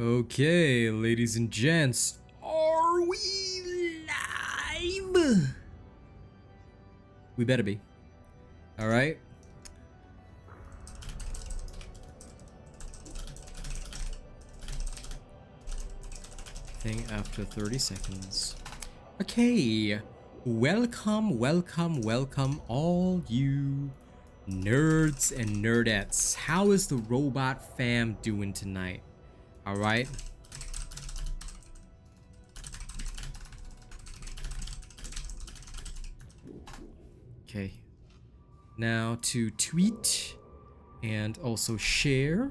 Okay, ladies and gents, are we live? We better be. All right. Thing after 30 seconds. Okay. Welcome, welcome, welcome, all you nerds and nerdettes. How is the robot fam doing tonight? All right. Okay. Now to tweet and also share.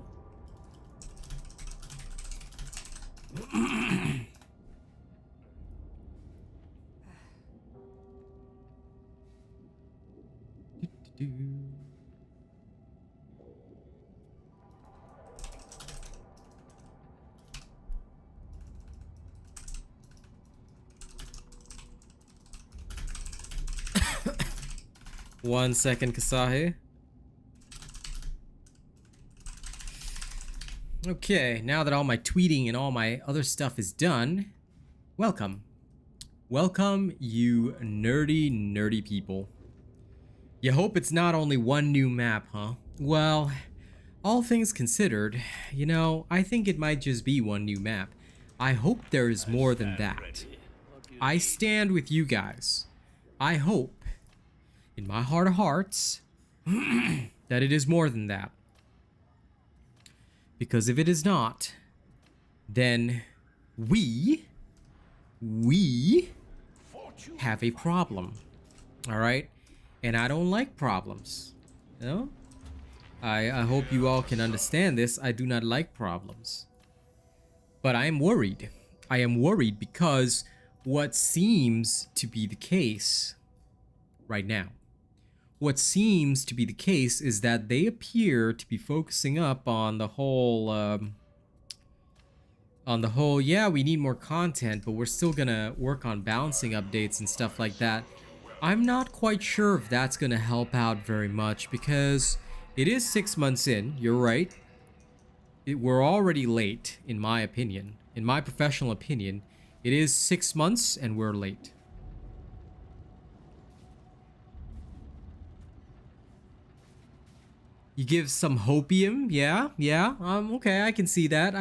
One second, Kasahe. Okay, now that all my tweeting and all my other stuff is done, welcome. Welcome, you nerdy people. You hope it's not only one new map, huh? Well, all things considered, you know, I think it might just be one new map. I hope there is more than that. I stand with you guys. I hope, in my heart of hearts, that it is more than that. Because if it is not, then we have a problem. All right? And I don't like problems. You know? I hope you all can understand this. I do not like problems. But I am worried. I am worried because what seems to be the case right now. What seems to be the case is that they appear to be focusing up on the whole, yeah, we need more content, but we're still gonna work on balancing updates and stuff like that. I'm not quite sure if that's gonna help out very much because it is 6 months in, you're right. We're already late, in my opinion. In my professional opinion, it is 6 months and we're late. You give some hopium, yeah, okay, I can see that,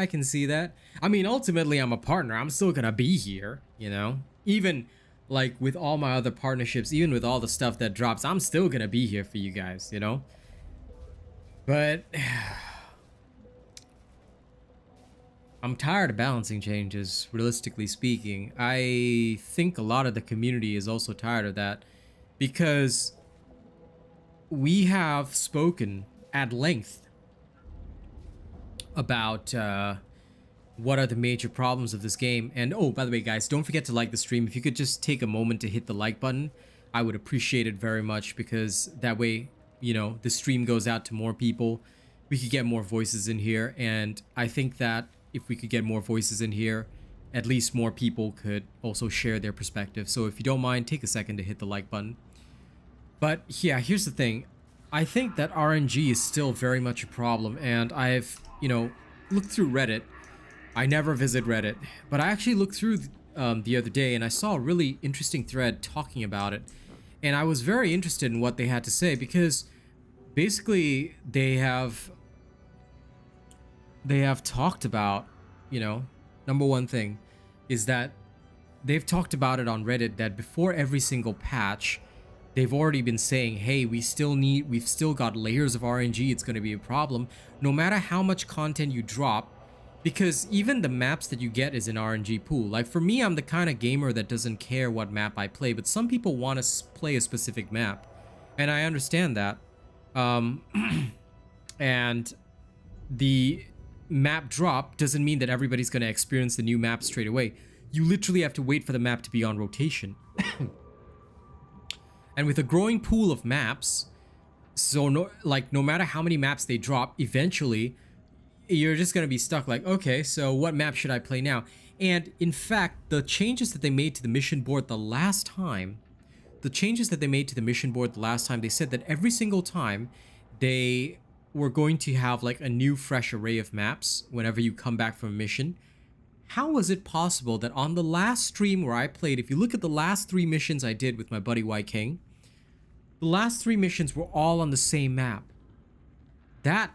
I mean, ultimately, I'm a partner, I'm still gonna be here, you know? Even, like, with all my other partnerships, even with all the stuff that drops, I'm still gonna be here for you guys, you know? But I'm tired of balancing changes, realistically speaking. I think a lot of the community is also tired of that, because we have spoken at length about what are the major problems of this game. And oh, by the way, guys, don't forget to like the stream. If you could just take a moment to hit the like button, I would appreciate it very much, because that way, you know, the stream goes out to more people. We could get more voices in here, and I think that if we could get more voices in here, at least more people could also share their perspective. So if you don't mind, take a second to hit the like button. But yeah, here's the thing. I think that RNG is still very much a problem, and I've, you know, looked through Reddit. I never visit Reddit, but I actually looked through the other day and I saw a really interesting thread talking about it. And I was very interested in what they had to say, because basically they have talked about, you know, number one thing is that they've talked about it on Reddit that before every single patch, they've already been saying, hey, we've still got layers of RNG, it's going to be a problem, no matter how much content you drop, because even the maps that you get is an RNG pool. Like for me, I'm the kind of gamer that doesn't care what map I play, but some people want to play a specific map, and I understand that. And the map drop doesn't mean that everybody's going to experience the new map straight away. You literally have to wait for the map to be on rotation. And with a growing pool of maps, so no matter how many maps they drop, eventually you're just going to be stuck like, okay, so what map should I play now? And in fact, the changes that they made to the mission board the last time, they said that every single time they we're going to have like a new fresh array of maps whenever you come back from a mission. How was it possible that on the last stream where I played, if you look at the last 3 missions I did with my buddy White King, the last 3 missions were all on the same map? That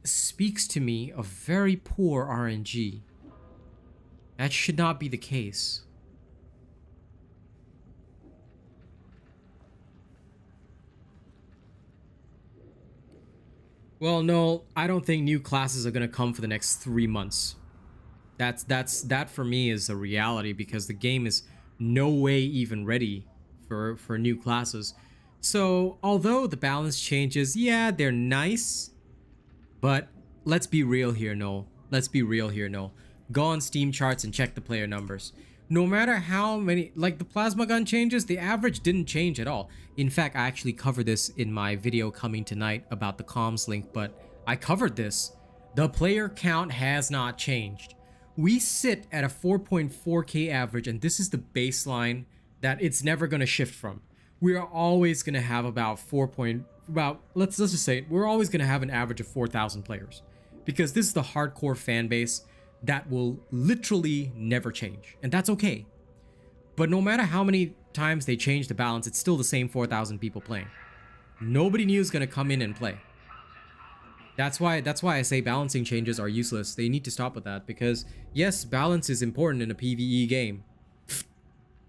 speaks to me of very poor RNG. That should not be the case. Well, no, I don't think new classes are going to come for the next 3 months. That for me is a reality, because the game is no way even ready for new classes. So, although the balance changes, yeah, they're nice, but let's be real here, Noel. Let's be real here, Noel. Go on Steam charts and check the player numbers. No matter how many, like the plasma gun changes, the average didn't change at all. In fact, I actually covered this in my video coming tonight about the comms link, but I covered this. The player count has not changed. We sit at a 4.4k average, and this is the baseline that it's never going to shift from. We are always going to have about let's just say we're always going to have an average of 4,000 players, because this is the hardcore fan base that will literally never change, and that's okay. But no matter how many times they change the balance, it's still the same 4,000 people playing. Nobody new is going to come in and play. That's why I say balancing changes are useless. They need to stop with that, because yes, balance is important in a PvE game.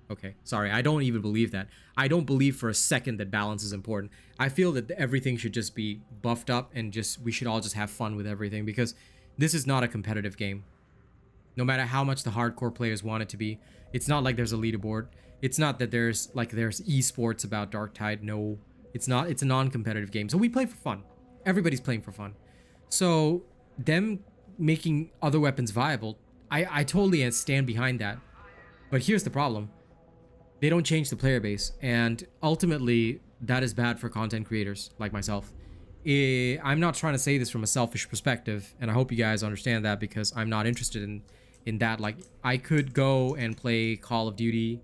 Okay, sorry, I don't even believe that. I don't believe for a second that balance is important. I feel that everything should just be buffed up, and we should all just have fun with everything, because this is not a competitive game. No matter how much the hardcore players want it to be, it's not like there's a leaderboard. It's not that there's esports about Darktide. No, it's not. It's a non-competitive game. So we play for fun. Everybody's playing for fun. So them making other weapons viable, I totally stand behind that. But here's the problem. They don't change the player base, and ultimately that is bad for content creators like myself. I'm not trying to say this from a selfish perspective, and I hope you guys understand that, because I'm not interested in that. Like, I could go and play Call of Duty,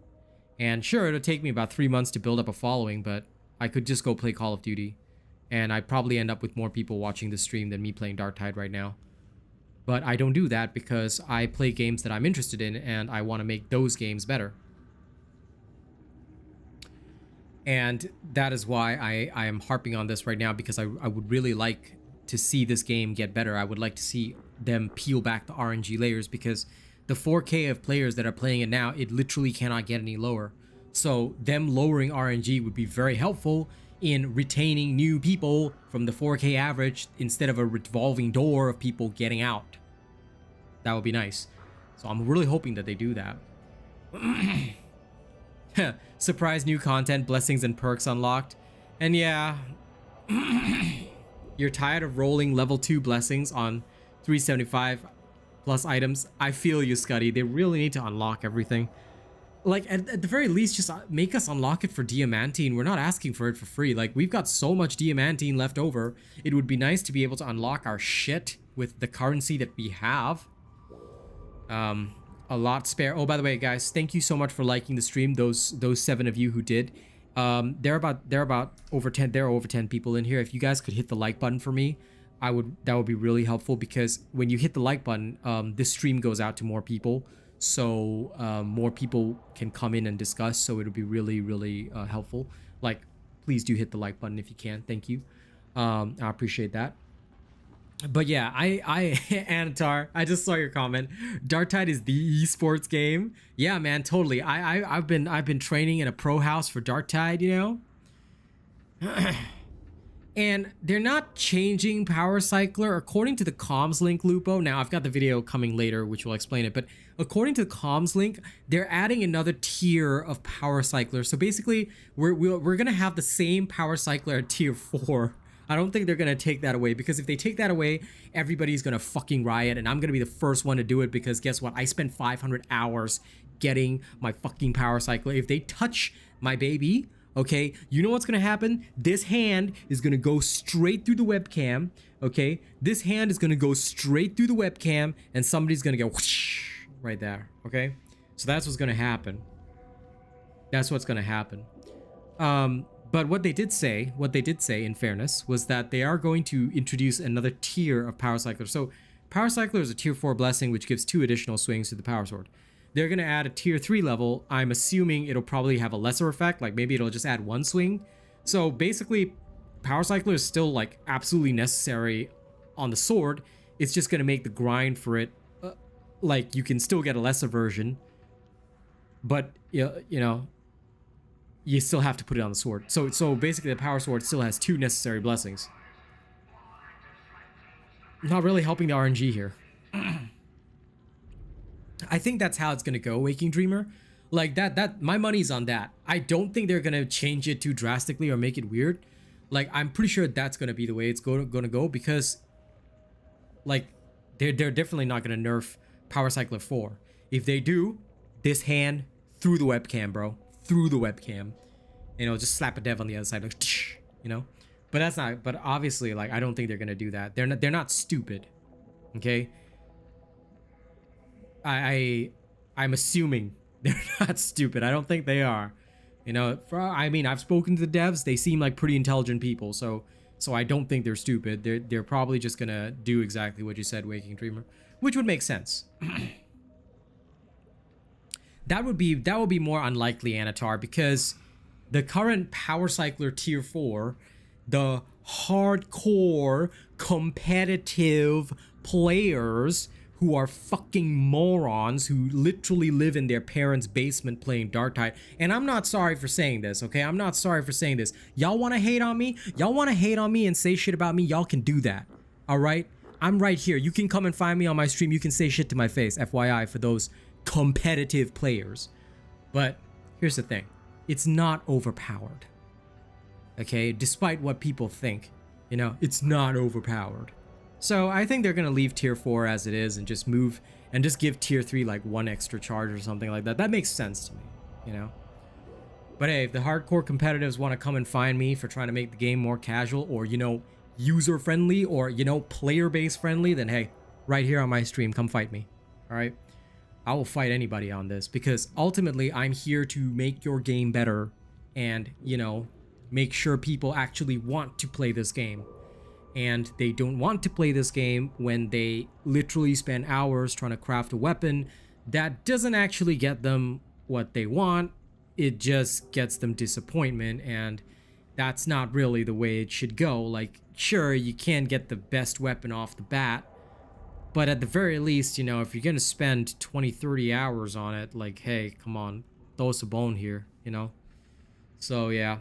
and sure, it'll take me about 3 months to build up a following, but I could just go play Call of Duty, and I'd probably end up with more people watching the stream than me playing Darktide right now. But I don't do that, because I play games that I'm interested in, and I want to make those games better. And that is why I am harping on this right now, because I would really like to see this game get better. I would like to see them peel back the RNG layers, because the 4K of players that are playing it now, it literally cannot get any lower. So them lowering RNG would be very helpful in retaining new people from the 4K average, instead of a revolving door of people getting out. That would be nice. So I'm really hoping that they do that. Surprise new content, blessings and perks unlocked. And yeah, you're tired of rolling level 2 blessings on 375 plus items. I feel you, Scuddy. They really need to unlock everything. Like, at the very least, just make us unlock it for Diamantine. We're not asking for it for free. Like, we've got so much Diamantine left over. It would be nice to be able to unlock our shit with the currency that we have. A lot spare. Oh, by the way, guys, thank you so much for liking the stream. Those 7 of you who did. There are over 10 people in here. If you guys could hit the like button for me, that would be really helpful, because when you hit the like button, this stream goes out to more people, so more people can come in and discuss. So it would be really helpful. Like, please do hit the like button if you can. Thank you. I appreciate that. But yeah, Anatar, I just saw your comment. Darktide is the esports game. Yeah, man, totally. I've been training in a pro house for Darktide, you know. And they're not changing Power Cycler according to the comms link, Lupo. Now, I've got the video coming later, which will explain it. But according to the comms link, they're adding another tier of Power Cycler. So basically, we're gonna have the same Power Cycler at tier 4. I don't think they're gonna take that away, because if they take that away, everybody's gonna fucking riot, and I'm gonna be the first one to do it, because guess what? I spent 500 hours getting my fucking Power Cycler. If they touch my baby, okay, you know what's gonna happen? This hand is gonna go straight through the webcam, okay? This hand is gonna go straight through the webcam, and somebody's gonna go whoosh right there, okay? So that's what's gonna happen. That's what's gonna happen. But what they did say, in fairness, was that they are going to introduce another tier of Power Cycler. So Power Cycler is a tier 4 blessing, which gives 2 additional swings to the Power Sword. They're going to add a tier 3 level. I'm assuming it'll probably have a lesser effect, like maybe it'll just add 1 swing. So basically, Power Cycler is still like absolutely necessary on the sword. It's just going to make the grind for it, like you can still get a lesser version, but you know, you still have to put it on the sword. So basically the Power Sword still has 2 necessary blessings. Not really helping the RNG here. I think that's how it's gonna go, Waking Dreamer. Like that my money's on that. I don't think they're gonna change it too drastically or make it weird. Like I'm pretty sure that's gonna be the way it's gonna go, because like they're definitely not gonna nerf Power Cycler 4. If they do, this hand through the webcam, bro. Through the webcam. You know, just slap a dev on the other side, like, you know? But that's not, but obviously, like, I don't think they're gonna do that. They're not stupid. Okay? I'm assuming they're not stupid. I don't think they are. You know, I mean, I've spoken to the devs. They seem like pretty intelligent people, so I don't think they're stupid. They're probably just gonna do exactly what you said, Waking Dreamer, which would make sense. That would be more unlikely, Anatar, because the current Power Cycler tier 4, the hardcore competitive players who are fucking morons who literally live in their parents' basement playing Darktide. And I'm not sorry for saying this, okay? I'm not sorry for saying this. Y'all want to hate on me? Y'all want to hate on me and say shit about me? Y'all can do that, all right? I'm right here. You can come and find me on my stream. You can say shit to my face, FYI, for those competitive players. But here's the thing. It's not overpowered, okay? Despite what people think, you know, it's not overpowered. So I think they're gonna leave tier 4 as it is and just move and just give tier 3 like 1 extra charge or something like that. That makes sense to me, you know? But hey, if the hardcore competitives want to come and find me for trying to make the game more casual or, you know, user friendly or, you know, player base friendly, then hey, right here on my stream, come fight me, all right? I will fight anybody on this, because ultimately I'm here to make your game better and, you know, make sure people actually want to play this game. And they don't want to play this game when they literally spend hours trying to craft a weapon that doesn't actually get them what they want. It just gets them disappointment, and that's not really the way it should go. Like, sure, you can get the best weapon off the bat, but at the very least, you know, if you're gonna spend 20-30 hours on it, like, hey, come on, throw us a bone here, you know? So yeah.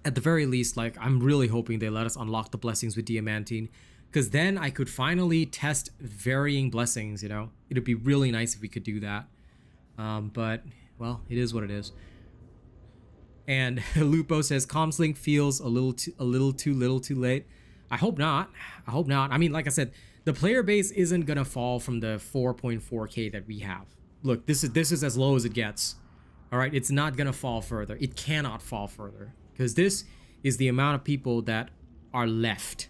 At the very least, like, I'm really hoping they let us unlock the blessings with Diamantine, because then I could finally test varying blessings, you know? It'd be really nice if we could do that. But, well, it is what it is. And Lupo says, Comslink feels a little too late. I hope not. I hope not. I mean, like I said, the player base isn't gonna fall from the 4.4K that we have. Look, this is as low as it gets. All right, it's not gonna fall further. It cannot fall further, because this is the amount of people that are left.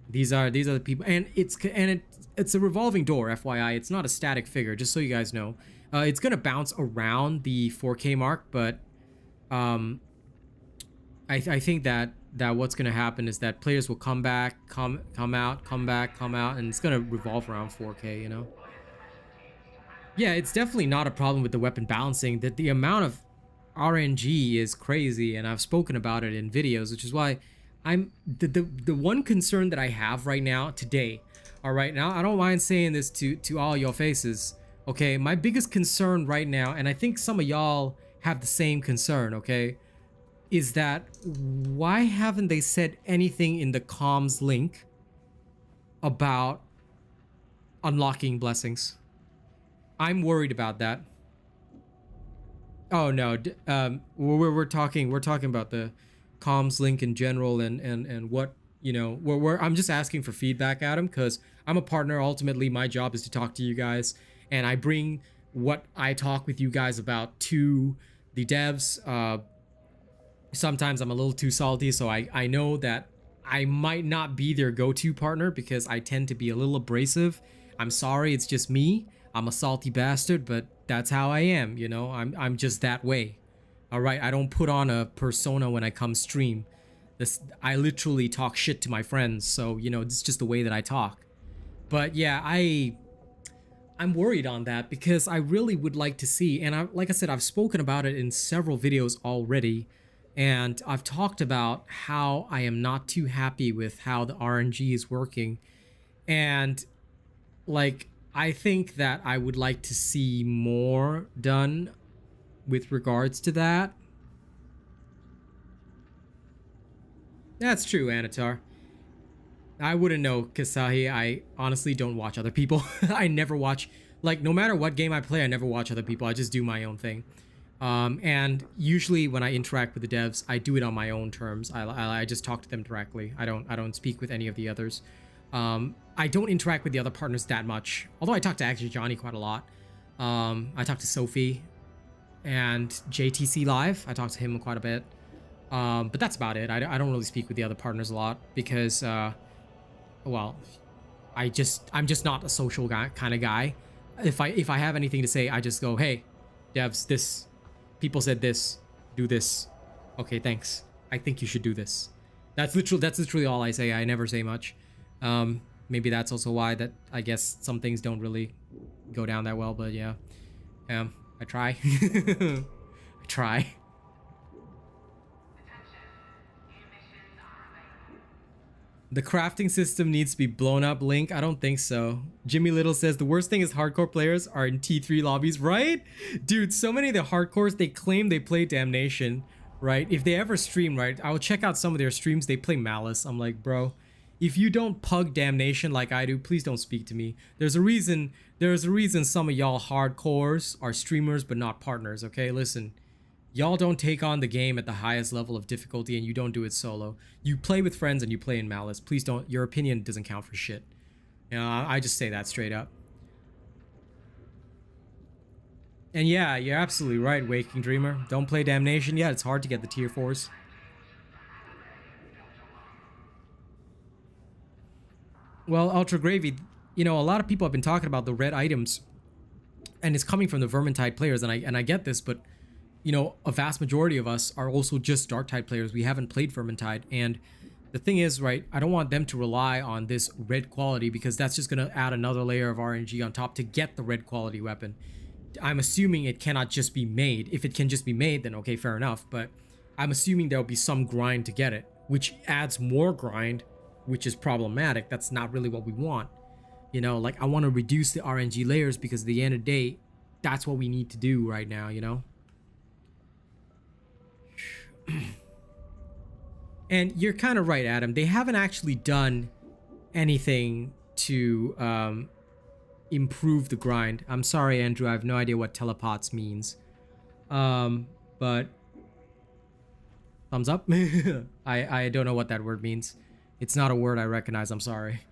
These are the people, and it's a revolving door, FYI. It's not a static figure, just so you guys know. It's gonna bounce around the 4K mark, but I think that what's gonna happen is that players will come back, come out, and it's gonna revolve around 4K, you know? Yeah, it's definitely not a problem with the weapon balancing. That the amount of RNG is crazy, and I've spoken about it in videos, which is why I'm the one concern that I have right now today. All right, now I don't mind saying this to all your faces. Okay, my biggest concern right now, and I think some of y'all have the same concern, okay, is that why haven't they said anything in the comms link about unlocking blessings? I'm worried about that. Oh no, we're talking about the comms link in general and what, you know, I'm just asking for feedback, Adam, because I'm a partner. Ultimately, my job is to talk to you guys, and I bring what I talk with you guys about to the devs. Sometimes I'm a little too salty, so I know that I might not be their go-to partner because I tend to be a little abrasive. I'm sorry, it's just me. I'm a salty bastard, but that's how I am, you know? I'm just that way. All right, I don't put on a persona when I come stream. I literally talk shit to my friends, so you know, it's just the way that I talk. But yeah, I'm worried on that because I really would like to see, and like I said, I've spoken about it in several videos already, and I've talked about how I am not too happy with how the RNG is working, and like I think that I would like to see more done with regards to that. That's true, Anatar. I wouldn't know, Kasahi. I honestly don't watch other people. I never watch, like, no matter what game I play, I never watch other people. I just do my own thing. And usually when I interact with the devs, I do it on my own terms. I just talk to them directly. I don't speak with any of the others. I don't interact with the other partners that much. Although I talk to actually Johnny quite a lot. I talk to Sophie and JTC Live. I talk to him quite a bit. But that's about it. I don't really speak with the other partners a lot because, well, I'm just not a social guy, kind of guy. If I have anything to say, I just go, hey, devs, this, people said this, do this. Okay, thanks. I think you should do this. That's literally all I say. I never say much. Maybe that's also why that I guess some things don't really go down that well, but yeah. I try. I try. The crafting system needs to be blown up, Link. I don't think so. Jimmy Little says the worst thing is hardcore players are in T3 lobbies, right? Dude, so many of the hardcores, they claim they play Damnation, right? If they ever stream, right, I will check out some of their streams, they play Malice. I'm like, bro, if you don't pug Damnation like I do, please don't speak to me. There's a reason some of y'all hardcores are streamers but not partners, okay? Listen. Y'all don't take on the game at the highest level of difficulty and you don't do it solo. You play with friends and you play in Malice. Please don't, your opinion doesn't count for shit. You know, I just say that straight up. And yeah, you're absolutely right, Waking Dreamer. Don't play Damnation. Yeah, it's hard to get the tier 4s. Well, Ultra Gravy, you know, a lot of people have been talking about the red items and it's coming from the Vermintide players and I get this, but you know, a vast majority of us are also just Darktide players. We haven't played Vermintide. And the thing is, right, I don't want them to rely on this red quality because that's just going to add another layer of RNG on top to get the red quality weapon. I'm assuming it cannot just be made. If it can just be made, then okay, fair enough. But I'm assuming there'll be some grind to get it, which adds more grind, which is problematic. That's not really what we want. You know, like I want to reduce the RNG layers because at the end of the day, that's what we need to do right now, you know? And you're kind of right, Adam. They haven't actually done anything to improve the grind. I'm sorry, Andrew. I have no idea what telepots means. But thumbs up. I don't know what that word means. It's not a word I recognize. I'm sorry.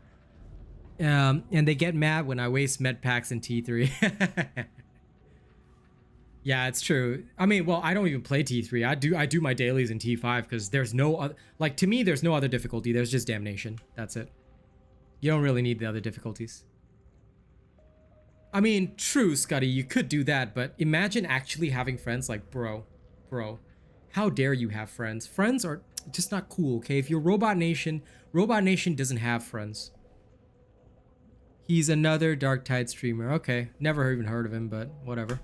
And they get mad when I waste med packs in T3. Yeah, it's true. I mean, well, I don't even play T3. I do my dailies in T5 because there's no other, like, to me, there's no other difficulty. There's just Damnation. That's it. You don't really need the other difficulties. I mean, true, Scotty, you could do that, but imagine actually having friends like, bro, how dare you have friends? Friends are just not cool, okay? If you're Robot Nation doesn't have friends. He's another Darktide streamer. Okay, never even heard of him, but whatever.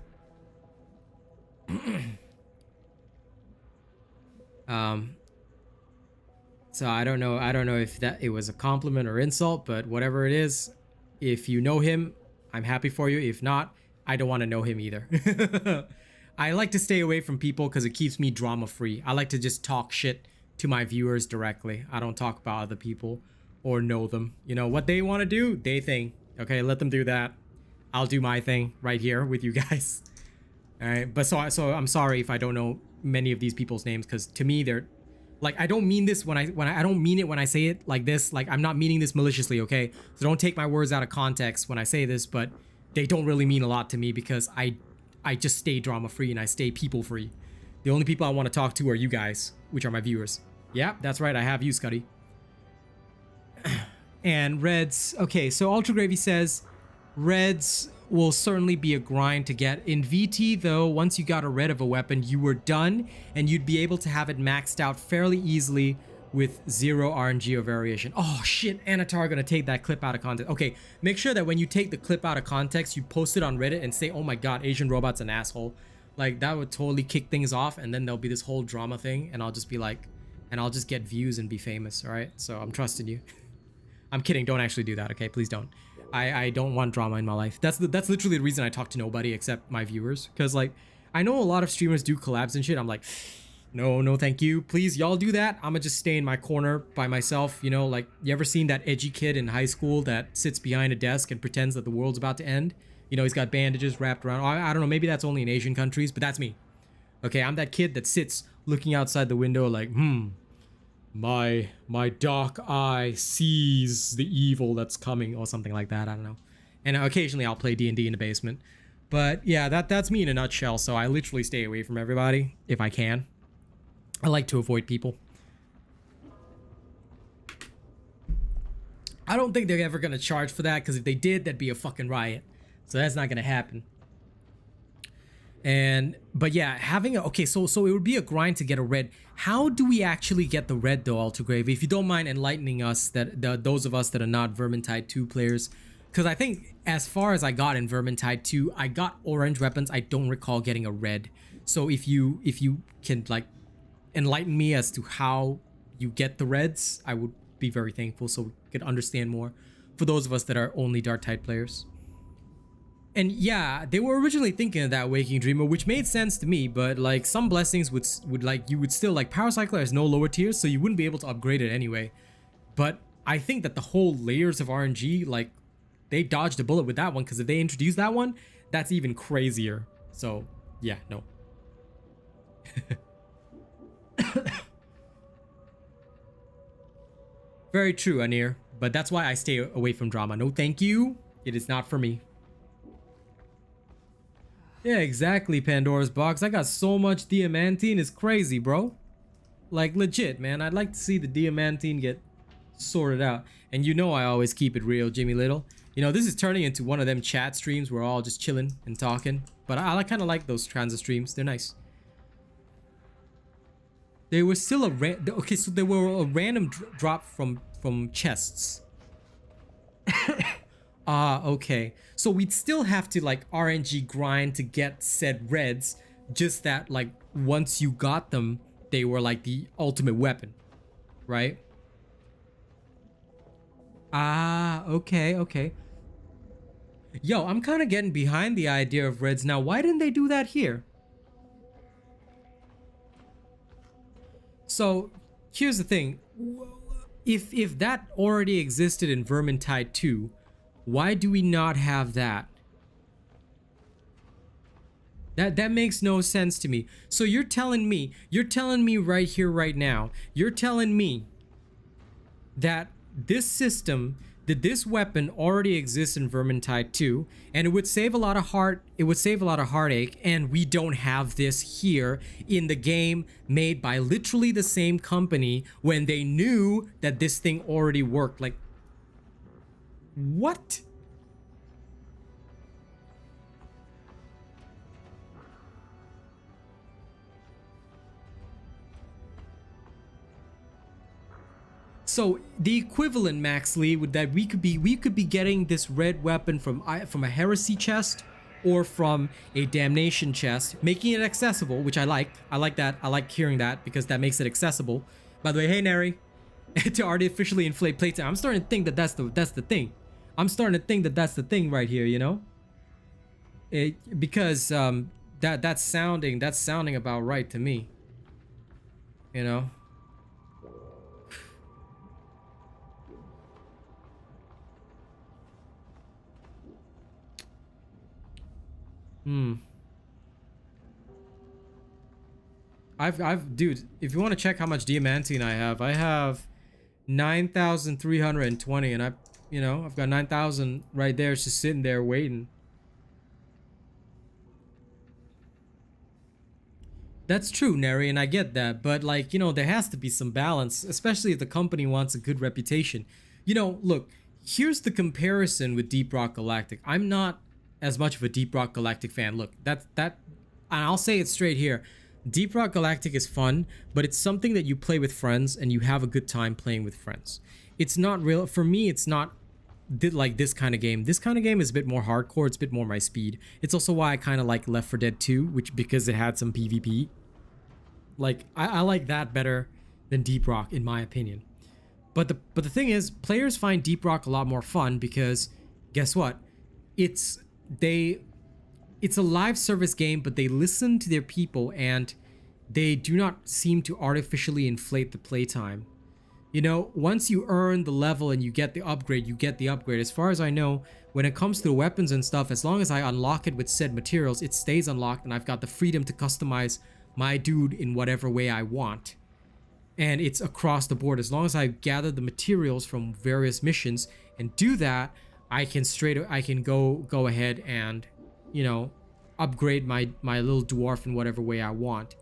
So I don't know if it was a compliment or insult, but whatever it is, if you know him, I'm happy for you. If not, I don't want to know him either. I like to stay away from people because it keeps me drama free. I like to just talk shit to my viewers directly. I don't talk about other people or know them. You know, what they want to do, they think. Okay, let them do that. I'll do my thing right here with you guys. All right, but so I'm sorry if I don't know many of these people's names because to me they're like, I don't mean this when I don't mean it when I say it like this. Like, I'm not meaning this maliciously, okay? So don't take my words out of context when I say this, but they don't really mean a lot to me because I just stay drama free and I stay people free. The only people I want to talk to are you guys, which are my viewers. Yeah, that's right. I have you, Scuddy. And Reds. Okay, so Ultra Gravy says Reds will certainly be a grind to get. In VT though, once you got a red of a weapon, you were done, and you'd be able to have it maxed out fairly easily with 0 RNG or variation. Oh shit, Anatar gonna take that clip out of context. Okay, make sure that when you take the clip out of context, you post it on Reddit and say, oh my god, Asian robot's an asshole. Like, that would totally kick things off, and then there'll be this whole drama thing, and I'll just be like, and I'll just get views and be famous, alright? So I'm trusting you. I'm kidding, don't actually do that, okay? Please don't. I don't want drama in my life. That's literally the reason I talk to nobody except my viewers. Because, like, I know a lot of streamers do collabs and shit. I'm like, no, thank you. Please, y'all do that. I'ma just stay in my corner by myself. You know, like, you ever seen that edgy kid in high school that sits behind a desk and pretends that the world's about to end? You know, he's got bandages wrapped around. I don't know, maybe that's only in Asian countries, but that's me. Okay, I'm that kid that sits looking outside the window like, my dark eye sees the evil that's coming, or something like that. I don't know. And occasionally I'll play D&D in the basement. But yeah, that's me in a nutshell. So I literally stay away from everybody if I can. I like to avoid people. I don't think they're ever gonna charge for that, because if they did, that'd be a fucking riot. So that's not gonna happen. But yeah, having okay, so it would be a grind to get a red. How do we actually get the red though, Altergrave? If you don't mind enlightening us, those of us that are not Vermintide 2 players, because I think as far as I got in Vermintide 2, I got orange weapons. I don't recall getting a red. So if you can like enlighten me as to how you get the reds, I would be very thankful, so we could understand more for those of us that are only Darktide players. And yeah, they were originally thinking of that Waking Dreamer, which made sense to me, but like some blessings would like, you would still like, Power Cycler has no lower tiers, so you wouldn't be able to upgrade it anyway. But I think that the whole layers of RNG, like, they dodged a bullet with that one, because if they introduce that one, that's even crazier. So yeah, no. Very true, Anir, but that's why I stay away from drama. No thank you, it is not for me. Yeah, exactly, Pandora's Box. I got so much diamantine, it's crazy, bro. Like, legit, man. I'd like to see the diamantine get sorted out. And you know I always keep it real, Jimmy Little. You know, this is turning into one of them chat streams where we're all just chilling and talking. But I kind of like those transit streams. They're nice. They were still okay, so they were a random drop from chests. Okay. So we'd still have to like RNG grind to get said reds, just that like once you got them, they were like the ultimate weapon, right? Okay. Yo, I'm kind of getting behind the idea of reds now. Why didn't they do that here? So here's the thing. If that already existed in Vermintide 2, why do we not have that? That makes no sense to me. So you're telling me right here, right now, you're telling me that this system, that this weapon already exists in Vermintide 2, and it would save a lot of heartache, and we don't have this here in the game made by literally the same company when they knew that this thing already worked. Like, what? So the equivalent, Max Lee, would that we could be getting this red weapon from a heresy chest or from a damnation chest, making it accessible, which I like. I like that. I like hearing that because that makes it accessible. By the way, hey Neri, to artificially inflate playtime. I'm starting to think that that's the thing. I'm starting to think that that's the thing right here, you know? Because that's sounding about right to me. You know? Dude, if you want to check how much diamantine I have 9,320, and I've got 9,000 right there. It's just sitting there waiting. That's true, Neri, and I get that, but like, there has to be some balance, especially if the company wants a good reputation. Look, here's the comparison with Deep Rock Galactic. I'm not as much of a Deep Rock Galactic fan. Look, that and I'll say it straight here. Deep Rock Galactic is fun, but it's something that you play with friends and you have a good time playing with friends. It's not real for me. It's not like this kind of game. This kind of game is a bit more hardcore. It's a bit more my speed. It's also why I kind of like Left 4 Dead 2, which because it had some PvP. Like I like that better than Deep Rock in my opinion. But the thing is, players find Deep Rock a lot more fun because guess what? It's a live service game, but they listen to their people and they do not seem to artificially inflate the playtime. You know, once you earn the level and you get the upgrade, you get the upgrade. As far as I know, when it comes to the weapons and stuff, as long as I unlock it with said materials, it stays unlocked and I've got the freedom to customize my dude in whatever way I want. And it's across the board. As long as I gather the materials from various missions and do that, I can go ahead and, you know, upgrade my little dwarf in whatever way I want.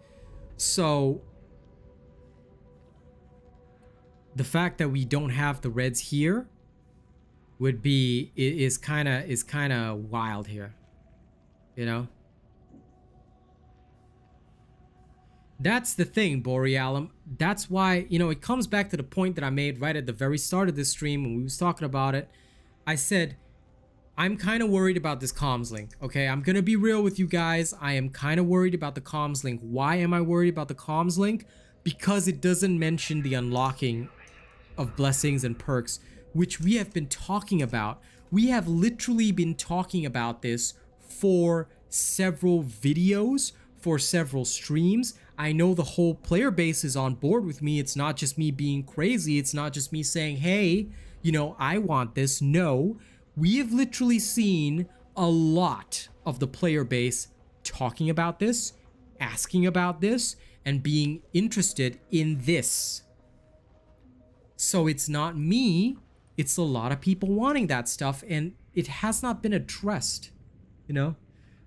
So the fact that we don't have the reds here would be is kind of wild here, you know. That's the thing, Borealum. That's why, you know, it comes back to the point that I made right at the very start of this stream when we was talking about it. I said, I'm kind of worried about this comms link, okay? I'm going to be real with you guys. I am kind of worried about the comms link. Why am I worried about the comms link? Because it doesn't mention the unlocking of blessings and perks, which we have been talking about. We have literally been talking about this for several videos, for several streams. I know the whole player base is on board with me. It's not just me being crazy. It's not just me saying, hey, you know, I want this. No, we have literally seen a lot of the player base talking about this, asking about this, and being interested in this. So it's not me, it's a lot of people wanting that stuff, and it has not been addressed, you know?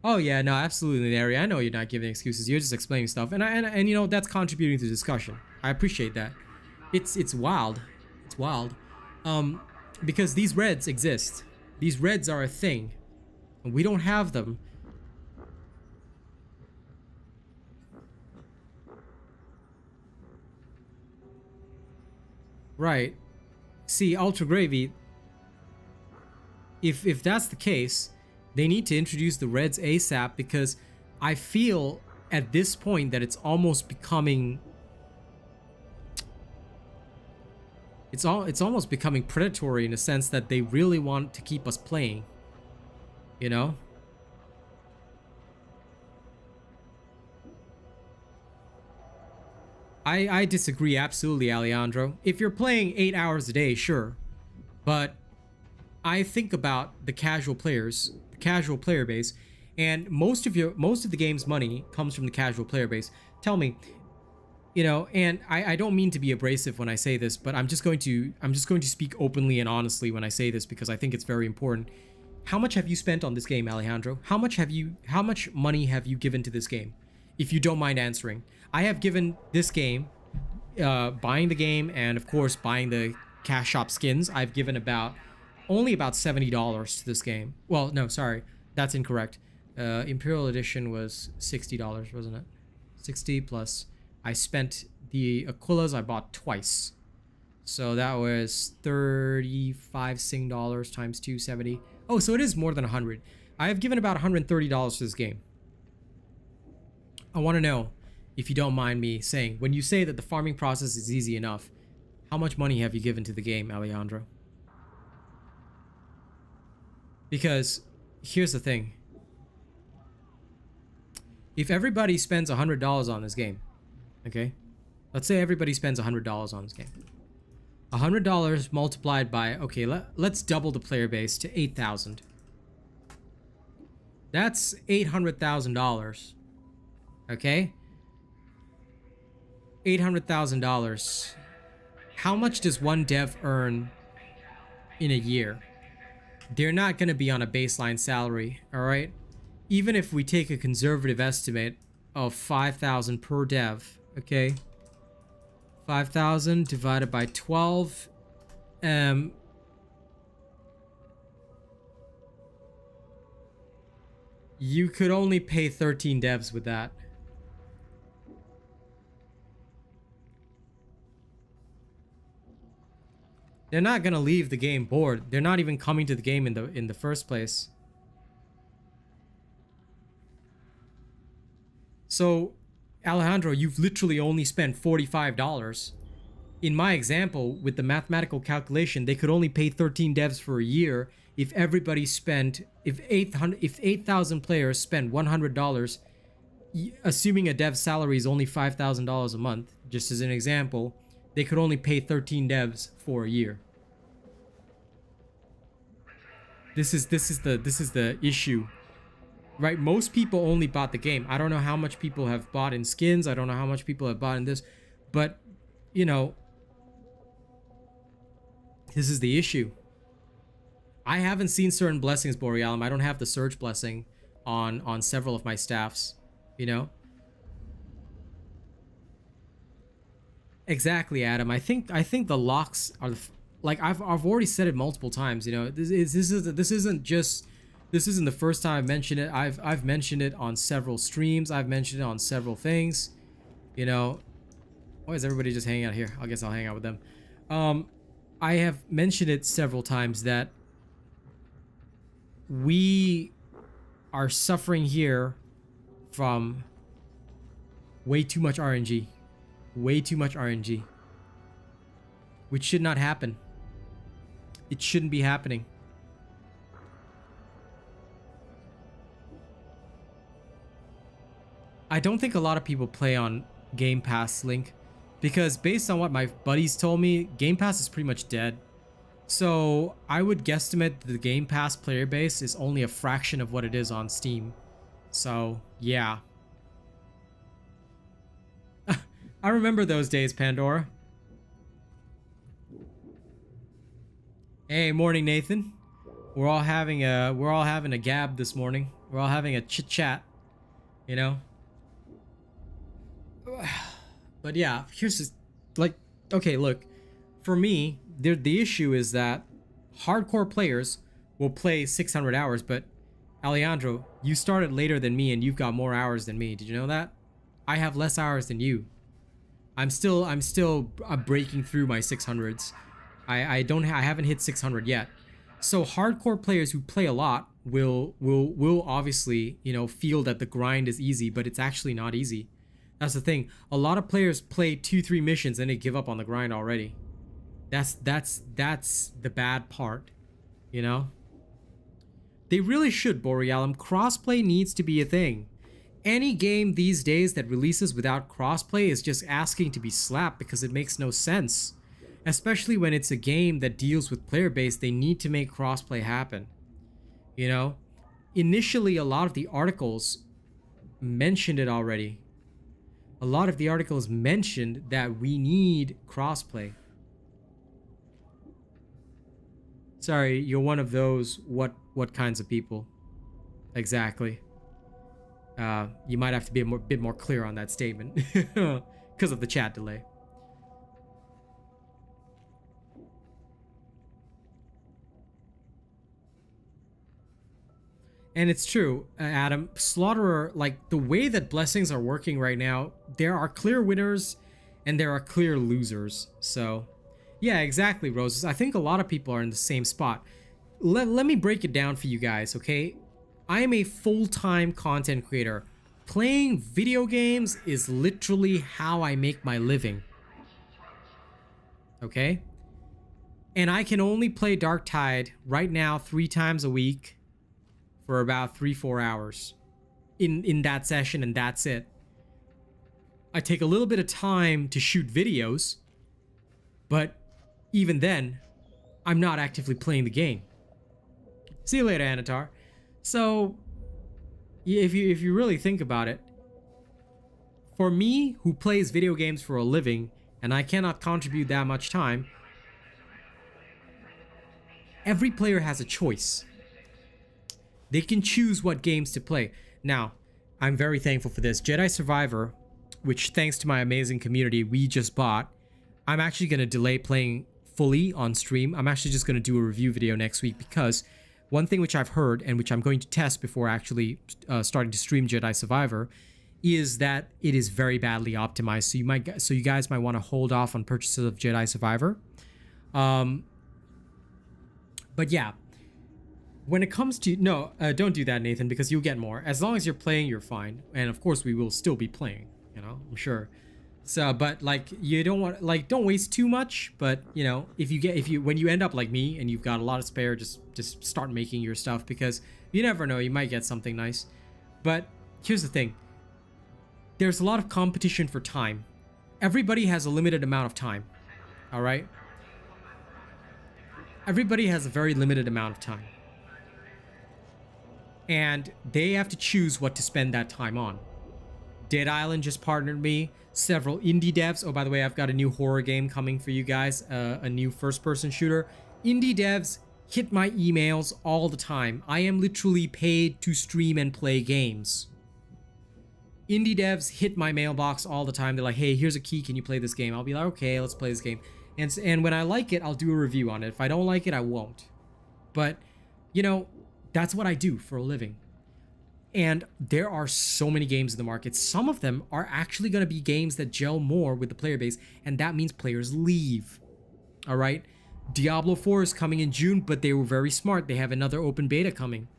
Oh yeah, no, absolutely, Nary. I know you're not giving excuses, you're just explaining stuff, and you know, that's contributing to the discussion. I appreciate that. It's wild. It's wild. Because these reds exist. These reds are a thing, and we don't have them. Right. See, Ultra Gravy, if that's the case, they need to introduce the reds ASAP, because I feel at this point that it's almost becoming it's almost becoming predatory in a sense that they really want to keep us playing, you know? I disagree absolutely, Alejandro. If you're playing 8 hours a day, sure. But I think about the casual players, the casual player base, and most of the game's money comes from the casual player base. Tell me, you know, and I don't mean to be abrasive when I say this, but I'm just going to speak openly and honestly when I say this, because I think it's very important. How much have you spent on this game, Alejandro? How much money have you given to this game? If you don't mind answering. I have given this game, buying the game and of course buying the cash shop skins, I've given only about $70 to this game. Well, no, sorry, that's incorrect. Imperial Edition was $60, wasn't it? 60 plus. I spent the Aquillas I bought twice. So that was 35 Sing dollars times 270. Oh, so it is more than 100. I have given about $130 to this game. I want to know, if you don't mind me saying, when you say that the farming process is easy enough, how much money have you given to the game, Alejandro? Because here's the thing. If everybody spends $100 on this game, okay? Let's say everybody spends $100 on this game. $100 multiplied by, okay, let's double the player base to 8,000. That's $800,000. Okay? $800,000. How much does one dev earn in a year? They're not going to be on a baseline salary, all right? Even if we take a conservative estimate of 5,000 per dev, okay? 5,000 divided by 12. You could only pay 13 devs with that. They're not gonna leave the game bored. They're not even coming to the game in the first place. So, Alejandro, you've literally only spent $45. In my example, with the mathematical calculation, they could only pay 13 devs for a year if everybody spent, if 8,000 players spent $100, assuming a dev salary is only $5,000 a month, just as an example, they could only pay 13 devs for a year. This is the issue. Right, most people only bought the game. I don't know how much people have bought in skins. I don't know how much people have bought in this, but you know, this is the issue. I haven't seen certain blessings, Borealum. I don't have the surge blessing on several of my staffs, you know. Exactly, Adam. I think the locks are like I've already said it multiple times, you know. This isn't the first time I've mentioned it. I've mentioned it on several streams. I've mentioned it on several things. You know, why is everybody just hanging out here? I guess I'll hang out with them. I have mentioned it several times that we are suffering here from way too much RNG. Way too much RNG. Which should not happen. It shouldn't be happening. I don't think a lot of people play on Game Pass, Link, because based on what my buddies told me, Game Pass is pretty much dead. So I would guesstimate the Game Pass player base is only a fraction of what it is on Steam. So yeah. I remember those days, Pandora. Hey, morning, Nathan. We're all having a gab this morning. We're all having a chit chat, you know. But yeah, here's just like, okay, look, for me, the issue is that hardcore players will play 600 hours, but Alejandro, you started later than me and you've got more hours than me. Did you know that? I have less hours than you. I'm still breaking through my 600s. I haven't hit 600 yet. So hardcore players who play a lot will obviously, you know, feel that the grind is easy, but it's actually not easy. That's the thing. A lot of players play 2-3 missions and they give up on the grind already. That's the bad part, you know? They really should, Borealum. Crossplay needs to be a thing. Any game these days that releases without crossplay is just asking to be slapped because it makes no sense. Especially when it's a game that deals with player base, they need to make crossplay happen. You know? Initially, a lot of the articles mentioned it already. A lot of the articles mentioned that we need crossplay. Sorry, you're one of those what kinds of people? Exactly. You might have to be a bit more clear on that statement because of the chat delay. And it's true, Adam. Slaughterer, like the way that blessings are working right now, there are clear winners and there are clear losers. So, yeah, exactly, Roses. I think a lot of people are in the same spot. Let me break it down for you guys, okay? I am a full-time content creator. Playing video games is literally how I make my living. Okay? And I can only play Darktide right now 3 times a week. For about 3-4 hours in that session, and that's it. I take a little bit of time to shoot videos, but even then, I'm not actively playing the game. See you later, Anatar. So, if you really think about it, for me, who plays video games for a living, and I cannot contribute that much time, every player has a choice. They can choose what games to play. Now, I'm very thankful for this. Jedi Survivor, which thanks to my amazing community we just bought, I'm actually going to delay playing fully on stream. I'm actually just going to do a review video next week because One thing which I've heard and which I'm going to test before actually starting to stream Jedi Survivor is that it is very badly optimized. So you guys might want to hold off on purchases of Jedi Survivor. But yeah, when it comes to don't do that, Nathan, because you'll get more. As long as you're playing, you're fine. And of course, we will still be playing. You know, I'm sure. So, but like, you don't want, like, don't waste too much. But you know, when you end up like me and you've got a lot of spare, just start making your stuff, because you never know, you might get something nice. But here's the thing. There's a lot of competition for time. Everybody has a limited amount of time. All right? Everybody has a very limited amount of time. And they have to choose what to spend that time on. Dead Island just partnered me. Several indie devs. Oh, by the way, I've got a new horror game coming for you guys. A new first-person shooter. Indie devs hit my emails all the time. I am literally paid to stream and play games. Indie devs hit my mailbox all the time. They're like, hey, here's a key. Can you play this game? I'll be like, okay, let's play this game. And when I like it, I'll do a review on it. If I don't like it, I won't. But, you know, that's what I do for a living. And there are so many games in the market. Some of them are actually going to be games that gel more with the player base. And that means players leave. All right? Diablo 4 is coming in June, but they were very smart. They have another open beta coming.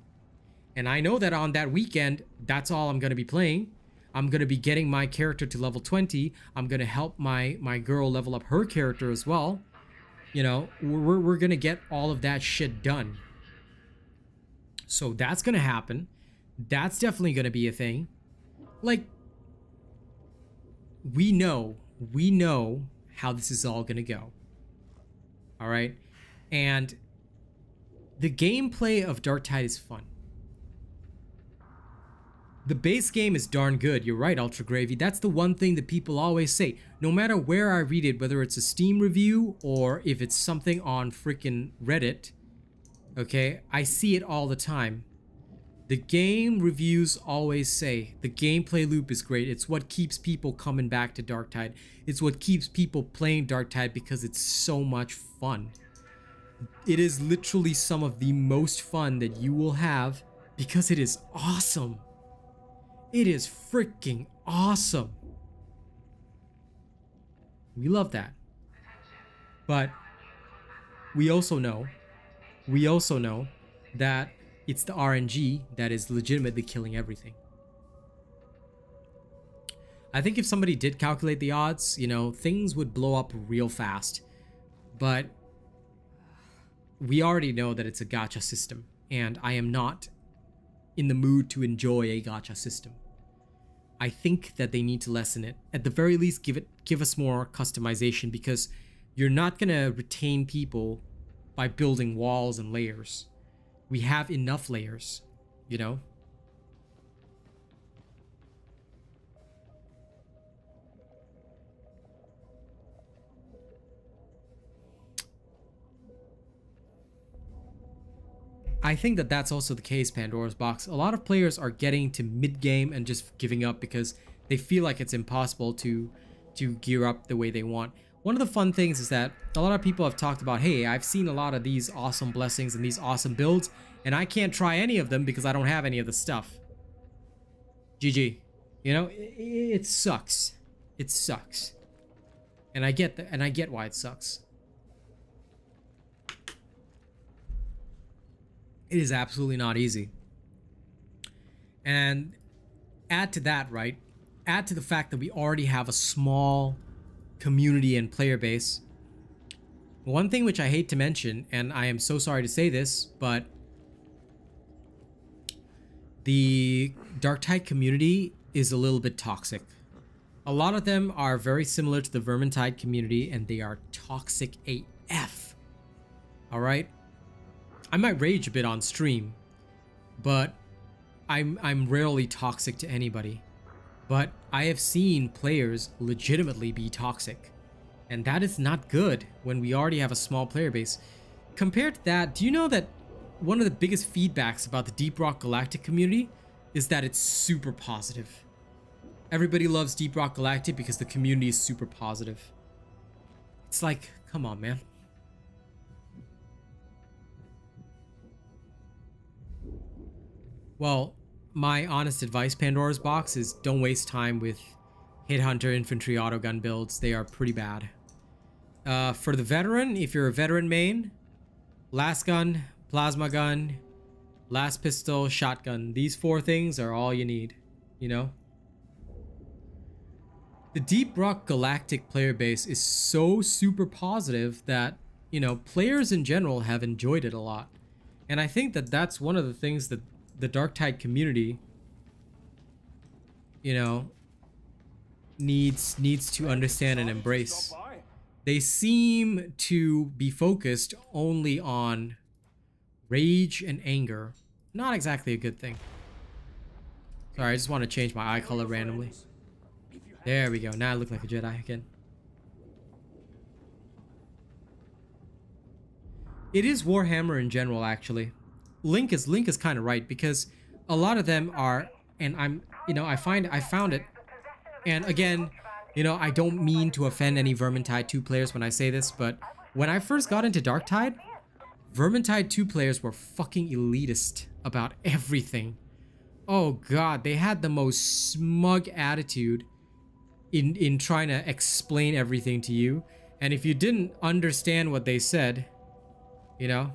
And I know that on that weekend, that's all I'm going to be playing. I'm going to be getting my character to level 20. I'm going to help my girl level up her character as well. You know, we're going to get all of that shit done. So that's going to happen. That's definitely going to be a thing. Like, we know how this is all going to go. All right? And the gameplay of Darktide is fun. The base game is darn good. You're right, Ultra Gravy. That's the one thing that people always say. No matter where I read it, whether it's a Steam review or if it's something on freaking Reddit, okay, I see it all the time. The game reviews always say the gameplay loop is great. It's what keeps people coming back to Darktide. It's what keeps people playing Darktide because it's so much fun. It is literally some of the most fun that you will have because it is awesome. It is freaking awesome. We love that. But we also know that it's the RNG that is legitimately killing everything. I think if somebody did calculate the odds, you know, things would blow up real fast. But we already know that it's a gacha system, and I am not in the mood to enjoy a gacha system. I think that they need to lessen it. At the very least, give us more customization, because you're not gonna retain people by building walls and layers. We have enough layers, you know? I think that that's also the case, Pandora's Box. A lot of players are getting to mid-game and just giving up because they feel like it's impossible to gear up the way they want. One of the fun things is that a lot of people have talked about, hey, I've seen a lot of these awesome blessings and these awesome builds, and I can't try any of them because I don't have any of the stuff. GG. You know, it sucks. It sucks. And I get that, and I get why it sucks. It is absolutely not easy. And add to that, right? Add to the fact that we already have a small community and player base. One thing which I hate to mention, and I am so sorry to say this, but the Darktide community is a little bit toxic. A lot of them are very similar to the Vermintide community, and they are toxic AF. All right? I might rage a bit on stream, but I'm rarely toxic to anybody. But I have seen players legitimately be toxic, and that is not good when we already have a small player base. Compared to that, do you know that one of the biggest feedbacks about the Deep Rock Galactic community is that it's super positive? Everybody loves Deep Rock Galactic because the community is super positive. It's like, come on, man. Well, my honest advice, Pandora's box, is don't waste time with hit hunter infantry autogun builds. They are pretty bad. For the veteran, if you're a veteran main, last gun, plasma gun, last pistol, shotgun. These 4 things are all you need, you know? The Deep Rock Galactic player base is so super positive that, you know, players in general have enjoyed it a lot. And I think that that's one of the things that the Darktide community, you know, needs to understand and embrace. They seem to be focused only on rage and anger. Not exactly a good thing. Sorry, I just want to change my eye color randomly. There we go. Now I look like a Jedi again. It is Warhammer in general, actually. Link is kind of right, because a lot of them are, and I found it, and again, you know, I don't mean to offend any Vermintide 2 players when I say this, but when I first got into Darktide, Vermintide 2 players were fucking elitist about everything. Oh god, they had the most smug attitude in trying to explain everything to you, and if you didn't understand what they said, you know,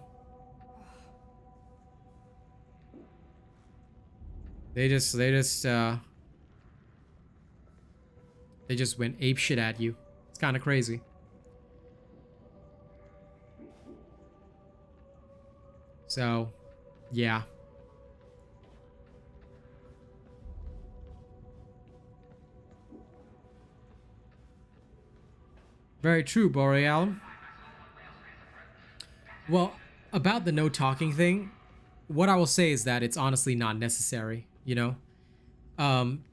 they just went ape shit at you. It's kind of crazy. So, yeah. Very true, Boreal. Well, about the no talking thing, what I will say is that it's honestly not necessary, you know?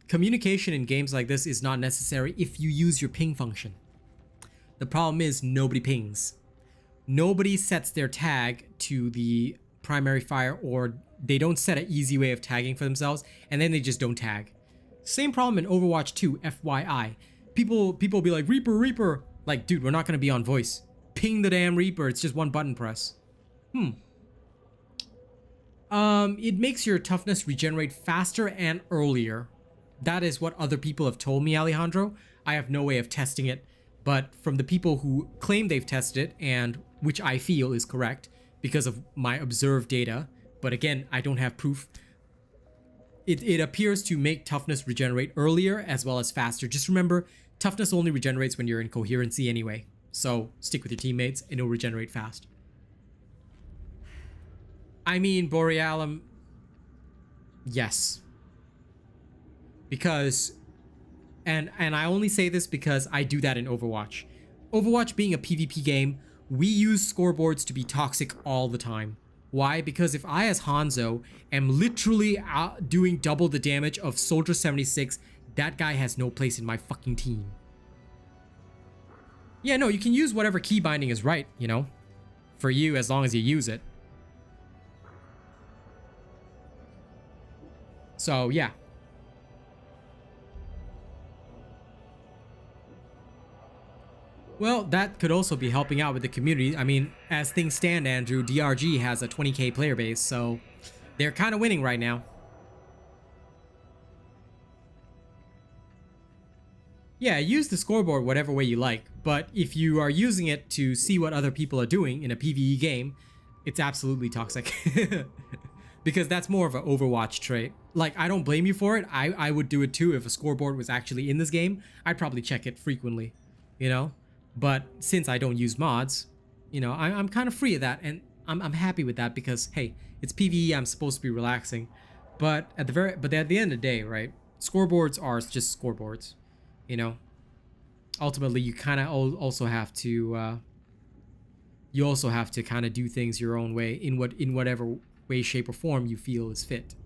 Communication in games like this is not necessary if you use your ping function. The problem is nobody pings. Nobody sets their tag to the primary fire, or they don't set an easy way of tagging for themselves, and then they just don't tag. Same problem in Overwatch 2, FYI. People be like, Reaper, Reaper. Like, dude, we're not gonna be on voice. Ping the damn Reaper, it's just one button press. It makes your toughness regenerate faster and earlier. That is what other people have told me, Alejandro. I have no way of testing it, but from the people who claim they've tested it, and which I feel is correct because of my observed data, but again, I don't have proof, it appears to make toughness regenerate earlier as well as faster. Just remember, toughness only regenerates when you're in coherency anyway, so stick with your teammates and it'll regenerate fast. I mean, Borealum, yes. Because, and I only say this because I do that in Overwatch. Overwatch being a PvP game, we use scoreboards to be toxic all the time. Why? Because if I, as Hanzo, am literally doing double the damage of Soldier 76, that guy has no place in my fucking team. Yeah, no, you can use whatever key binding is right, you know, for you as long as you use it. So, yeah. Well, that could also be helping out with the community. I mean, as things stand, Andrew, DRG has a 20k player base, so they're kind of winning right now. Yeah, use the scoreboard whatever way you like, but if you are using it to see what other people are doing in a PvE game, it's absolutely toxic. Because that's more of an Overwatch trait. Like, I don't blame you for it. I would do it too if a scoreboard was actually in this game. I'd probably check it frequently, you know? But since I don't use mods, you know, I'm kind of free of that, and I'm happy with that because, hey, it's PvE, I'm supposed to be relaxing. But at the end of the day, right, scoreboards are just scoreboards, you know? Ultimately, you kind of also have to, kind of do things your own way in whatever way, shape, or form you feel is fit,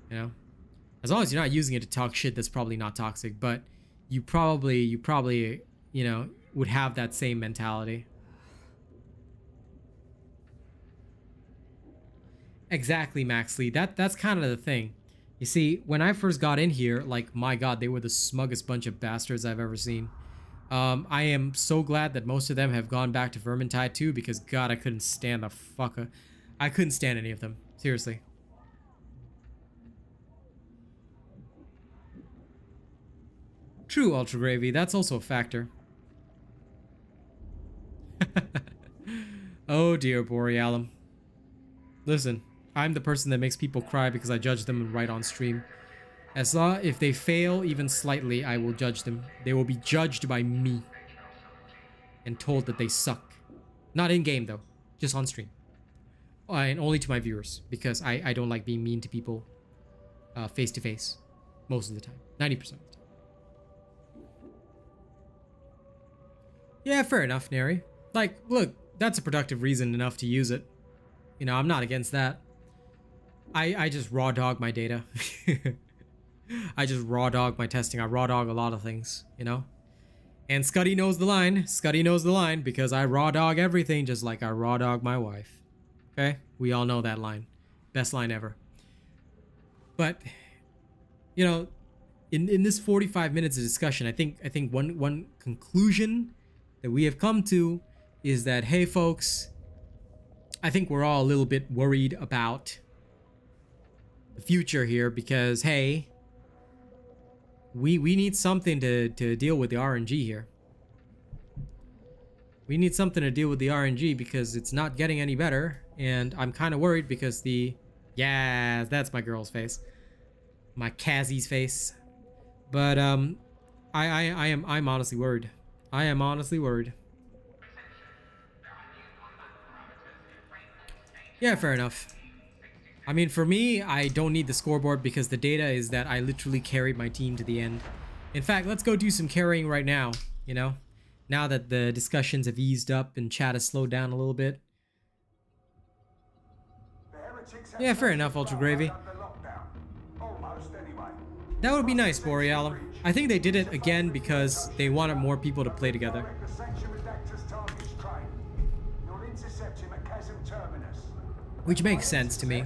you know? As long as you're not using it to talk shit, that's probably not toxic, but you probably, you know, would have that same mentality. Exactly, Maxley. That's kind of the thing. You see, when I first got in here, like, my god, they were the smuggest bunch of bastards I've ever seen. I am so glad that most of them have gone back to Vermintide 2 because, god, I couldn't stand the I couldn't stand any of them. Seriously. True, Ultra Gravy. That's also a factor. Oh dear, Borealum. Listen, I'm the person that makes people cry because I judge them right on stream. As long if they fail even slightly, I will judge them. They will be judged by me and told that they suck. Not in game though, just on stream. And only to my viewers, because I don't like being mean to people face to face most of the time, 90% of the time. Yeah, fair enough, Neri. Like, look, that's a productive reason enough to use it. You know, I'm not against that. I just raw dog my data. I just raw dog my testing. I raw dog a lot of things, you know? And Scuddy knows the line. Scuddy knows the line because I raw dog everything just like I raw dog my wife. Okay? We all know that line. Best line ever. But, you know, in this 45 minutes of discussion, I think one conclusion that we have come to is that, hey folks, I think we're all a little bit worried about the future here because, hey, we need something to deal with the RNG here. We need something to deal with the RNG because it's not getting any better, and I'm kind of worried because yeah, that's my girl's face, my Cassie's face. But I'm honestly worried. I am honestly worried. Yeah, fair enough. I mean, for me, I don't need the scoreboard because the data is that I literally carried my team to the end. In fact, let's go do some carrying right now, you know? Now that the discussions have eased up and chat has slowed down a little bit. Yeah, fair enough, Ultra Gravy. That would be nice, Borealum. I think they did it again because they wanted more people to play together. Which makes sense to me.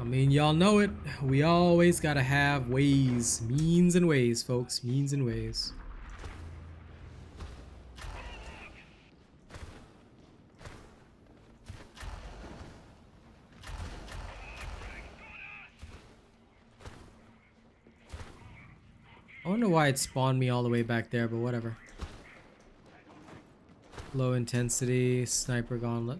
I mean, y'all know it. We always gotta have ways. Means and ways, folks. Means and ways. I wonder why it spawned me all the way back there, but whatever. Low intensity, sniper gauntlet.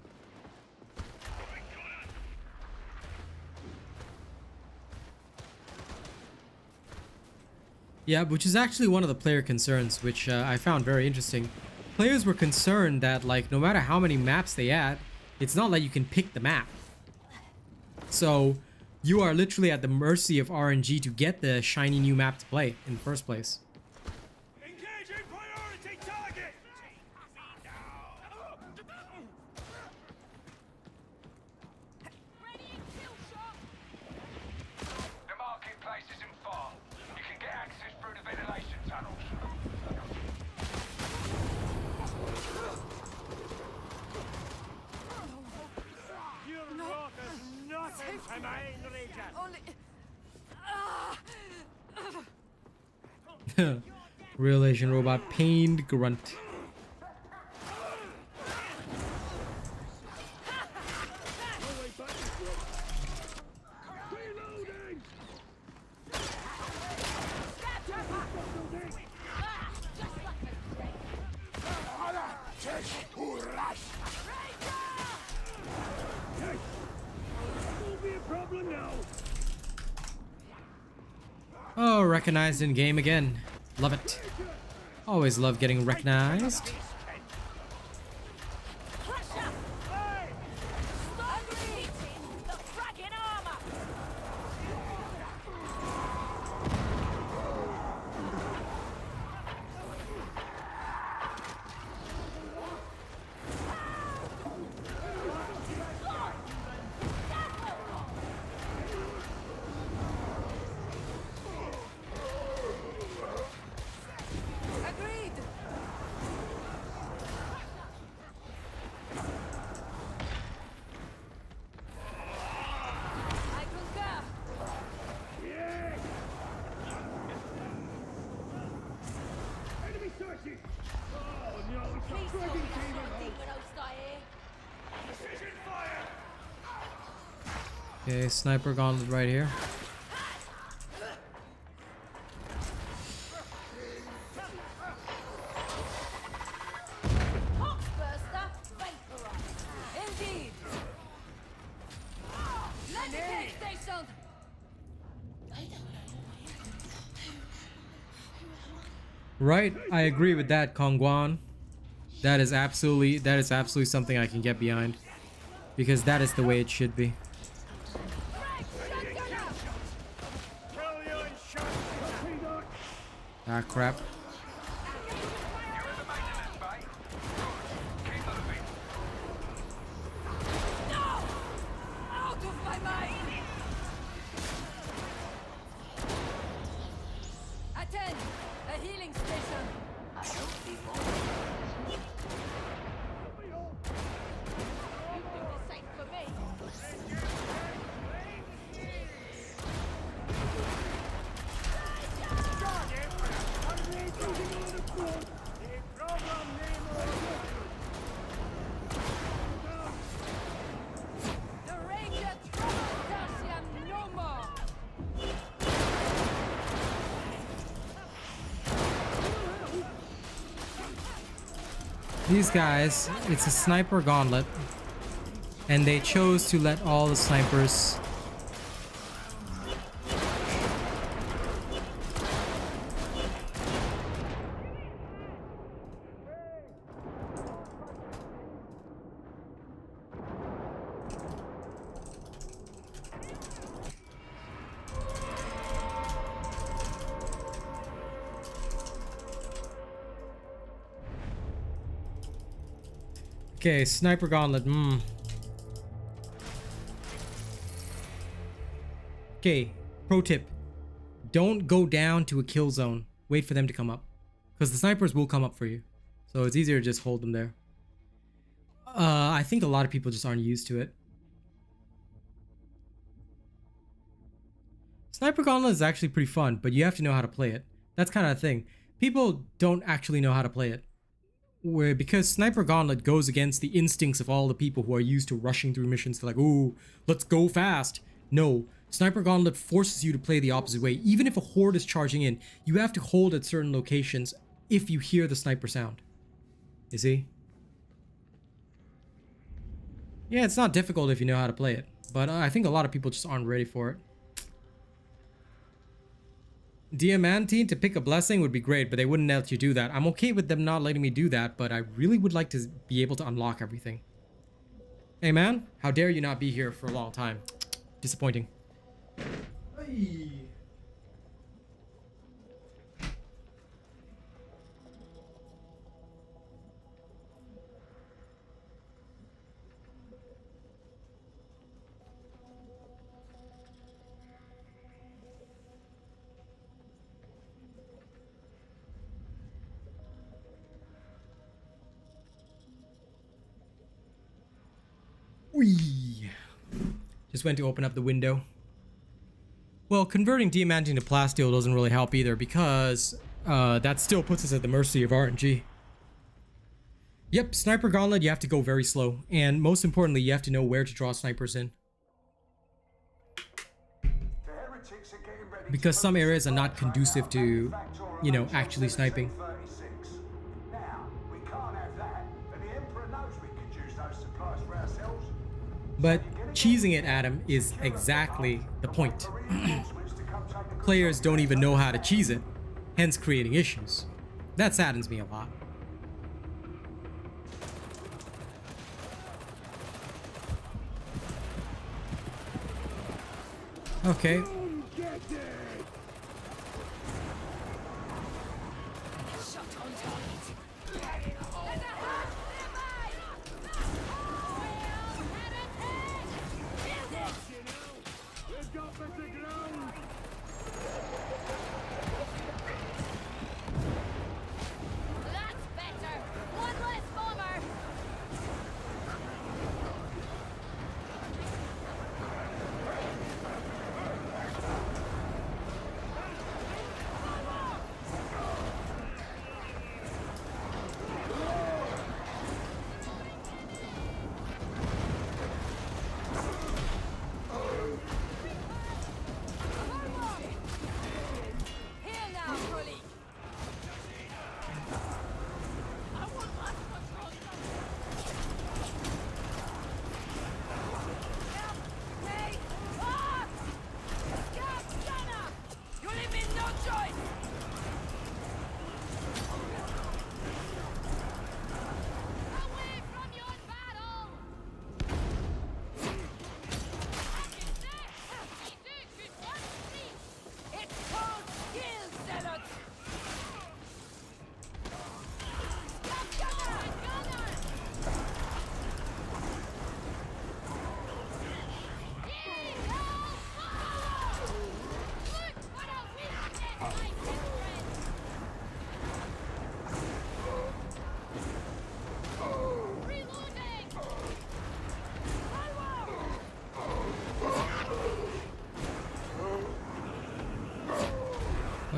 Yeah, which is actually one of the player concerns, which I found very interesting. Players were concerned that, like, no matter how many maps they add, it's not like you can pick the map. So, you are literally at the mercy of RNG to get the shiny new map to play in the first place. Engaging priority target! Ready and kill shot! The marketplace isn't far. You can get access through the ventilation tunnels. Your rock is nothing to my Ranger. Only... Real Asian robot pained grunt. Oh, recognized in game again. Love it. Always love getting recognized. Okay, sniper gauntlet right here. Right, I agree with that, Kongguan. That is absolutely something I can get behind. Because that is the way it should be. Ah, crap. These guys, it's a sniper gauntlet, and they chose to let all the snipers Okay, sniper gauntlet. Okay, pro tip. Don't go down to a kill zone. Wait for them to come up. Because the snipers will come up for you. So it's easier to just hold them there. I think a lot of people just aren't used to it. Sniper gauntlet is actually pretty fun, but you have to know how to play it. That's kind of the thing. People don't actually know how to play it. Because Sniper Gauntlet goes against the instincts of all the people who are used to rushing through missions. They're like, ooh, let's go fast. No, Sniper Gauntlet forces you to play the opposite way. Even if a horde is charging in, you have to hold at certain locations if you hear the sniper sound. You see? Yeah, it's not difficult if you know how to play it. But I think a lot of people just aren't ready for it. Diamantine to pick a blessing would be great, but they wouldn't let you do that. I'm okay with them not letting me do that, but I really would like to be able to unlock everything. Hey man, how dare you not be here for a long time. Disappointing. Hey. Whee. Just went to open up the window. Well, converting diamantine to plasteel doesn't really help either because that still puts us at the mercy of RNG. Yep, Sniper Gauntlet, you have to go very slow. And most importantly, you have to know where to draw snipers in. Because some areas are not conducive to, you know, actually sniping. But cheesing it, Adam, is exactly the point. Players don't even know how to cheese it, hence creating issues. That saddens me a lot. Okay.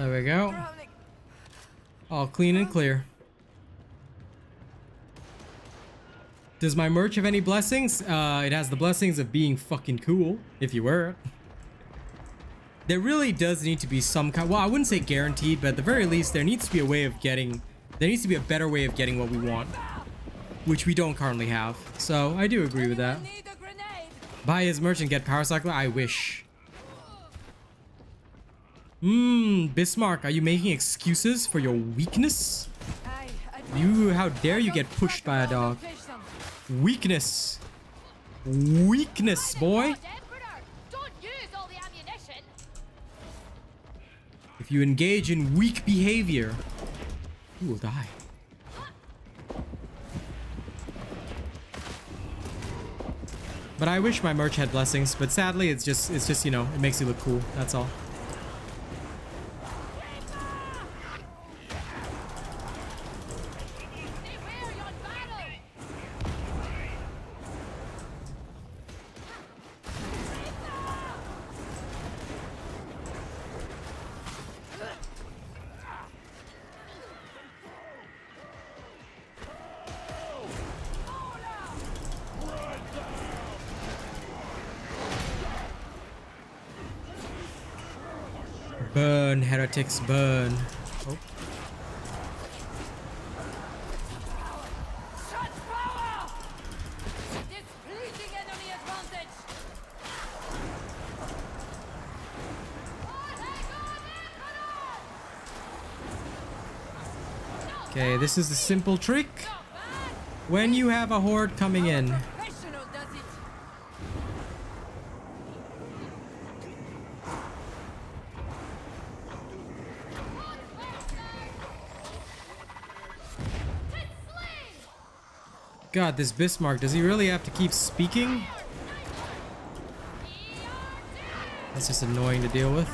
There we go. All clean and clear. Does my merch have any blessings? It has the blessings of being fucking cool, if you wear it. There really does need to be some kind, well, I wouldn't say guaranteed, but at the very least, there needs to be a way of getting, there needs to be a better way of getting what we want, which we don't currently have. So I do agree with that. Buy his merch and get power cycle. I wish. Bismarck, are you making excuses for your weakness? How dare you get pushed by a dog? Weakness. Weakness, boy. If you engage in weak behavior, you will die. But I wish my merch had blessings, but sadly it's just, you know, it makes you look cool. That's all. Burn, heretics, burn. Oh. Okay, this is the simple trick. When you have a horde coming in, God, this Bismarck, does he really have to keep speaking? That's just annoying to deal with.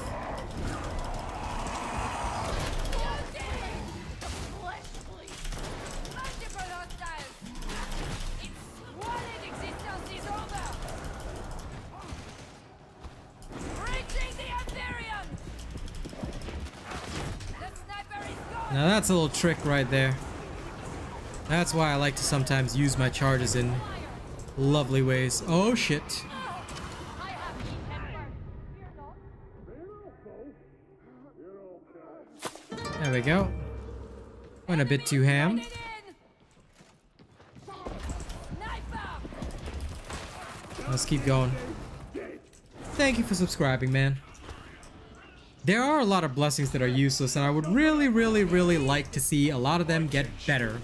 Now that's a little trick right there. That's why I like to sometimes use my charges in lovely ways. Oh shit. There we go. Went a bit too ham. Let's keep going. Thank you for subscribing, man. There are a lot of blessings that are useless, and I would really, really, really like to see a lot of them get better.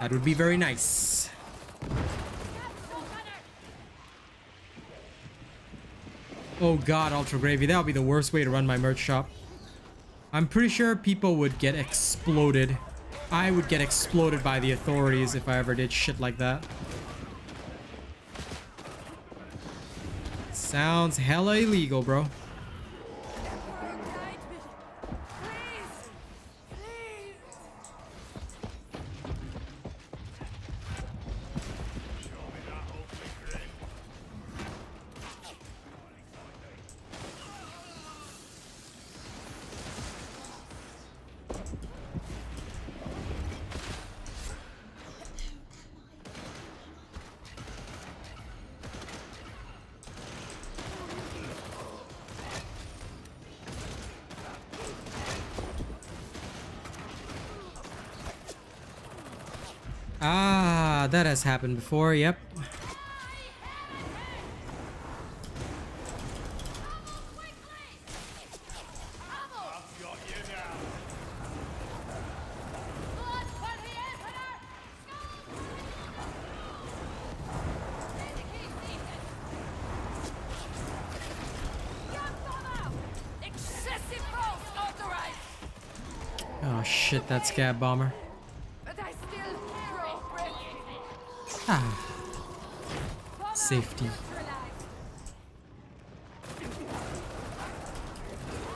That would be very nice. Oh god, Ultra Gravy. That would be the worst way to run my merch shop. I'm pretty sure people would get exploded. I would get exploded by the authorities if I ever did shit like that. Sounds hella illegal, bro. Ah, that has happened before, yep. Oh shit, that scab bomber. Ah. Safety.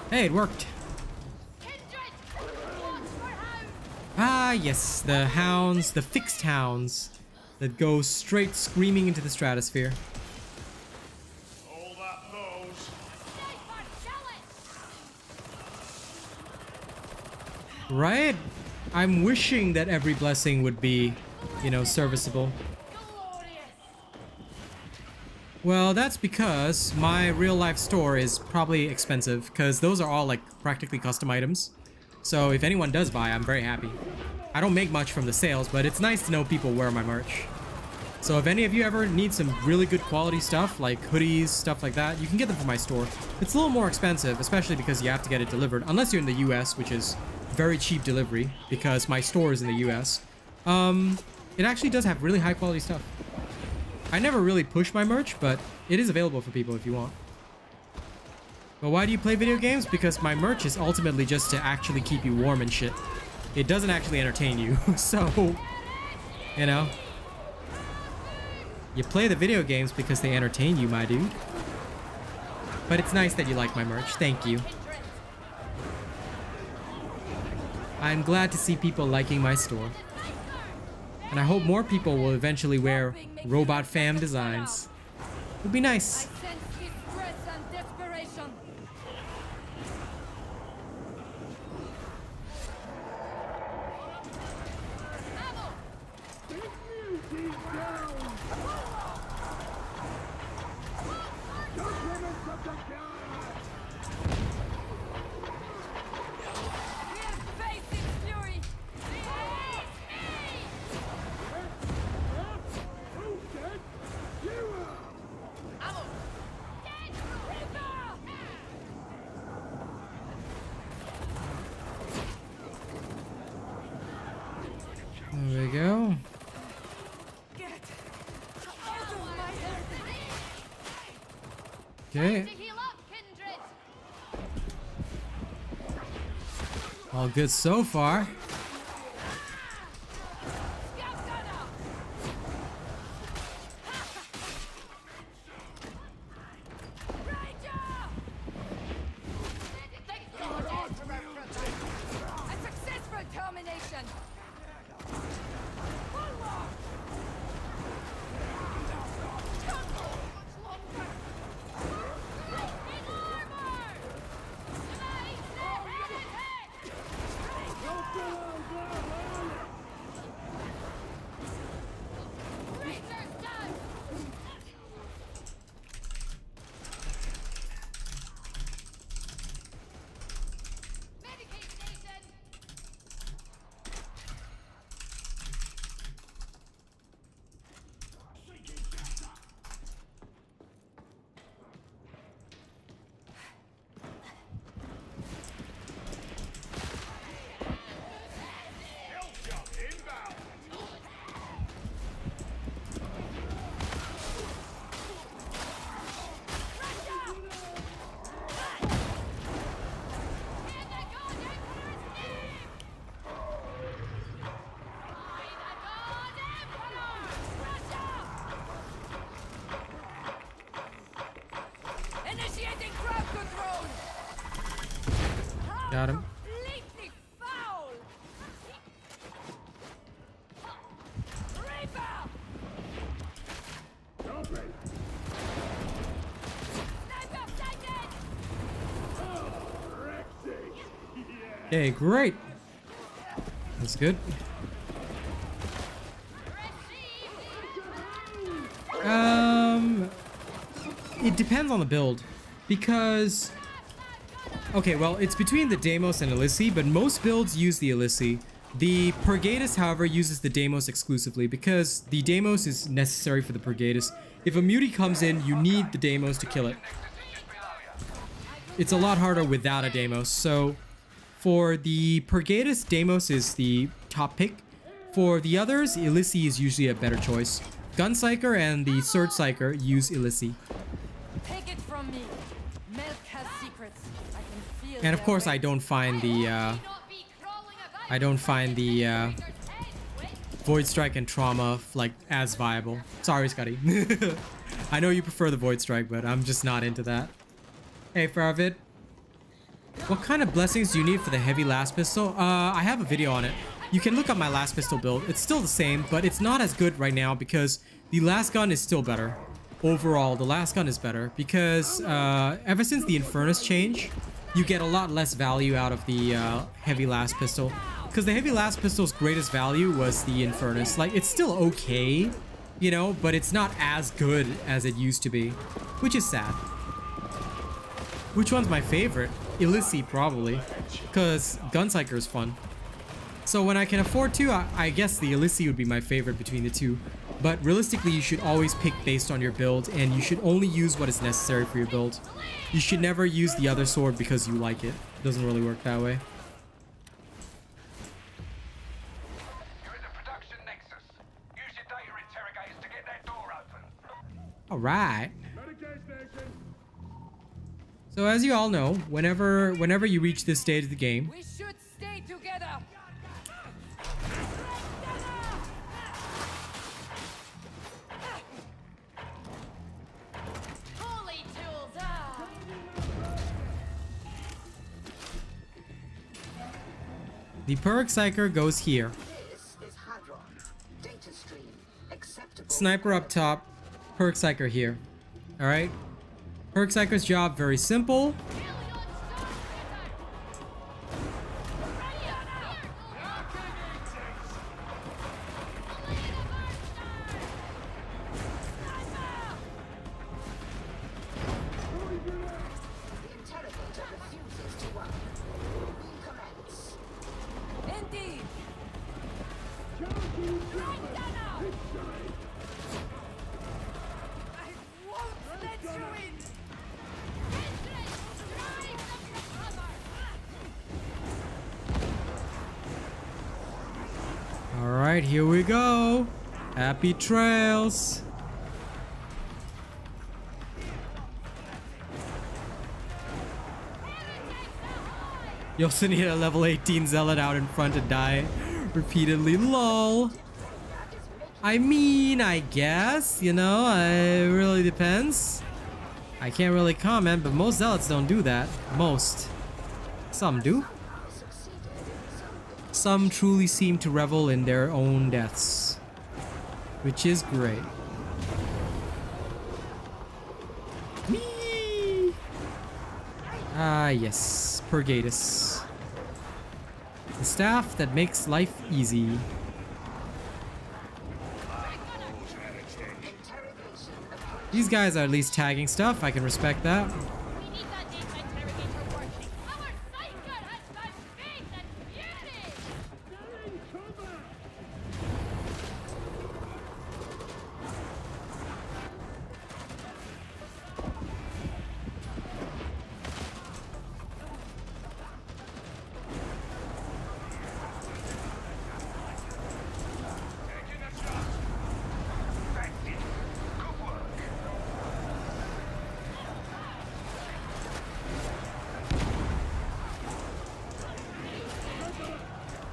Hey, it worked. Ah, yes, the hounds, the fixed hounds that go straight screaming into the stratosphere. Right? I'm wishing that every blessing would be, you know, serviceable. Well, that's because my real life store is probably expensive, because those are all like practically custom items. So if anyone does buy, I'm very happy. I don't make much from the sales, but it's nice to know people wear my merch. So if any of you ever need some really good quality stuff, like hoodies, stuff like that, you can get them from my store. It's a little more expensive, especially because you have to get it delivered, unless you're in the US, which is very cheap delivery, because my store is in the US. It actually does have really high quality stuff. I never really push my merch, but it is available for people if you want. But why do you play video games? Because my merch is ultimately just to actually keep you warm and shit. It doesn't actually entertain you, so, you know. You play the video games because they entertain you, my dude. But it's nice that you like my merch. Thank you. I'm glad to see people liking my store. And I hope more people will eventually wear Robot Fam designs. It would be nice. There we go. Okay. All good so far. Got him. Okay, great. That's good. It depends on the build, because okay, well, it's between the Deimos and Illici, but most builds use the Illici. The Purgatus, however, uses the Deimos exclusively, because the Deimos is necessary for the Purgatus. If a mutie comes in, you need the Deimos to kill it. It's a lot harder without a Deimos, so for the Purgatus, Deimos is the top pick. For the others, Illici is usually a better choice. Gun Psyker and the Sword Psyker use Illici. Take it from me. Milk has secrets. I can feel And of course, I don't find the Void Strike and Trauma like as viable. Sorry, Scotty. I know you prefer the Void Strike, but I'm just not into that. Hey, Farvid. What kind of blessings do you need for the heavy last pistol? I have a video on it. You can look up my last pistol build. It's still the same, but it's not as good right now because the last gun is still better. overall, the last gun is better because ever since the Infernus change, you get a lot less value out of the heavy last pistol. Because the heavy last pistol's greatest value was the Infernus. Like, it's still okay, you know, but it's not as good as it used to be, which is sad. Which one's my favorite? Illicity, probably, because Gunpsyker is fun. So when I can afford to, I guess the Illicity would be my favorite between the two. But realistically, you should always pick based on your build, and you should only use what is necessary for your build. You should never use the other sword because you like it. It doesn't really work that way. You're in the production nexus. Use your data interrogators to get that door open. All right. So as you all know, whenever you reach this stage of the game, We should stay together. Holy tools. the perk Psyker goes here. This is Hadron. Data stream. Acceptable. Sniper up top, perk Psyker here. All right. Perk Psyker's job very simple. The interrogator refuses to work. We commence. Indeed. I won't let you in. All right, here we go. Happy trails. You also need a level 18 zealot out in front to die repeatedly. Lol. I mean, I guess, you know, it really depends. I can't really comment, but most zealots don't do that. Most. Some do. Some truly seem to revel in their own deaths, which is great. Whee! Ah, yes, Purgatus. The staff that makes life easy. These guys are at least tagging stuff. I can respect that. We need that data interrogator working. Our Psyker has found faith and beauty.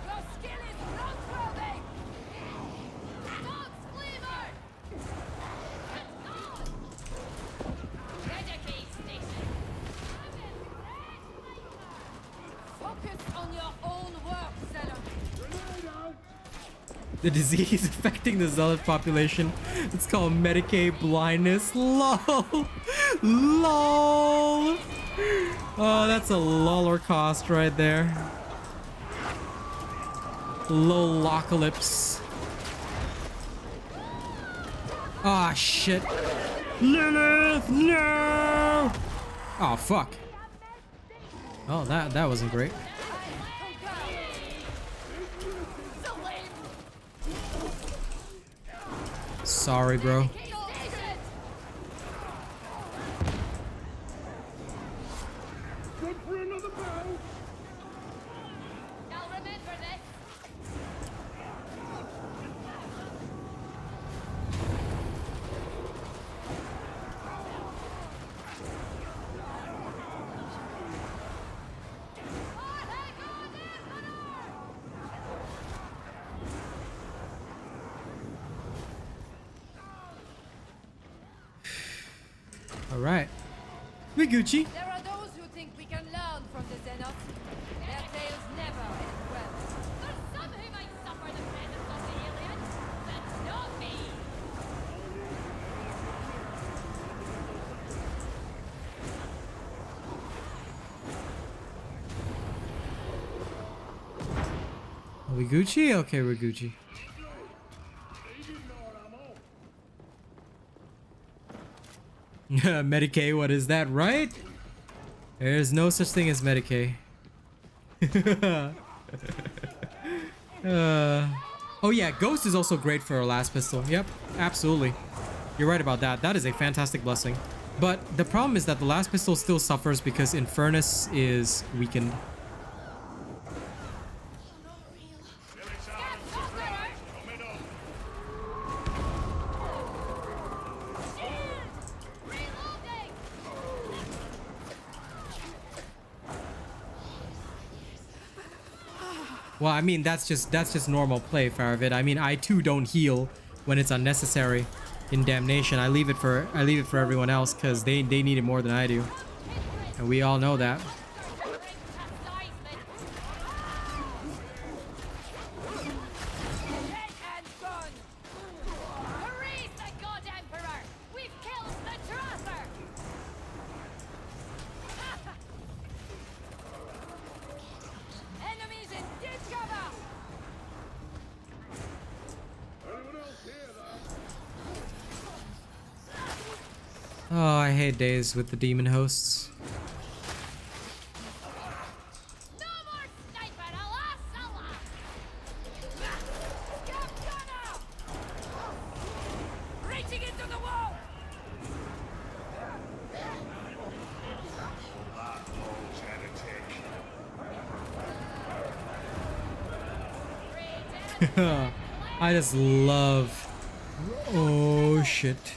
Your skill is rock-throwing. Dogs cleaver. Renegade station. Focus on your own work, Zealot. The disease affecting the zealot population. It's called Medicaid blindness. LOL. LOL. Oh, that's a loller cost right there. Lolocalypse. Ah, shit. Lilith, no! Oh, fuck. Oh, that wasn't great. Sorry, bro. Now remember this. All right. We Gucci. There are those who think we can learn from the Xenos. Their tales never end well. There's some who might suffer the presence of the aliens, but not me. Are we Gucci? Okay, we're Gucci. Medicaid, what is that, right? There's no such thing as Medicaid. Oh yeah, Ghost is also great for a last pistol. Yep, absolutely. You're right about that. That is a fantastic blessing. But the problem is that the last pistol still suffers because Infernus is weakened. Well, I mean, that's just normal play, Faravid. I mean, I too don't heal when it's unnecessary in Damnation. I leave it for everyone else because they need it more than I do. And we all know that. Oh, I hate days with the demon hosts. No more sniper, alas, alas. Reaching into the wall. I just love. Oh shit.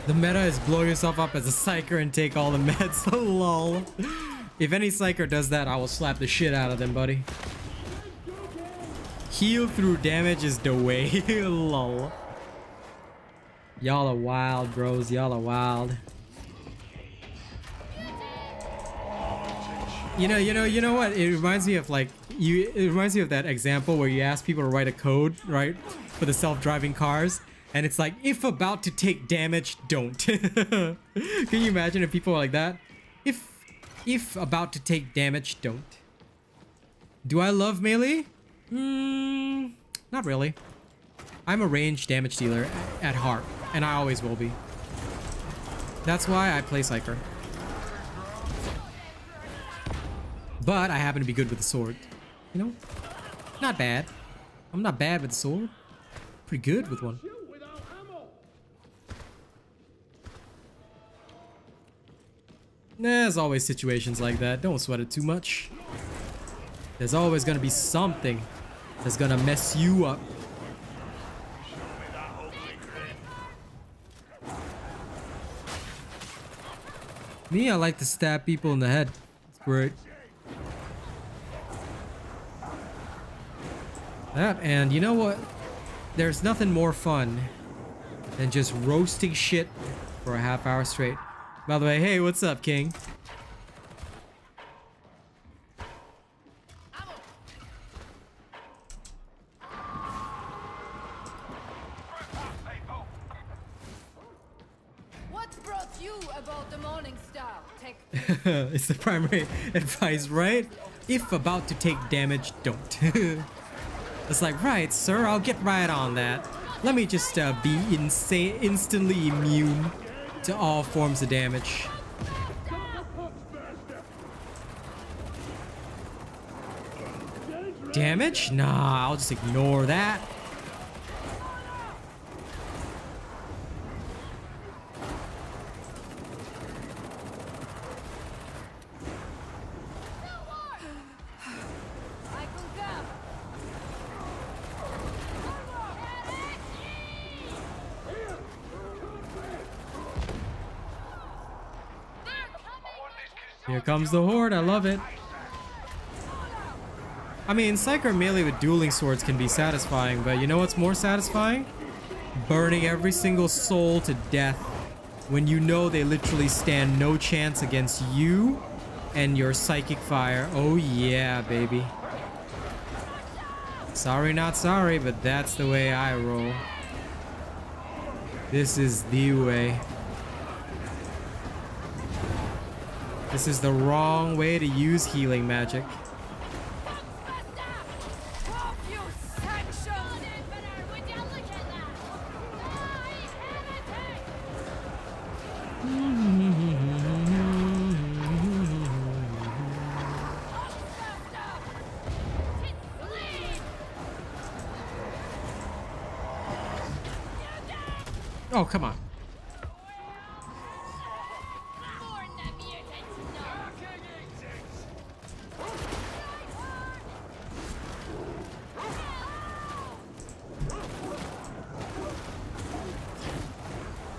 The meta is blow yourself up as a Psyker and take all the meds. Lol. If any Psyker does that, I will slap the shit out of them, buddy. Heal through damage is the way. Lol. Y'all are wild, bros. Y'all are wild. You know what? It reminds me of like it reminds me of that example where you ask people to write a code, right, for the self-driving cars, and it's like, if about to take damage, don't. Can you imagine if people are like that? If about to take damage, don't. Do I love melee? Not really. I'm a ranged damage dealer at heart, and I always will be. That's why I play Psyker. But I happen to be good with the sword. You know? Not bad. I'm not bad with the sword. Pretty good with one. There's always situations like that. Don't sweat it too much. There's always gonna be something that's gonna mess you up. Me, I like to stab people in the head. It's great. That, and you know what? There's nothing more fun than just roasting shit for a half hour straight. By the way, hey, what's up, King? What brought you about the morning star? It's the primary advice, right? If about to take damage, don't. It's like, right, sir, I'll get right on that. Let me just be instantly immune to all forms of damage. Damage? Nah, I'll just ignore that. Here comes the horde. I love it. I mean, Psyker melee with dueling swords can be satisfying, but you know what's more satisfying? Burning every single soul to death when you know they literally stand no chance against you and your psychic fire. Oh yeah, baby. Sorry, not sorry, but that's the way I roll. This is the way. This is the wrong way to use healing magic. Oh, come on.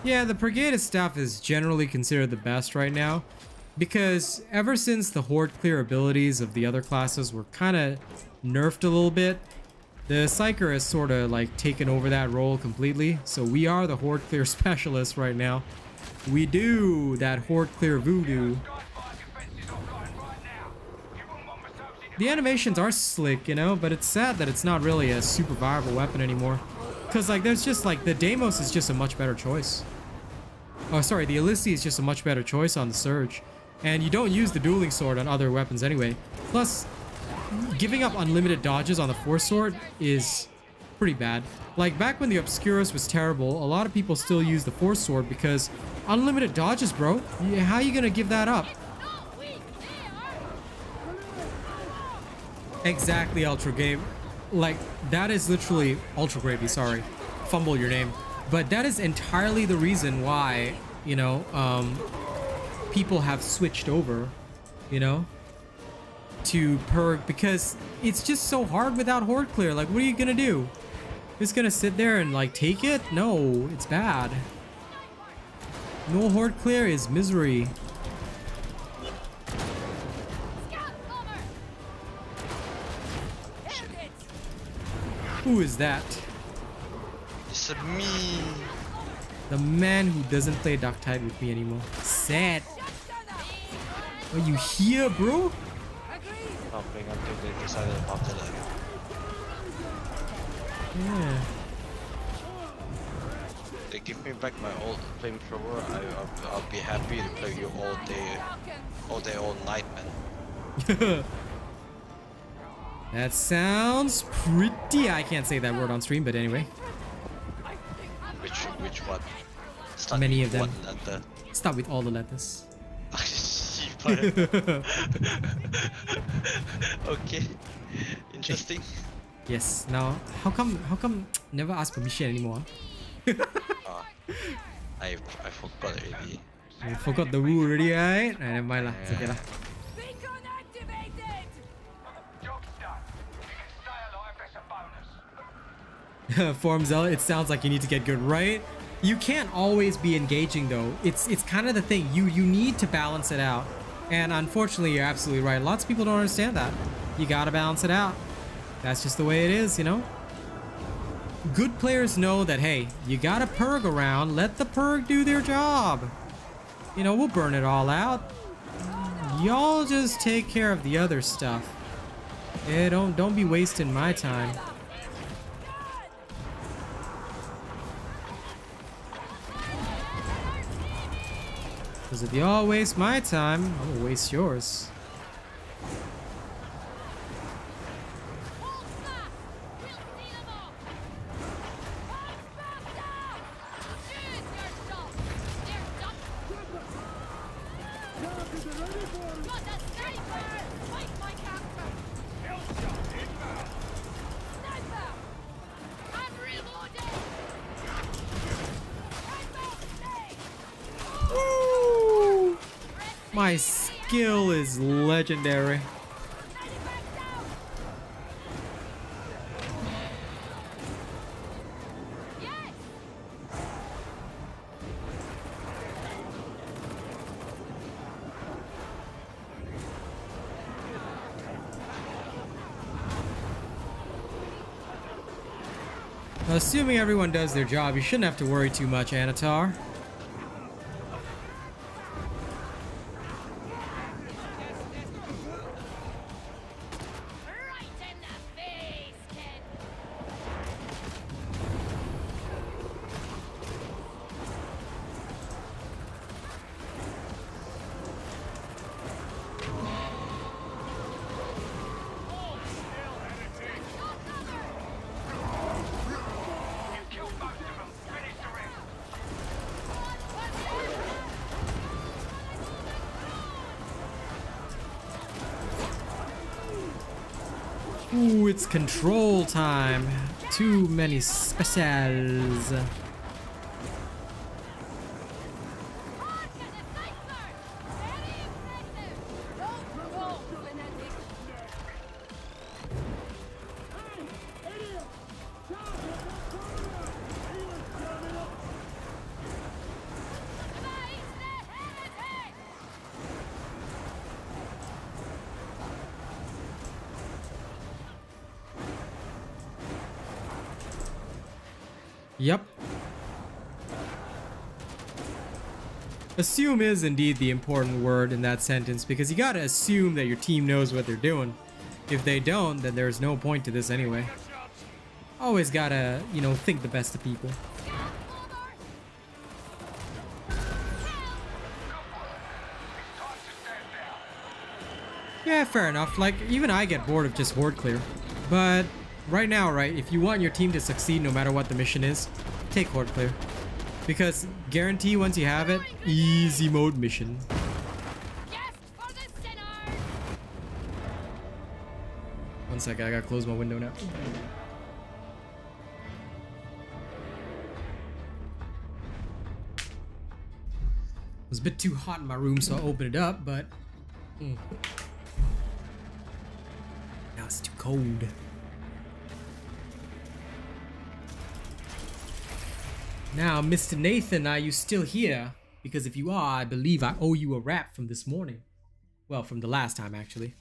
Yeah, the Brigade staff is generally considered the best right now because ever since the horde clear abilities of the other classes were kind of nerfed a little bit, the Psyker has sort of like taken over that role completely. So we are the horde clear specialists right now. We do that horde clear voodoo. The animations are slick, you know, but it's sad that it's not really a super viable weapon anymore. Because like there's just like the Deimos is just a much better choice. Oh, sorry, the Illysi is just a much better choice on the Surge. And you don't use the dueling sword on other weapons anyway. Plus, giving up unlimited dodges on the Force Sword is pretty bad. Like back when the Obscurus was terrible, a lot of people still use the Force Sword because unlimited dodges, bro. How are you gonna give that up? Exactly, Ultra Game. Like, that is literally Ultra Gravy, sorry. Fumble your name. But that is entirely the reason why, you know, people have switched over, you know, to Perg, because it's just so hard without horde clear. Like, what are you gonna do? Just gonna sit there and like take it? No, it's bad. No horde clear is misery. Who is that? It's me. The man who doesn't play Darktide with me anymore. Sad. Are you here, bro? Helping until they decided about it. Yeah. They give me back my old flamethrower. I'll be happy to play you all day, all night, man. That sounds pretty. I can't say that word on stream, but anyway. Which one? Start Many of them. What letter? Start with all the letters. Okay. Interesting. Yes. Now, how come never ask permission anymore? I forgot already. I forgot the rule already, right? Nah, never mind lah. It's okay lah. Beacon activated! Job's done. If you can stay alive, that's a bonus. Form Zealot, it sounds like you need to get good, right? You can't always be engaging though. It's kind of the thing. You need to balance it out. And unfortunately, you're absolutely right. Lots of people don't understand that. You gotta balance it out. That's just the way it is, you know? Good players know that, hey, you gotta Perg around. Let the Perg do their job. You know, we'll burn it all out. Y'all just take care of the other stuff. Yeah, don't be wasting my time. Because if y'all waste my time, I'm gonna waste yours. My skill is legendary. Assuming everyone does their job, you shouldn't have to worry too much, Anatar. Right in the face, kid. You killed most of them. Finish the rest. Ooh, it's control time. Too many specials. Yep. Assume is indeed the important word in that sentence, because you gotta assume that your team knows what they're doing. If they don't, then there's no point to this anyway. Always gotta, you know, think the best of people. Yeah, fair enough. Like, even I get bored of just horde clear. But right now, right, if you want your team to succeed no matter what the mission is, take horde clear. Because guarantee once you have it, easy mode mission. One second, I gotta close my window now. It was a bit too hot in my room, so I opened it up, but now it's too cold. Now, Mr. Nathan, are you still here? Because if you are, I believe I owe you a rap from this morning. Well, from the last time, actually.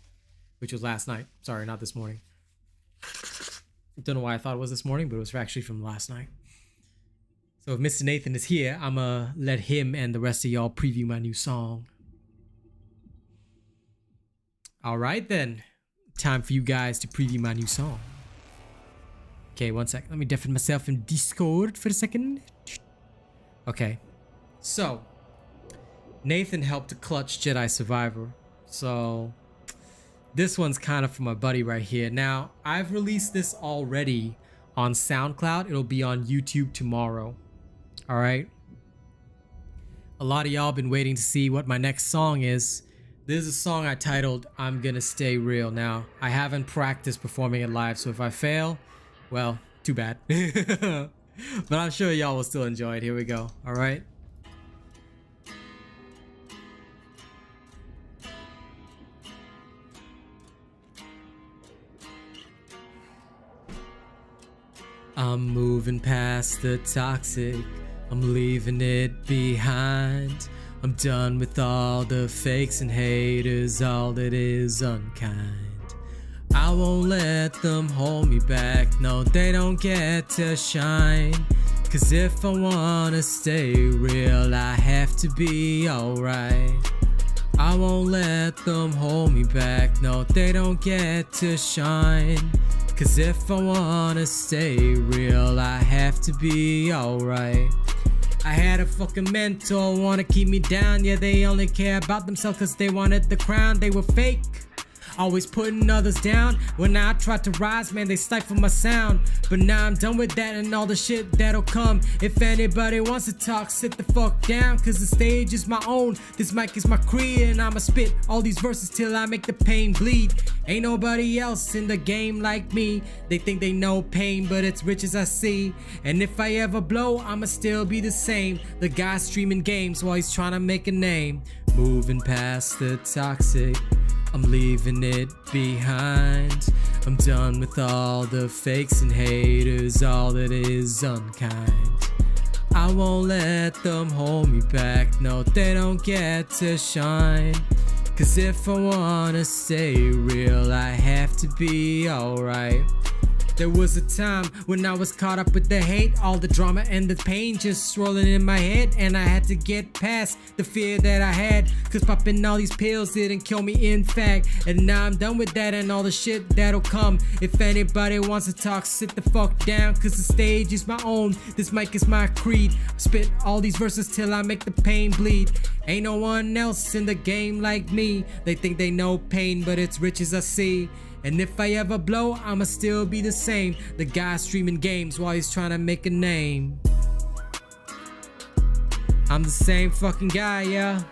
Which was last night. Sorry, not this morning. Don't know why I thought it was this morning, but it was actually from last night. So if Mr. Nathan is here, I'ma let him and the rest of y'all preview my new song. Alright then. Time for you guys to preview my new song. Okay, one sec. Let me deafen myself in Discord for a second. Okay. So, Nathan helped to clutch Jedi Survivor. So, this one's kind of for my buddy right here. Now, I've released this already on SoundCloud. It'll be on YouTube tomorrow. Alright? A lot of y'all been waiting to see what my next song is. This is a song I titled, I'm Gonna Stay Real. Now, I haven't practiced performing it live, so if I fail, well, too bad. But I'm sure y'all will still enjoy it. Here we go. Alright? I'm moving past the toxic, I'm leaving it behind. I'm done with all the fakes and haters, all that is unkind. I won't let them hold me back, no, they don't get to shine. Cause if I wanna stay real, I have to be alright. I won't let them hold me back, no, they don't get to shine. Cause if I wanna stay real, I have to be alright. I had a fucking mentor wanna keep me down, yeah, they only care about themselves cause they wanted the crown, they were fake. Always putting others down. When I tried to rise, man, they stifled my sound. But now I'm done with that and all the shit that'll come. If anybody wants to talk, sit the fuck down. Cause the stage is my own, this mic is my creed. And I'ma spit all these verses till I make the pain bleed. Ain't nobody else in the game like me. They think they know pain, but it's riches I see. And if I ever blow, I'ma still be the same. The guy streaming games while he's trying to make a name. Moving past the toxic, I'm leaving it behind. I'm done with all the fakes and haters, all that is unkind. I won't let them hold me back, no, they don't get to shine. Cause if I wanna stay real, I have to be alright. There was a time when I was caught up with the hate, all the drama and the pain just swirling in my head, and I had to get past the fear that I had, cause popping all these pills didn't kill me in fact. And now I'm done with that and all the shit that'll come. If anybody wants to talk, sit the fuck down, cause the stage is my own, this mic is my creed. Spit all these verses till I make the pain bleed. Ain't no one else in the game like me. They think they know pain, but it's riches I see. And if I ever blow, I'ma still be the same. The guy streaming games while he's trying to make a name. I'm the same fucking guy, yeah.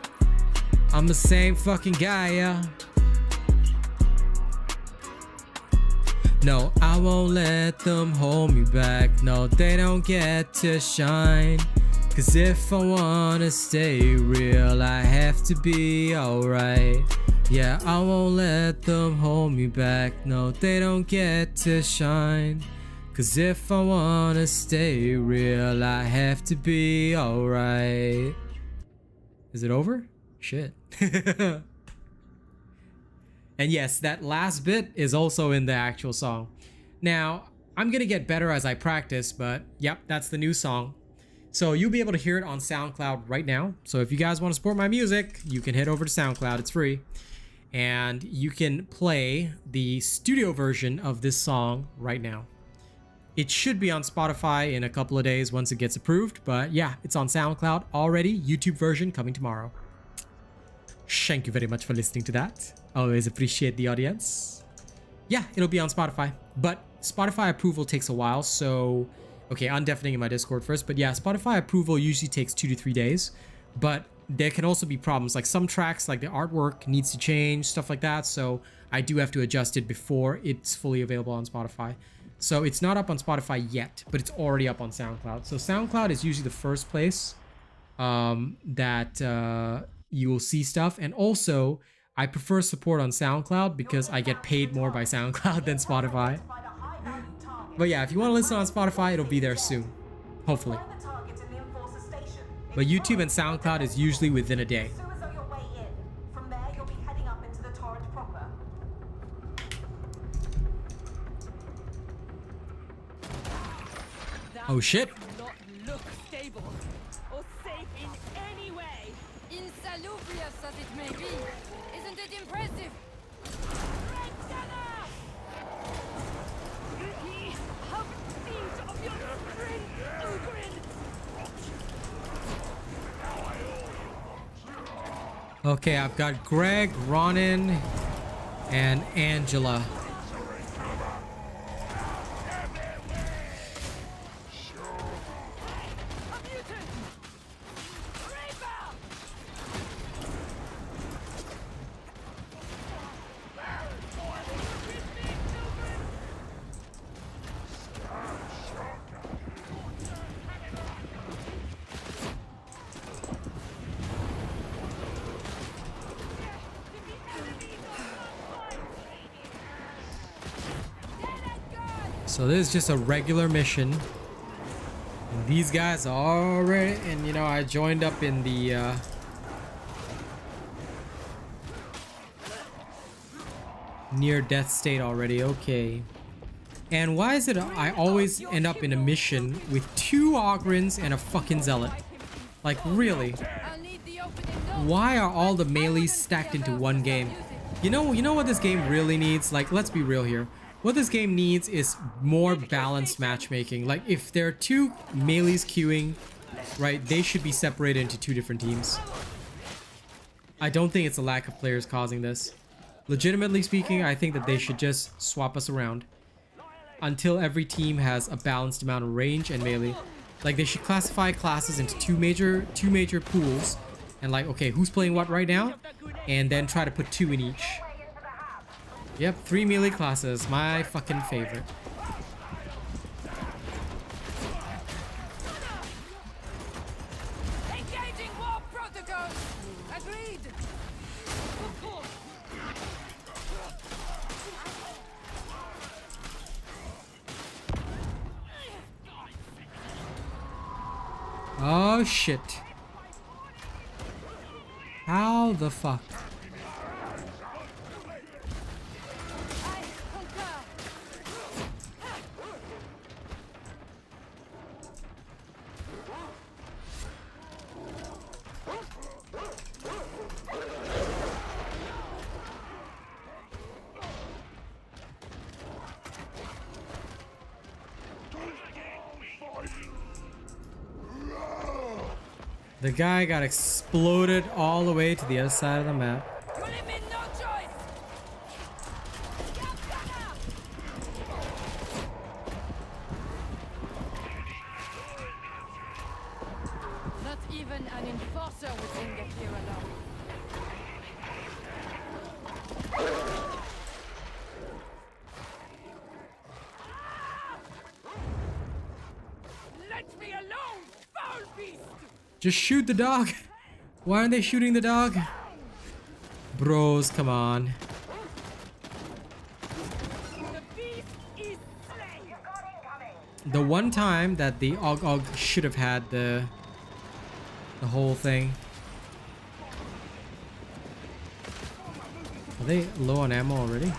I'm the same fucking guy, yeah. No, I won't let them hold me back. No, they don't get to shine. Cause if I wanna stay real, I have to be alright. Yeah, I won't let them hold me back. No, they don't get to shine. Cause if I wanna stay real, I have to be alright. Is it over? Shit. And yes, that last bit is also in the actual song. Now, I'm gonna get better as I practice, but yep, that's the new song. So you'll be able to hear it on SoundCloud right now. So if you guys want to support my music, you can head over to SoundCloud, it's free. And you can play the studio version of this song right now. It should be on Spotify in a couple of days once it gets approved, but yeah, it's on SoundCloud already. YouTube version coming tomorrow. Thank you very much for listening to that. Always appreciate the audience. Yeah, it'll be on Spotify, but Spotify approval takes a while, so okay, I'm deafening in my Discord first, but yeah, Spotify approval usually takes 2 to 3 days, but there can also be problems, like some tracks, like the artwork needs to change, stuff like that, so I do have to adjust it before it's fully available on Spotify. So it's not up on Spotify yet, but it's already up on SoundCloud. So SoundCloud is usually the first place that you will see stuff, and also I prefer support on SoundCloud because I get paid more by SoundCloud than Spotify. But yeah, if you want to listen on Spotify, it'll be there soon, hopefully. But YouTube and SoundCloud is usually within a day. Oh shit. Not look stable or safe in any way. Insalubrious as it may be, isn't it impressive? Okay, I've got Greg, Ronin, and Angela. So this is just a regular mission. And these guys are already, and you know, I joined up in the near death state already. Okay. And why is it I always end up in a mission with 2 Ogrins and a fucking Zealot? Like, really? Why are all the melees stacked into one game? You know what this game really needs? Like, let's be real here. What this game needs is more balanced matchmaking. Like, if there are 2 melees queuing, right, they should be separated into 2 different teams. I don't think it's a lack of players causing this. Legitimately speaking, I think that they should just swap us around until every team has a balanced amount of range and melee. Like, they should classify classes into two major pools, and like, okay, who's playing what right now, and then try to put 2 in each. Yep, 3 melee classes, my fucking favorite. Engaging war protocols. Agreed. Oh shit. How the fuck? The guy got exploded all the way to the other side of the map. You leave me no choice. Not even an enforcer would think that here alone. Let me alone, foul beast! Just shoot the dog. Why aren't they shooting the dog? Bros, come on. The beast is slain. The one time that the Og should have had the whole thing. Are they low on ammo already?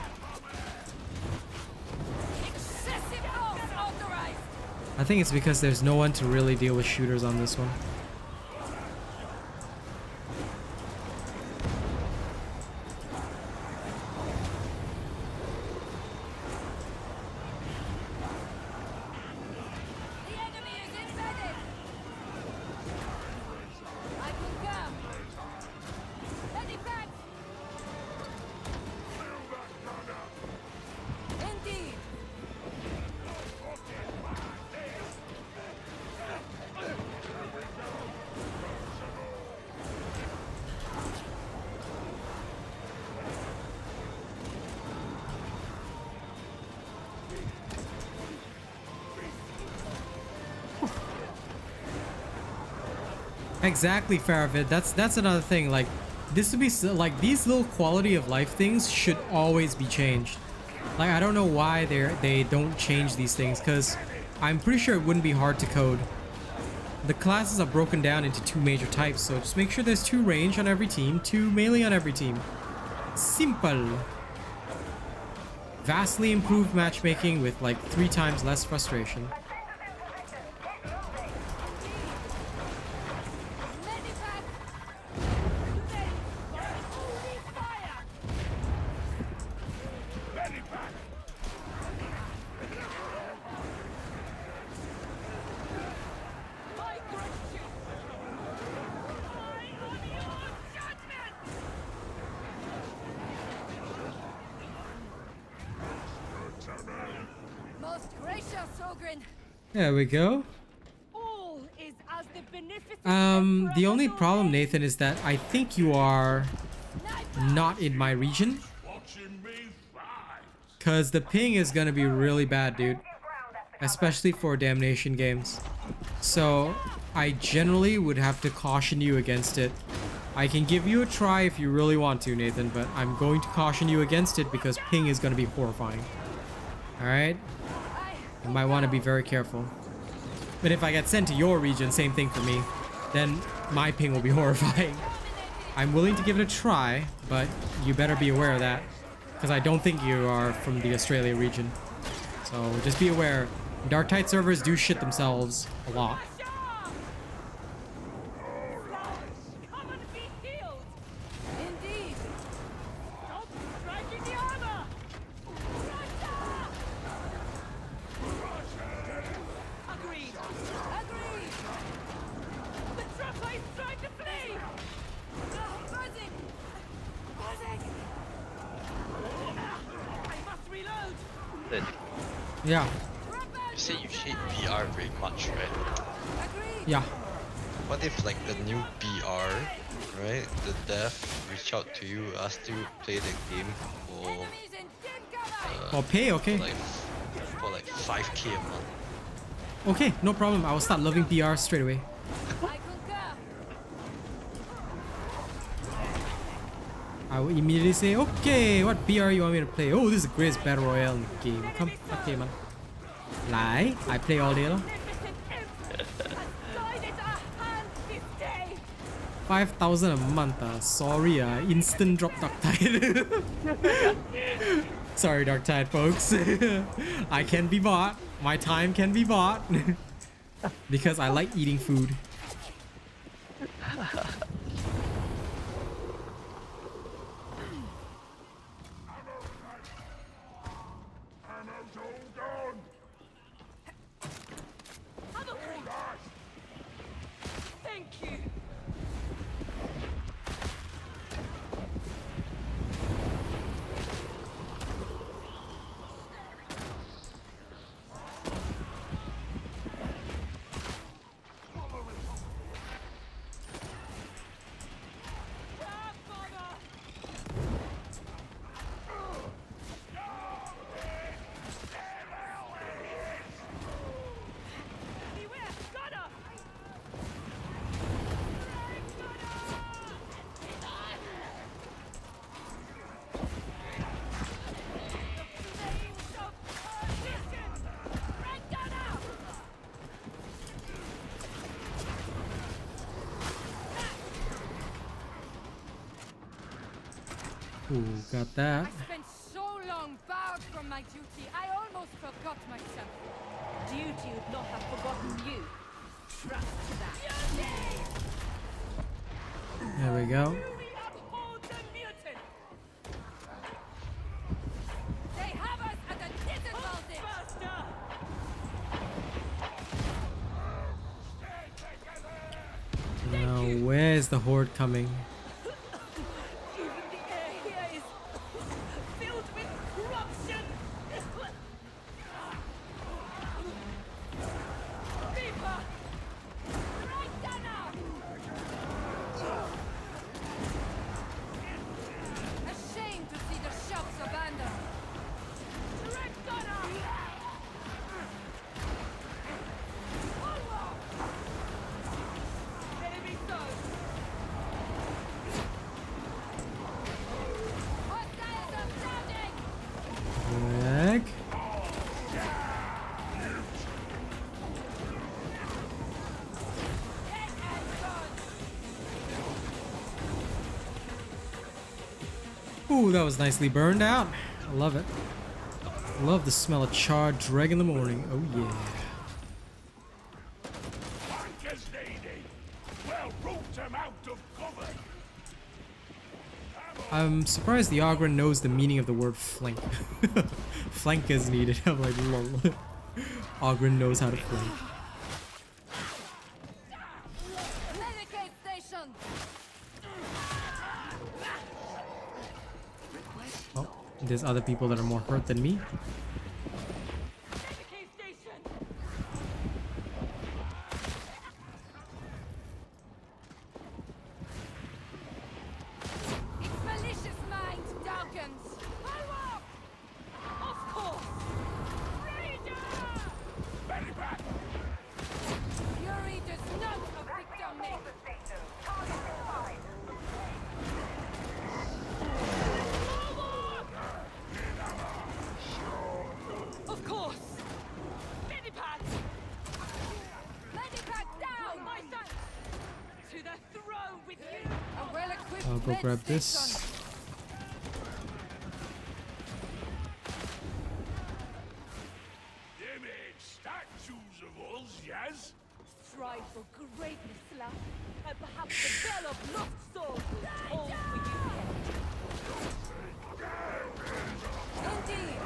Excessive force authorized. I think it's because there's no one to really deal with shooters on this one. The enemy is embedded. I concur. Ready back. Indeed. Exactly, Faravid. That's another thing. Like, this would be like these little quality of life things should always be changed. Like, I don't know why they don't change these things, because I'm pretty sure it wouldn't be hard to code. The classes are broken down into 2 major types, so just make sure there's 2 range on every team, 2 melee on every team. Simple. Vastly improved matchmaking with like 3 times less frustration. Ready back. Today. Holy fire. My gracious. I am your judgment. Most gracious Ogren. There we go. All is as the beneficent The only problem, Nathan, is that I think you are not in my region. Cause the ping is gonna be really bad, dude. Especially for damnation games. So I generally would have to caution you against it. I can give you a try if you really want to, Nathan, but I'm going to caution you against it because ping is gonna be horrifying. Alright? You might want to be very careful. But if I get sent to your region, same thing for me, then my ping will be horrifying. I'm willing to give it a try, but you better be aware of that. Because I don't think you are from the Australia region. So just be aware. Darktide servers do shit themselves a lot. Come and be healed. Indeed. Stop striking the armor. Agreed. Agreed. The trapper is trying to flee. Buzzing. Buzzing. I must reload. Then Yeah. you say you hate BR very much, right? Agreed. Yeah. What if like the new BR, right? The dev reach out to you, ask you to play the game for Enemies in dim cover. Or pay, okay. like 5k a month. Okay, no problem. I will start loving BR straight away. I concur. I will immediately say, okay, what BR you want me to play? Oh, this is the greatest battle royale in the game. Come, okay, man. Lie, I play all day long. Magnificent imp has guided our hands this day. 5,000 a month, sorry, instant drop Darktide. Sorry, Darktide, folks. I can be bought. My time can be bought. Because I like eating food. Thank you. Ooh, got that. I spent so long barred from my duty, I almost forgot myself. Duty would not have forgotten you. Trust that. There we go. They have us at a disadvantage. Now, where's the horde coming? Even the air here is filled with corruption. Reaper! Right down now! Ashamed to see the shops abandoned. Direct gunner! Forward! Enemy sold. Hostiles approaching! Heck. Dead and gone! Ooh, that was nicely burned out. I love it. Love the smell of charred dreg in the morning. Oh yeah. Flankers needed. Well, root them out of cover. I'm surprised the Ogren knows the meaning of the word flank. Flank is needed. I'm like, lol. Ogren knows how to flank. Medicate station! Oh, there's other people that are more hurt than me. Medicate station. Its malicious mind darkens! Forward! Of course. Very back. Fury does not afflict me! Of course. Medipad. Medipack down! My thanks. To the throne with you. A well-equipped I'll go med grab station. this. They made statues of us, yes? Strive for greatness, love. And perhaps the bell of lost souls will toll for you yet. Indeed!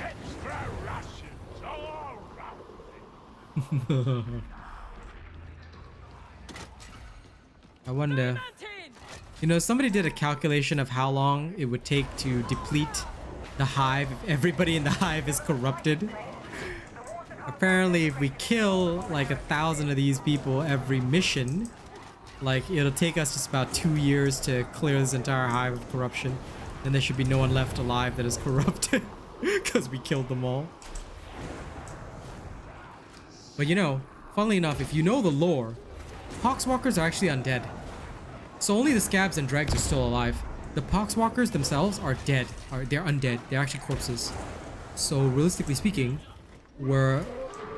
Extra rations all around. I wonder. Mountain. You know, somebody did a calculation of how long it would take to deplete the hive if everybody in the hive is corrupted. Apparently, if we kill like 1,000 of these people every mission, like it'll take us just about 2 years to clear this entire hive of corruption. Then there should be no one left alive that is corrupted because we killed them all. But you know, funnily enough, if you know the lore, poxwalkers are actually undead. So only the scabs and dregs are still alive. The poxwalkers themselves are dead. They're undead. They're actually corpses. So realistically speaking, where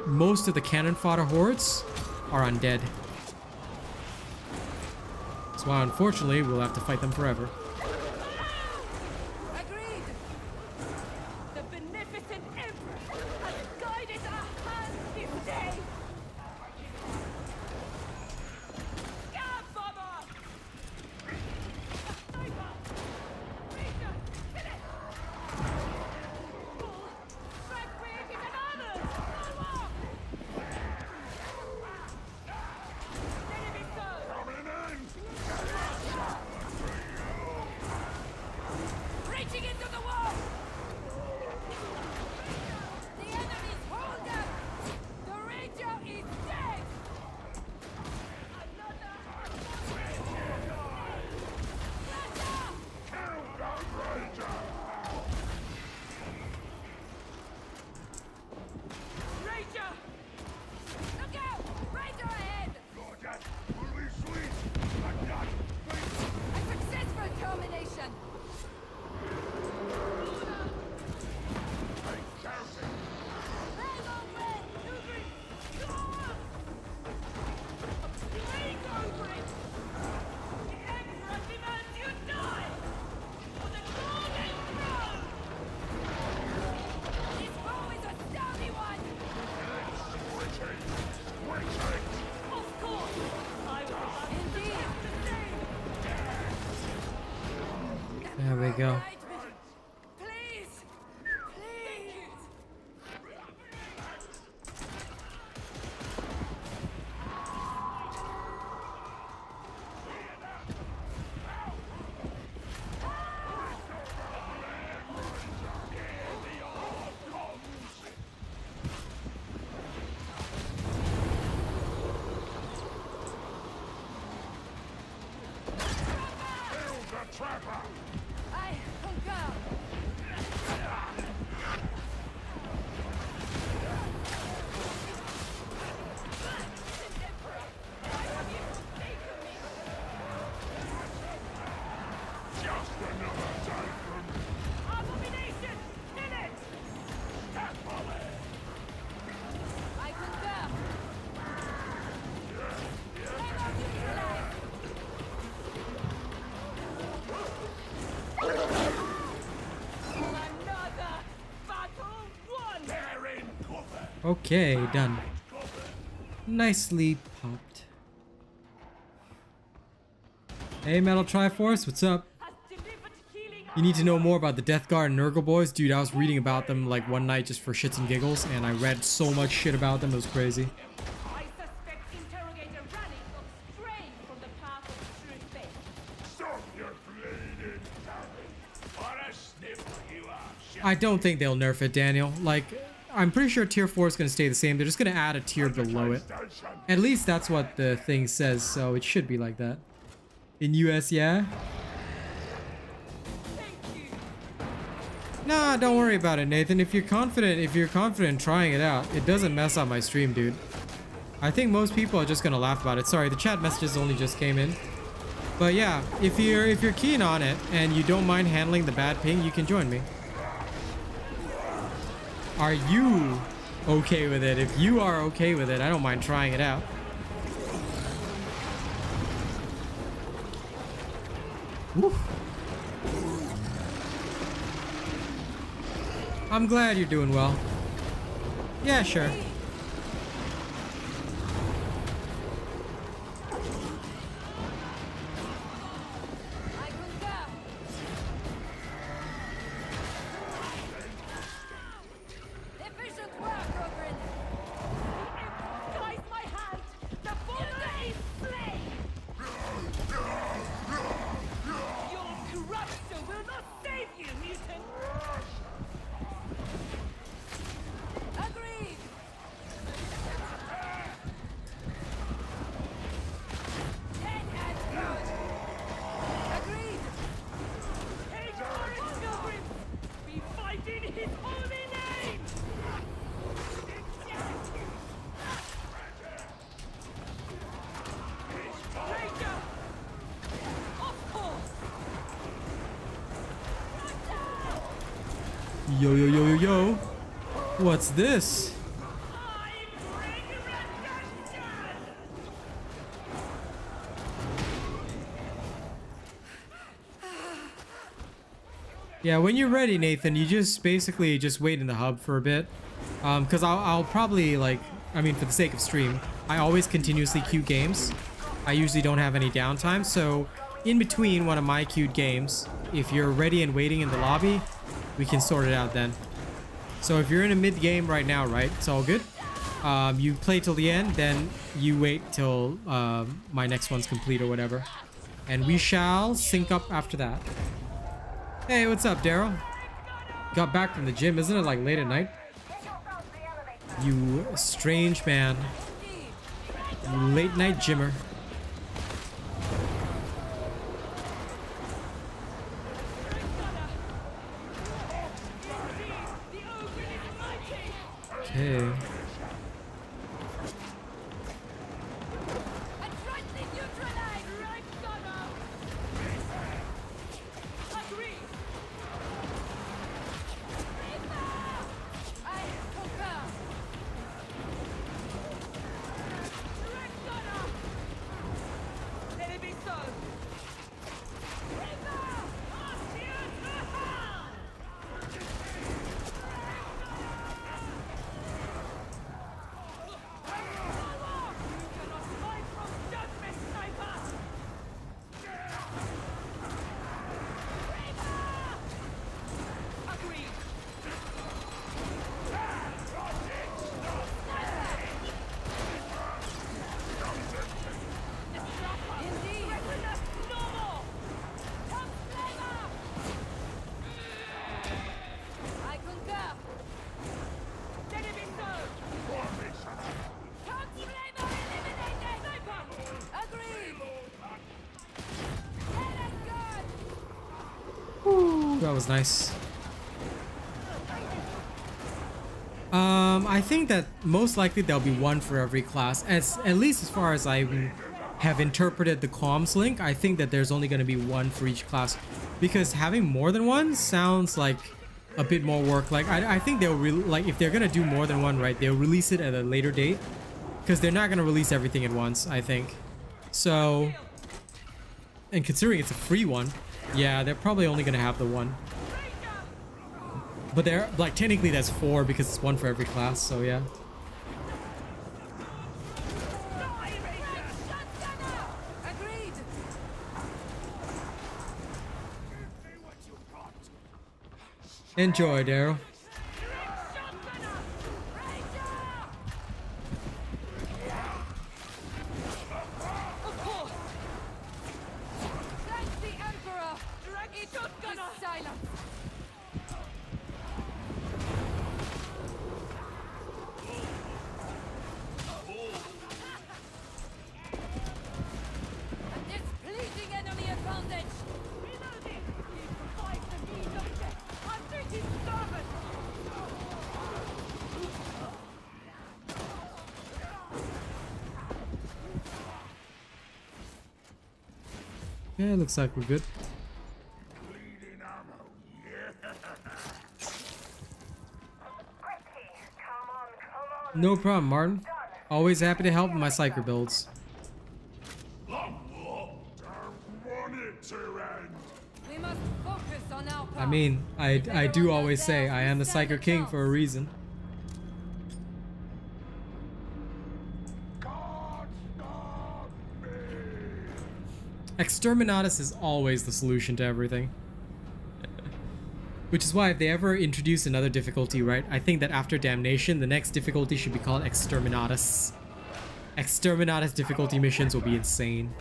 most of the cannon fodder hordes are undead. That's why unfortunately we'll have to fight them forever. Agreed! The beneficent emperor has guided our hands this day. Scab bomber! Sniper! Reacher! Finish! Frag created another! Forward! Enemy foe! Reaching into the wall! The enemy's hold up! The Ranger go. Please! Please! I concur! Abomination! Kill it! I concur! Cannot neutralize! Another battle won! Okay, done. Nicely popped. Hey, Metal Triforce, what's up? Has delivered healing. You need to know more about the Death Guard and Nurgle boys? Dude, I was reading about them like one night just for shits and giggles, and I read so much shit about them, it was crazy. I suspect interrogator Rally got strayed from the path of true faith. I don't think they'll nerf it, Daniel. Like, I'm pretty sure tier 4 is going to stay the same. They're just going to add a tier below it. At least that's what the thing says, so it should be like that. In US, yeah? Nah, don't worry about it, Nathan. If you're confident trying it out, it doesn't mess up my stream, dude. I think most people are just gonna laugh about it. Sorry, the chat messages only just came in. But yeah, if you're keen on it and you don't mind handling the bad ping, you can join me. Are you okay with it? If you are okay with it, I don't mind trying it out. Woo. I'm glad you're doing well. Yeah, sure. I concur! Efficient work, Ogren! Guys, my hand! The border is slain! Your corruption will not save you, mutant! Agreed! Dead and good! Agreed! Take courage, pilgrims! We fight in his holy name! Ranger! Of course! Yo, yo, yo, yo, yo. What's this? Yeah, when you're ready, Nathan, you just basically just wait in the hub for a bit. Because I'll probably, like, I mean, for the sake of stream, I always continuously queue games. I usually don't have any downtime, so in between one of my queued games, if you're ready and waiting in the lobby, we can sort it out then. So if you're in a mid game right now, right, it's all good. You play till the end, then you wait till my next one's complete or whatever. And we shall sync up after that. Hey, what's up, Daryl? Got back from the gym, isn't it like late at night? You strange man. You late night gymmer. Okay. was nice. I think that most likely there'll be one for every class. At least as far as I have interpreted the comms link, I think that there's only going to be one for each class. Because having more than one sounds like a bit more work. Like, I think they'll like if they're going to do more than one, right, they'll release it at a later date. Because they're not going to release everything at once, I think. So, and considering it's a free one, yeah, they're probably only going to have the one. But they're like technically that's 4 because it's one for every class, so yeah. Agreed. Enjoy, Daryl. Thanks the Emperor. Be silent. Displeasing enemy advantage. Reloading! He provides the need of death. I'm thinking servant! Yeah, looks like we're good. No problem, Martin. Always happy to help with my Psyker builds. We must focus on our I mean, I do always say I am the Psyker King for a reason. Exterminatus is always the solution to everything. Which is why if they ever introduce another difficulty, right, I think that after Damnation, the next difficulty should be called Exterminatus. Exterminatus difficulty missions will be insane.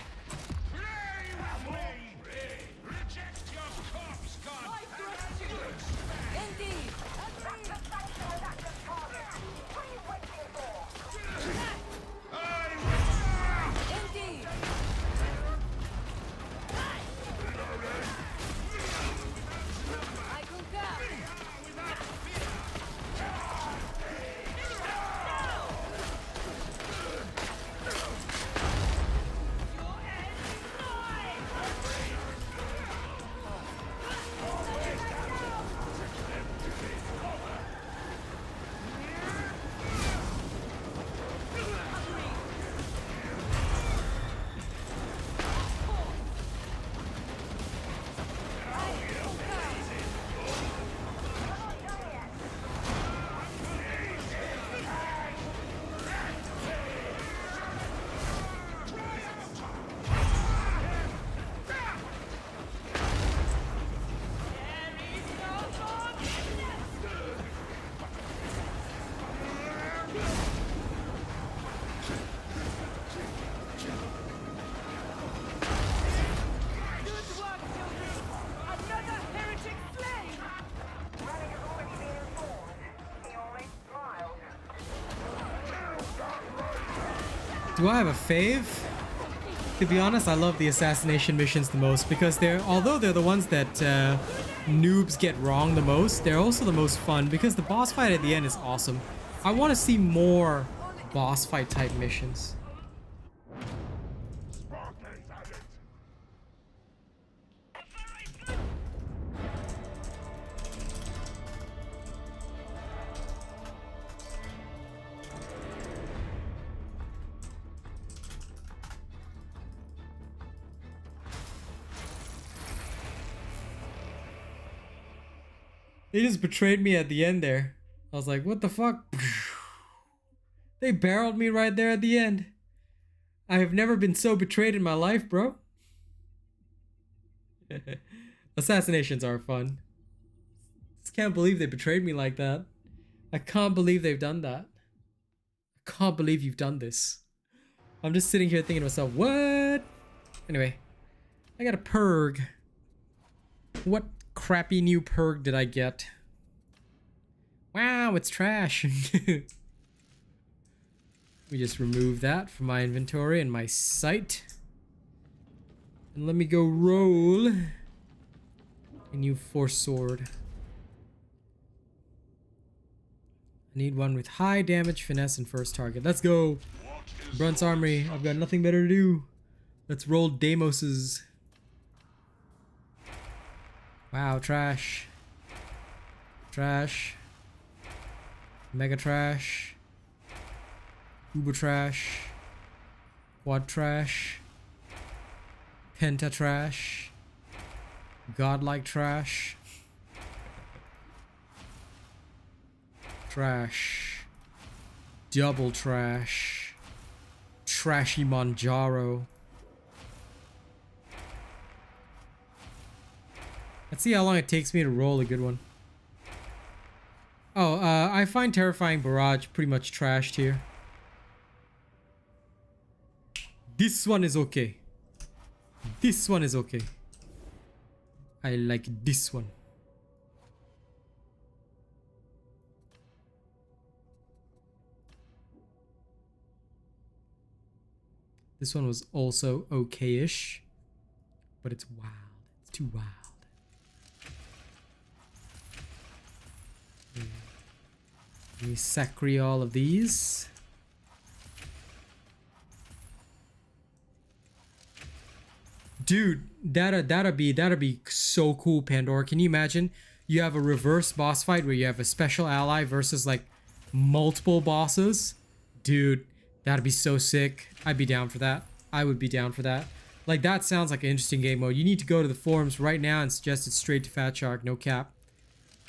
Good work, children! Another heretic slain! Running has already been informed. He always smiles. Do I have a fave? To be honest, I love the assassination missions the most because although they're the ones that noobs get wrong the most, they're also the most fun because the boss fight at the end is awesome. I want to see more boss fight type missions. They just betrayed me at the end there. I was like, what the fuck? They barreled me right there at the end. I have never been so betrayed in my life, bro. Assassinations are fun. Just can't believe they betrayed me like that. I can't believe they've done that. I can't believe you've done this. I'm just sitting here thinking to myself, what? Anyway, I got a perg. What crappy new perg did I get? Wow, it's trash. We just remove that from my inventory and my sight. And let me go roll A new force sword. I need one with high damage, finesse, and first target. Let's go. Brunt's Armory. I've got nothing better to do. Let's roll Deimoses. Wow, trash. Trash. Mega trash. Uber trash. Quad trash. Penta trash. Godlike trash. Trash. Double trash. Trashy Manjaro. Let's see how long it takes me to roll a good one. Oh, I find Terrifying Barrage pretty much trashed here. This one is okay. This one is okay. I like this one. This one was also okay-ish, but it's wild. It's too wild. Let me sacri all of these. Dude, that'd be so cool, Pandora. Can you imagine? You have a reverse boss fight where you have a special ally versus like multiple bosses. Dude, that'd be so sick. I'd be down for that. I would be down for that. Like, that sounds like an interesting game mode. You need to go to the forums right now and suggest it straight to Fat Shark. No cap.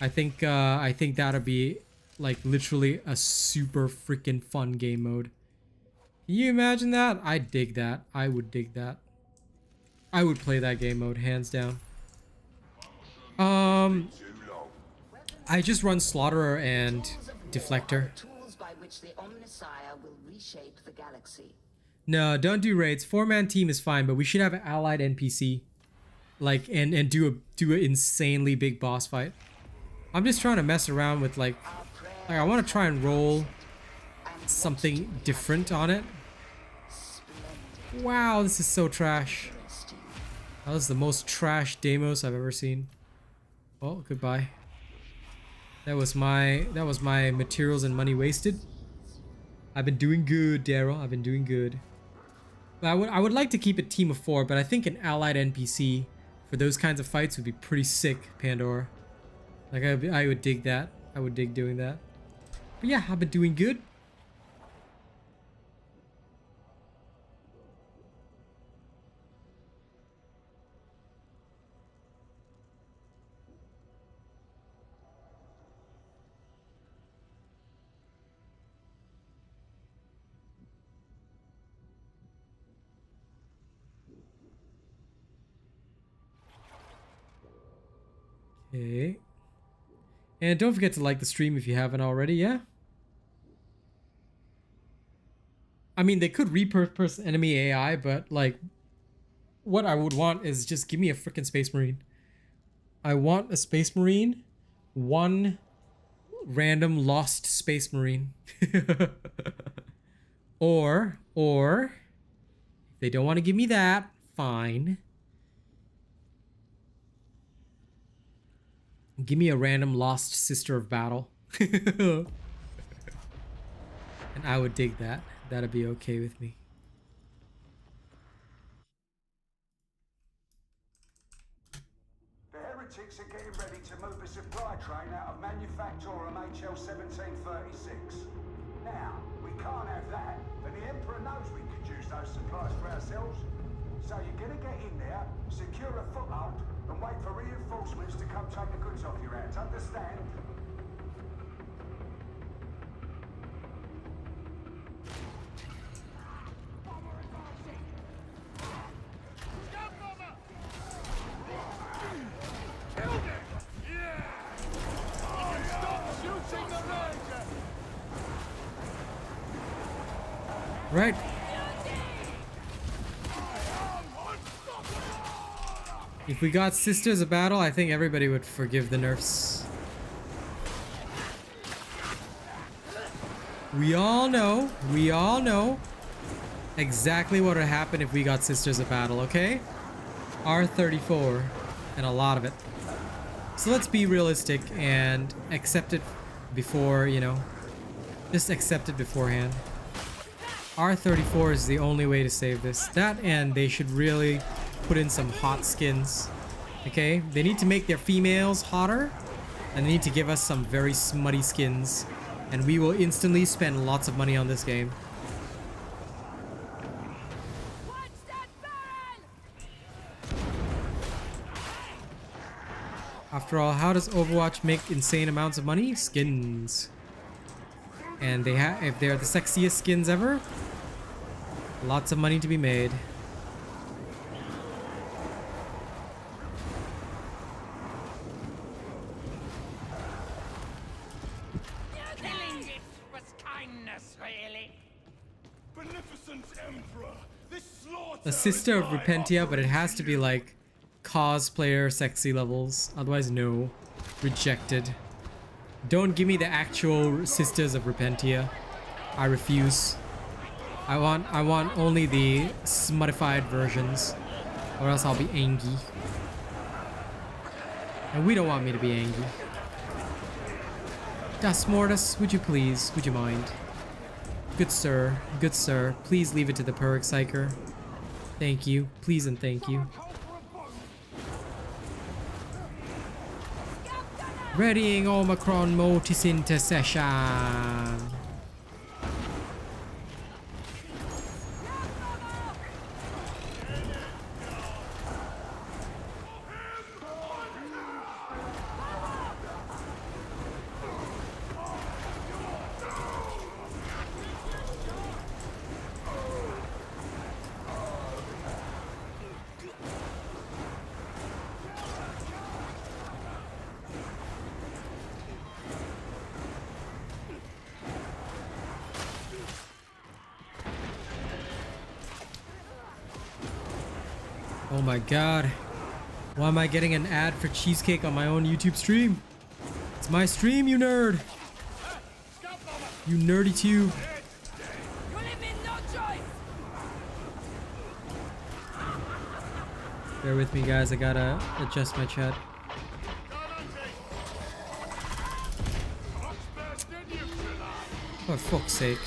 I think that'd be like literally a super freaking fun game mode. Can you imagine that? I'd dig that. I would dig that. I would play that game mode, hands down. I just run Slaughterer and Deflector. Tools by which the Omnissiah will reshape the galaxy. No, don't do raids. 4-man team is fine, but we should have an allied NPC, like, and do an insanely big boss fight. I'm just trying to mess around with like I want to try and roll something different on it. Wow, this is so trash. That was the most trash Deimos I've ever seen. Oh, goodbye. That was my materials and money wasted. I've been doing good, Daryl. I've been doing good. But I would like to keep a team of 4, but I think an allied NPC for those kinds of fights would be pretty sick, Pandora. Like, I would dig that. I would dig doing that. But yeah, I've been doing good. Okay. And don't forget to like the stream if you haven't already, yeah? I mean, they could repurpose enemy AI, but like, what I would want is just give me a freaking Space Marine. I want a Space Marine, one random lost Space Marine. or, if they don't want to give me that, fine. Give me a random lost Sister of Battle. And I would dig that. That'd be okay with me. The heretics are getting ready to move a supply train out of Manufactorum HL 1736. Now, we can't have that, and the Emperor knows we could use those supplies for ourselves. So you're gonna get in there, secure a foothold, and wait for reinforcements to come take the goods off your hands. Understand? Right. If we got Sisters of Battle, I think everybody would forgive the nerfs. We all know exactly what would happen if we got Sisters of Battle, okay? R34 and a lot of it. So let's be realistic and accept it before, you know, just accept it beforehand. R34 is the only way to save this. That, and they should really put in some hot skins. Okay, they need to make their females hotter, and they need to give us some very smutty skins, and we will instantly spend lots of money on this game. After all, how does Overwatch make insane amounts of money? Skins. And they have, if they're the sexiest skins ever, lots of money to be made. Killing it was kindness, really. Beneficent Emperor, this slaughter. A sister of Repentia, but it has to be like cosplayer sexy levels. Otherwise, no. Rejected. Don't give me the actual sisters of Repentia. I refuse. I want only the smuttified versions, or else I'll be angry. And we don't want me to be angry. Das Mortis, would you please? Would you mind? Good sir, please leave it to the perk Psyker. Thank you, please and thank you. Readying Omicron Motis intercession. Oh my god. Why am I getting an ad for cheesecake on my own YouTube stream? It's my stream, you nerd! You nerdy tube. Bear with me guys, I gotta adjust my chat. For fuck's sake.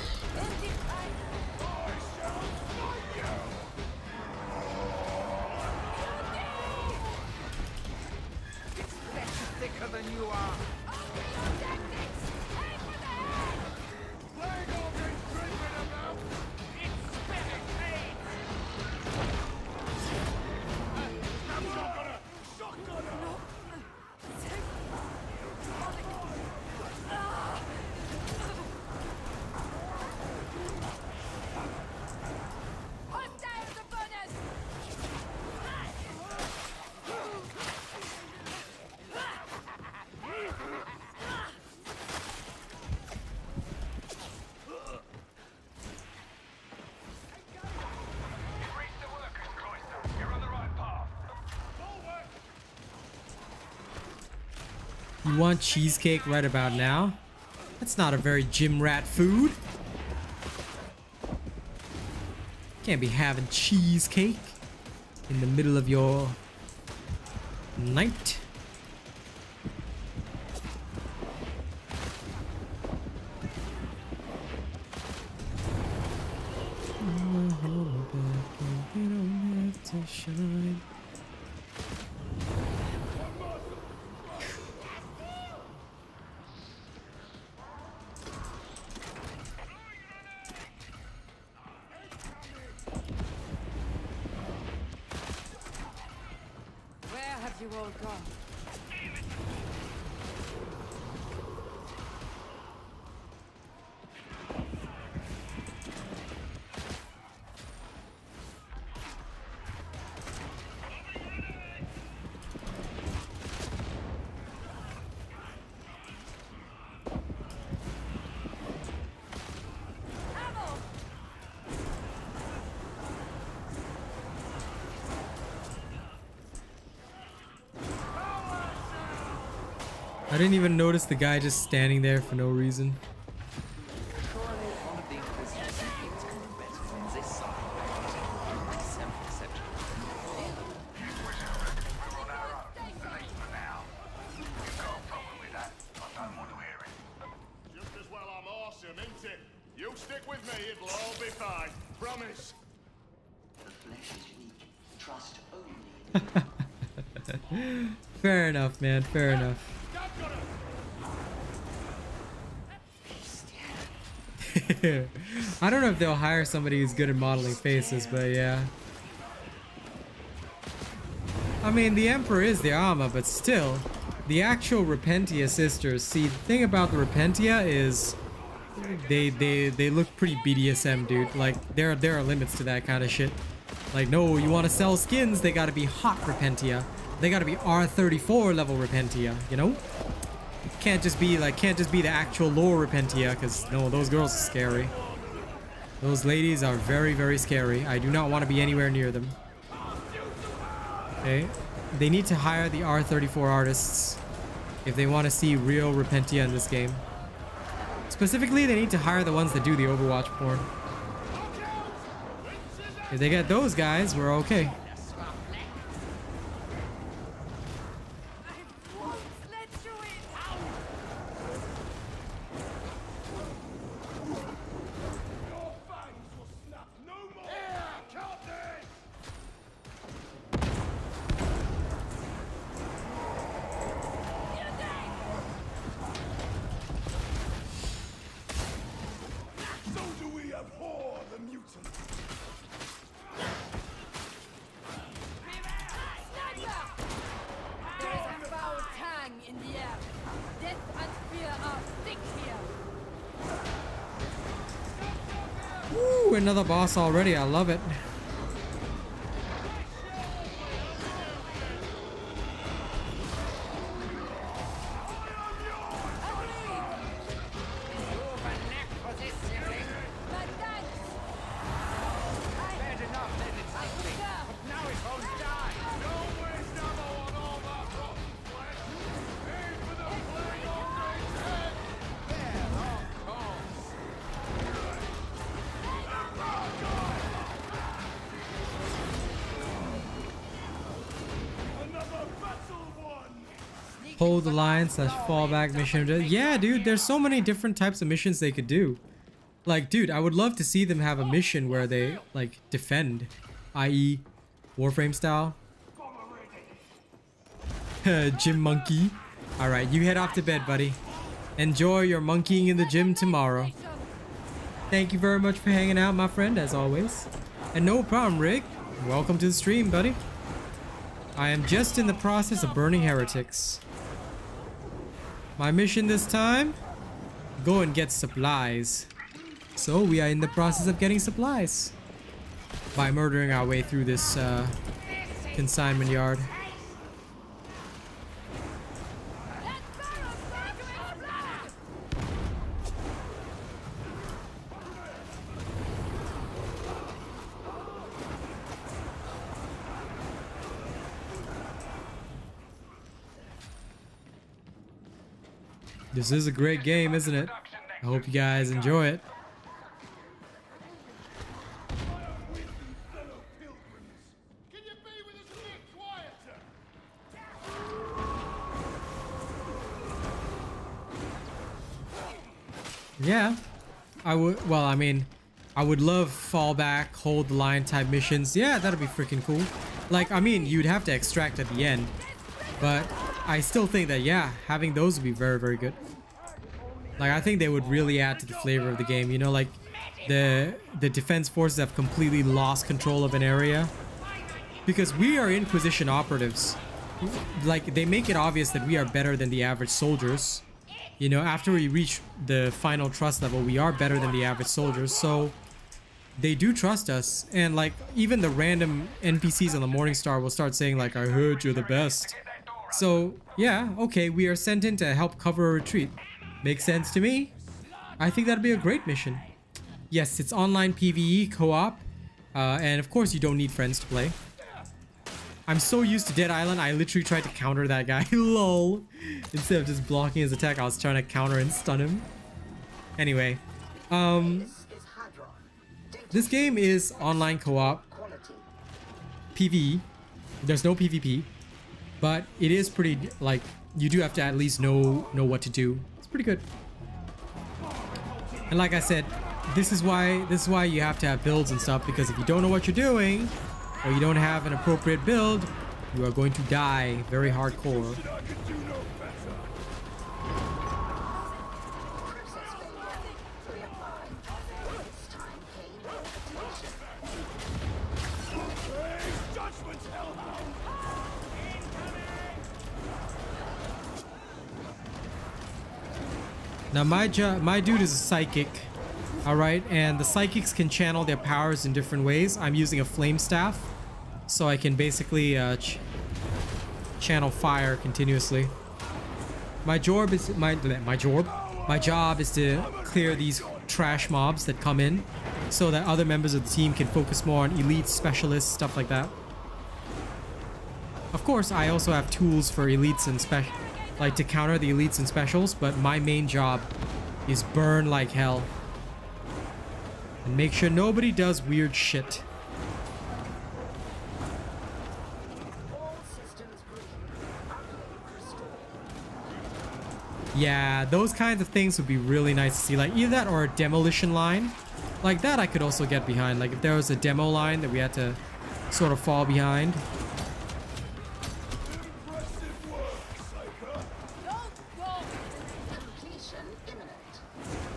You want cheesecake right about now? That's not a very gym rat food. Can't be having cheesecake in the middle of your night. You all gone. I didn't even notice the guy just standing there for no reason. You stick with me, it'll all be fine. Promise. The flesh is weak. Trust only. Fair enough, man. Fair enough. I don't know if they'll hire somebody who's good at modeling faces, but yeah. I mean, the Emperor is the armor, but still, the actual Repentia sisters. See, the thing about the Repentia is they look pretty BDSM, dude. Like there are limits to that kind of shit. Like, no, you want to sell skins, they gotta be hot Repentia. They gotta be R34 level Repentia, you know? Can't just be the actual lore Repentia, because no, those girls are scary. Those ladies are very, very scary. I do not want to be anywhere near them. Okay, they need to hire the R34 artists if they want to see real Repentia in this game. Specifically, they need to hire the ones that do the Overwatch porn. If they get those guys, we're okay. Ooh, another boss already. I love it. Hold the line / fallback mission. Yeah, dude, there's so many different types of missions they could do. Like, dude, I would love to see them have a mission where they, like, defend, i.e. Warframe style. Gym monkey. Alright, you head off to bed, buddy. Enjoy your monkeying in the gym tomorrow. Thank you very much for hanging out, my friend, as always. And no problem, Rick. Welcome to the stream, buddy. I am just in the process of burning heretics. My mission this time? Go and get supplies. So we are in the process of getting supplies by murdering our way through this consignment yard. This is a great game, isn't it? I hope you guys enjoy it. Yeah, I would. Well, I mean, I would love fallback, hold the line type missions. Yeah, that'd be freaking cool. Like, I mean, you'd have to extract at the end, but I still think that, yeah, having those would be very, very good. Like, I think they would really add to the flavor of the game. You know, like the defense forces have completely lost control of an area because we are Inquisition operatives. Like, they make it obvious that we are better than the average soldiers. You know, after we reach the final trust level, we are better than the average soldiers. So they do trust us. And like, even the random NPCs on the Morningstar will start saying like, I heard you're the best. So yeah, okay, we are sent in to help cover a retreat. Makes sense to me. I think that'd be a great mission. Yes, it's online PvE co-op. And of course you don't need friends to play. I'm so used to Dead Island, I literally tried to counter that guy. LOL. Instead of just blocking his attack, I was trying to counter and stun him. Anyway, this game is online co-op PvE. There's no PvP, but it is pretty, like, you do have to at least know what to do. It's pretty good. And like I said, this is why you have to have builds and stuff, because if you don't know what you're doing or you don't have an appropriate build, you are going to die very hardcore. Now my dude is a psychic, all right, and the psychics can channel their powers in different ways. I'm using a flame staff, so I can basically channel fire continuously. My job is to clear these trash mobs that come in, so that other members of the team can focus more on elite specialists, stuff like that. Of course, I also have tools for elites and like to counter the elites and specials, but my main job is burn like hell and make sure nobody does weird shit. Yeah, those kinds of things would be really nice to see, like either that or a demolition line. Like that I could also get behind, like if there was a demo line that we had to sort of fall behind.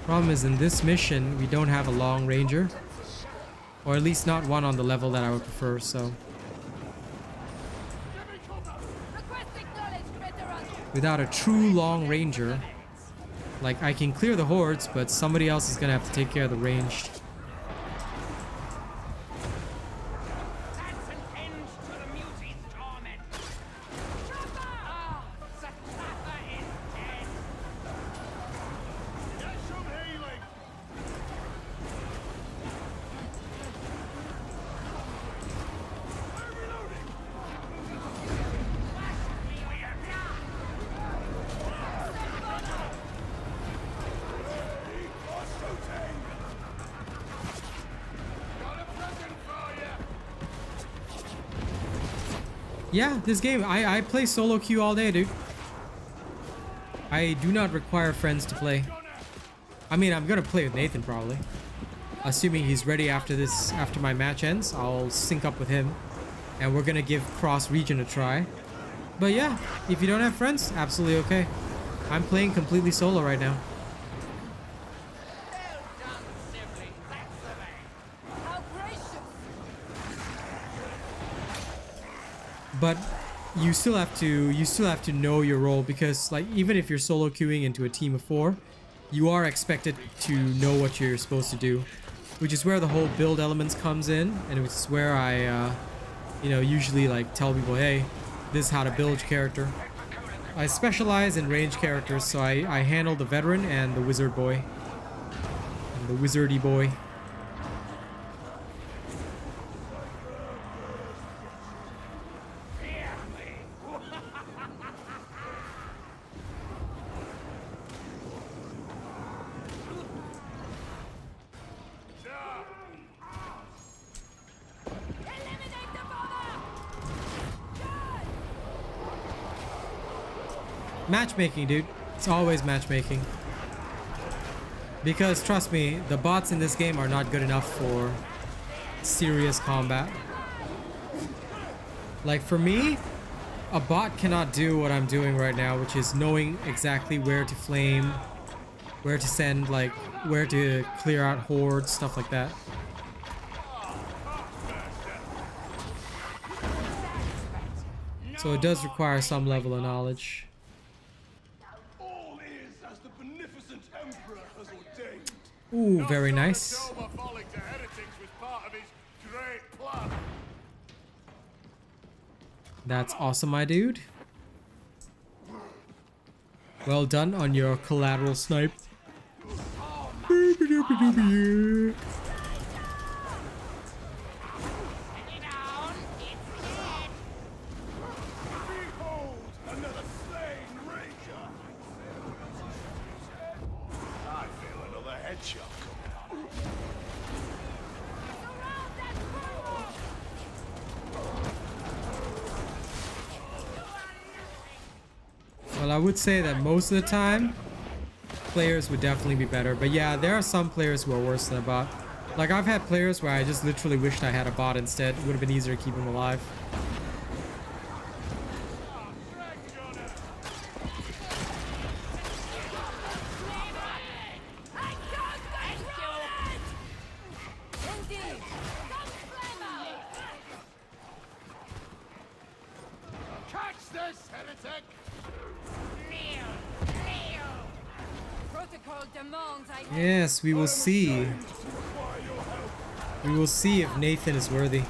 Problem is, in this mission we don't have a long ranger, or at least not one on the level that I would prefer, so without a true long ranger, like I can clear the hordes, but somebody else is gonna have to take care of the ranged. Yeah, this game, I play solo queue all day, dude. I do not require friends to play. I mean, I'm gonna play with Nathan probably. Assuming he's ready after my match ends, I'll sync up with him. And we're gonna give cross region a try. But yeah, if you don't have friends, absolutely okay. I'm playing completely solo right now. But you still have to know your role, because like even if you're solo queuing into a team of 4, you are expected to know what you're supposed to do, which is where the whole build elements comes in, and it's where I you know, usually like tell people, hey, this is how to build your character. I specialize in ranged characters, so I handle the veteran and the wizard boy and the wizardy boy. Matchmaking, dude. It's always matchmaking. Because trust me, the bots in this game are not good enough for serious combat. Like for me, a bot cannot do what I'm doing right now, which is knowing exactly where to flame, where to send, like where to clear out hordes, stuff like that. So it does require some level of knowledge. Ooh, very nice. That's awesome, my dude. Well done on your collateral snipe. Well, I would say that most of the time, players would definitely be better. But yeah, there are some players who are worse than a bot. Like, I've had players where I just literally wished I had a bot instead. It would have been easier to keep them alive. Catch this, heretic! Protocol demands I Yes, we will see. We will see if Nathan is worthy.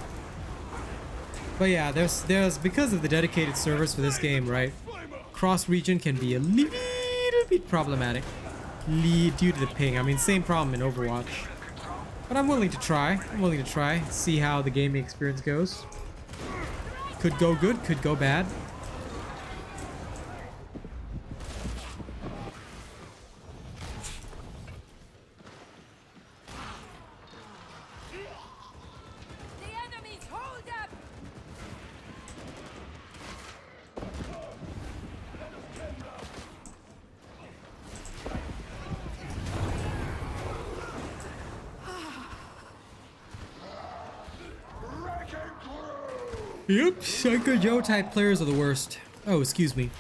But yeah, there's because of the dedicated servers for this game, right? Cross-region can be a little bit problematic due to the ping. I mean, same problem in Overwatch. But I'm willing to try. I'm willing to try. See how the gaming experience goes. Could go good, could go bad. the enemy's hold up. Yep, Psyker Joe type players are the worst. Oh, excuse me.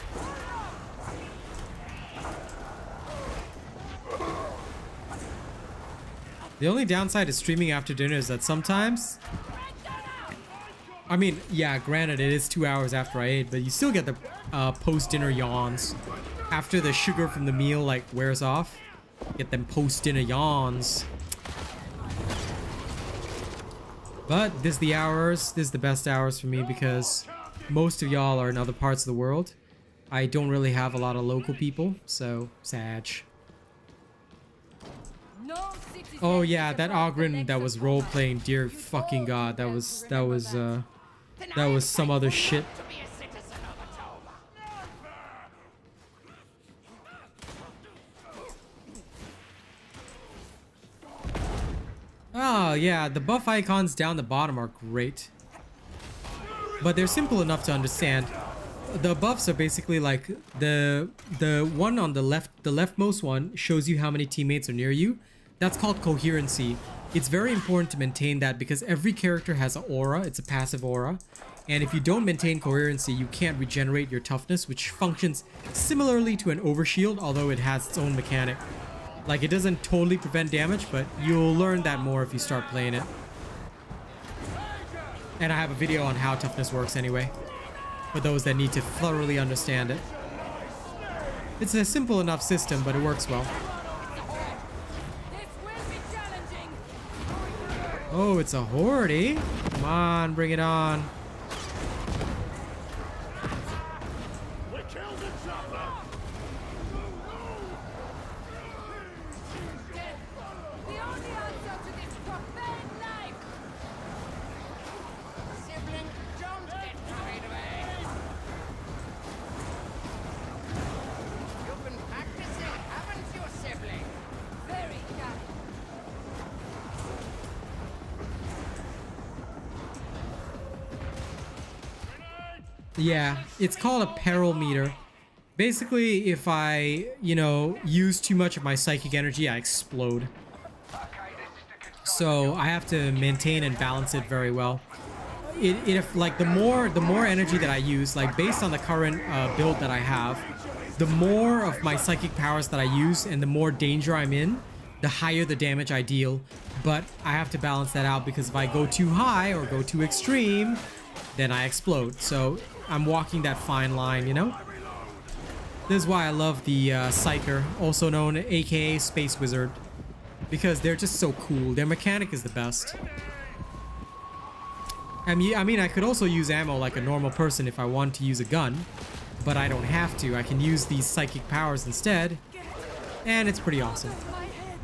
The only downside to streaming after dinner is that sometimes... I mean, yeah, granted it is 2 hours after I ate, but you still get the post-dinner yawns. After the sugar from the meal, like, wears off, get them post-dinner yawns. But this is the hours, this is the best hours for me because most of y'all are in other parts of the world. I don't really have a lot of local people, so sad. No citizen Oh yeah, is that above the Ogren legs that of was power. role playing, dear fucking god, that was some other shit. Oh yeah, the buff icons down the bottom are great. But they're simple enough to understand. The buffs are basically like the one on the left, the leftmost one shows you how many teammates are near you. That's called coherency. It's very important to maintain that because every character has an aura, it's a passive aura. And if you don't maintain coherency, you can't regenerate your toughness, which functions similarly to an overshield, although it has its own mechanic. Like, it doesn't totally prevent damage, but you'll learn that more if you start playing it. And I have a video on how toughness works anyway, for those that need to thoroughly understand it. It's a simple enough system, but it works well. This will be challenging. Oh, it's a horde, eh? Come on, bring it on. We killed the chopper! Death. The only answer to this profane life. Sibling, don't get carried away. You've been practicing, haven't you, sibling? Very young. Yeah, it's called a peril meter. Basically, if I, use too much of my psychic energy, I explode. So I have to maintain and balance it very well. Like the more energy that I use, like based on the current build that I have, the more of my psychic powers that I use and the more danger I'm in, the higher the damage I deal. But I have to balance that out because if I go too high or go too extreme, then I explode. So I'm walking that fine line, This is why I love the Psyker, also known aka Space Wizard, because they're just so cool. Their mechanic is the best. I mean, I could also use ammo like a normal person if I want to use a gun, but I don't have to. I can use these psychic powers instead, and it's pretty awesome. My head.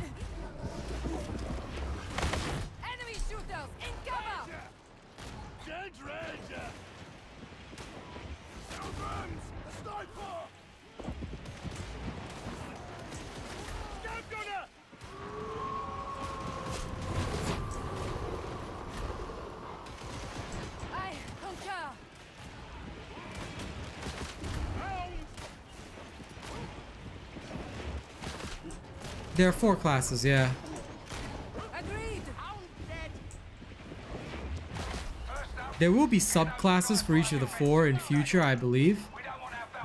Enemy shooters in cover. Dead Ranger! No guns! A sniper! Scout gunner! I concur. Hound! There are 4 classes, yeah. Agreed. There will be subclasses for each of the 4 in future, I believe.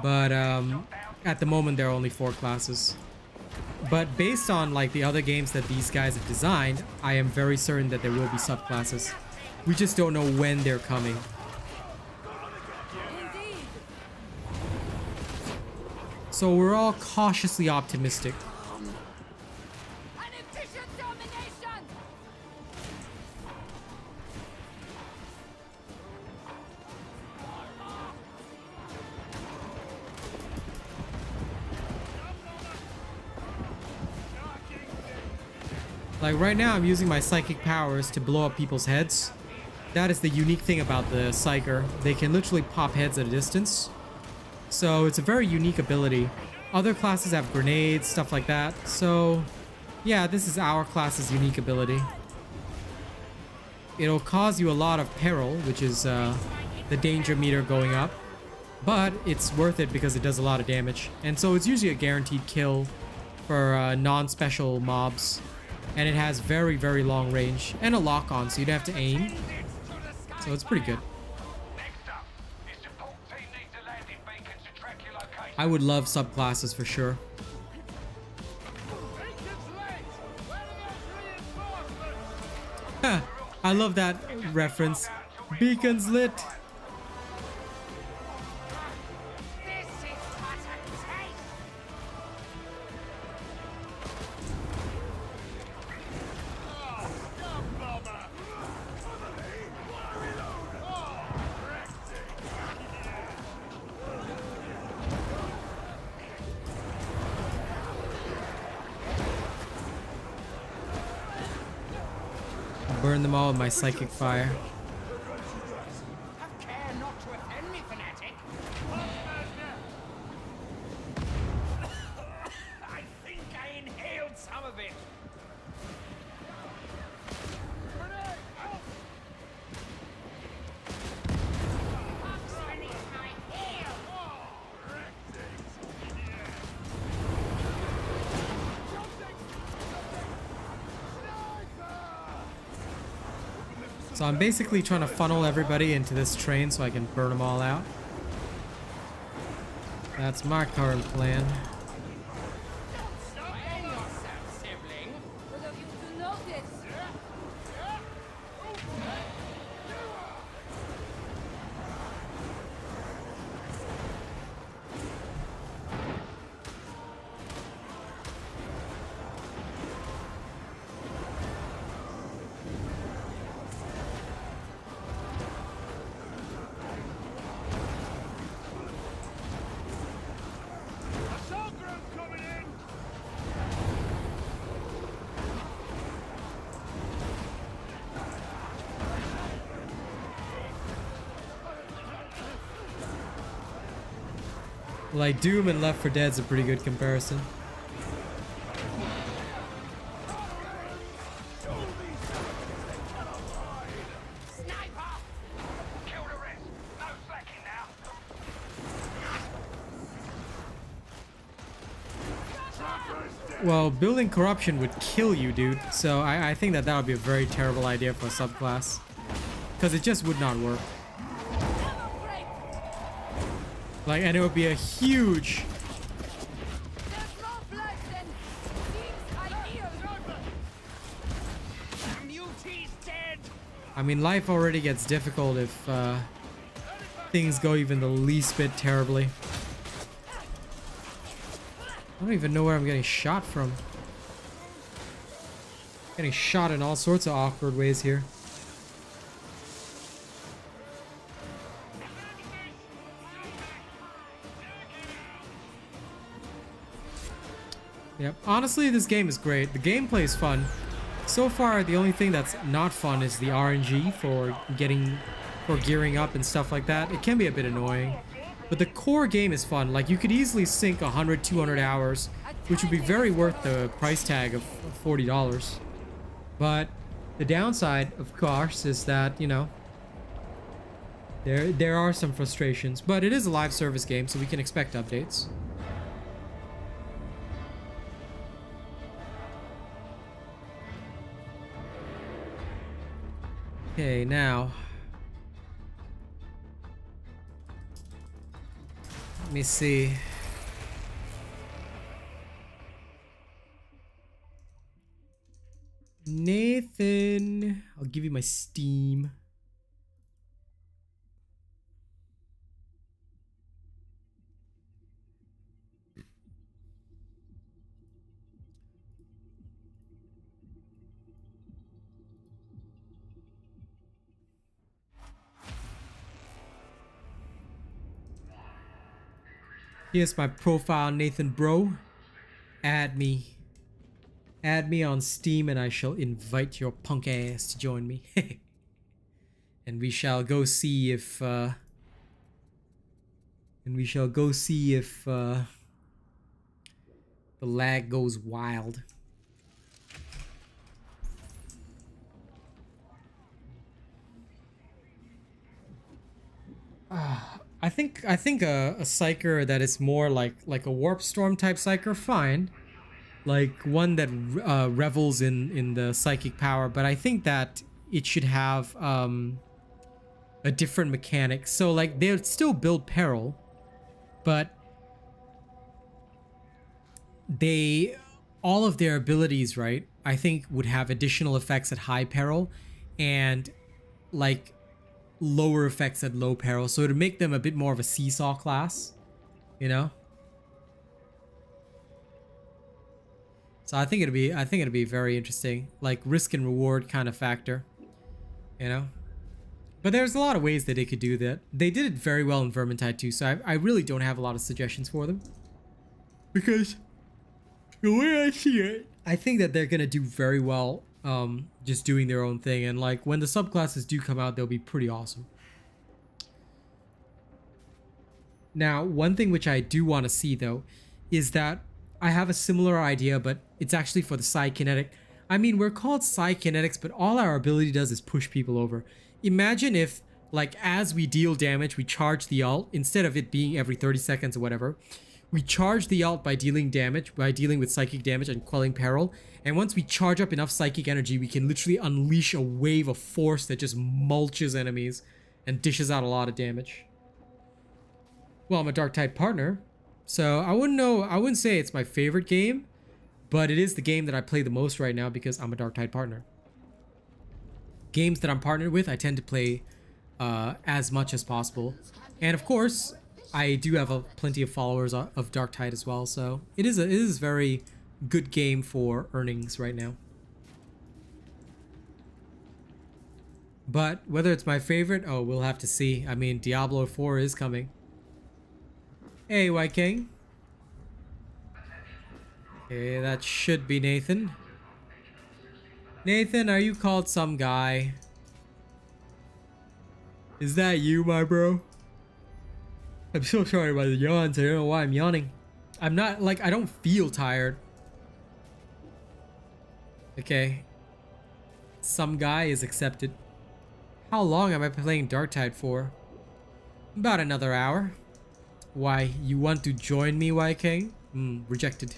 But at the moment, there are only 4 classes. But based on like the other games that these guys have designed, I am very certain that there will be subclasses. We just don't know when they're coming. Indeed. So we're all cautiously optimistic. An efficient domination. Like right now, I'm using my psychic powers to blow up people's heads. That is the unique thing about the Psyker. They can literally pop heads at a distance. So it's a very unique ability. Other classes have grenades, stuff like that. So yeah, this is our class's unique ability. It'll cause you a lot of peril, which is the danger meter going up. But it's worth it because it does a lot of damage. And so it's usually a guaranteed kill for non-special mobs. And it has very, very long range and a lock on, so you don't have to aim. So it's pretty good. I would love subclasses for sure. I love that reference. Beacons lit. Burn them all with my psychic fire. Have care not to offend me, fanatic. I think I inhaled some of it. So I'm basically trying to funnel everybody into this train so I can burn them all out. That's my current plan. Blame yourself, sibling. Good of you to notice. Assault group coming in. Like Doom and Left 4 Dead's a pretty good comparison. Sniper! Kill the rest. No slacking now. Well, building corruption would kill you, dude. So I think that would be a very terrible idea for a subclass. Because it just would not work. Like, and it would be a huge... There's more blood than seems ideal. Muti's dead. I mean, life already gets difficult if things go even the least bit terribly. I don't even know where I'm getting shot from. Getting shot in all sorts of awkward ways here. Yep, honestly this game is great. The gameplay is fun. So far the only thing that's not fun is the RNG for gearing up and stuff like that. It can be a bit annoying. But the core game is fun. Like you could easily sink 100, 200 hours, which would be very worth the price tag of $40. But the downside, of course, is that, you know, there are some frustrations. But it is a live service game, so we can expect updates. Okay, now. Let me see. Nathan, I'll give you my Steam. Here's my profile, Nathan bro. Add me. Add me on Steam and I shall invite your punk ass to join me. And we shall go see if the lag goes wild. I think a Psyker that is more like a Warp Storm type Psyker, fine. Like one that revels in the psychic power, but I think that it should have a different mechanic. So like they'll still build peril, but all of their abilities, right, I think would have additional effects at high peril and like lower effects at low peril. So it would make them a bit more of a seesaw class, you know? So I think it'd be very interesting, like risk and reward kind of factor, you know. But there's a lot of ways that they could do that. They did it very well in Vermintide too, so I really don't have a lot of suggestions for them, because the way I see it, I think that they're gonna do very well, just doing their own thing, and like when the subclasses do come out, they'll be pretty awesome. Now, one thing which I do want to see though, is that I have a similar idea, but it's actually for the Psykinetic. I mean, we're called Psykinetics, but all our ability does is push people over. Imagine if, like, as we deal damage, we charge the ult, instead of it being every 30 seconds or whatever. We charge the ult by dealing damage, by dealing with psychic damage and quelling peril. And once we charge up enough psychic energy, we can literally unleash a wave of force that just mulches enemies and dishes out a lot of damage. Well, I'm a Darktide partner, so I wouldn't say it's my favorite game, but it is the game that I play the most right now because I'm a Darktide partner. Games that I'm partnered with, I tend to play as much as possible. And of course, I do have plenty of followers of Darktide as well, so it is a very good game for earnings right now. But whether it's my favorite, oh, we'll have to see. I mean, Diablo 4 is coming. Hey, White King. Okay, that should be Nathan. Nathan, are you called some guy? Is that you, my bro? I'm so sorry about the yawns. I don't know why I'm yawning. I'm not, like, I don't feel tired. Okay. Some guy is accepted. How long am I playing Darktide for? About another hour. Why, you want to join me, White King? Rejected.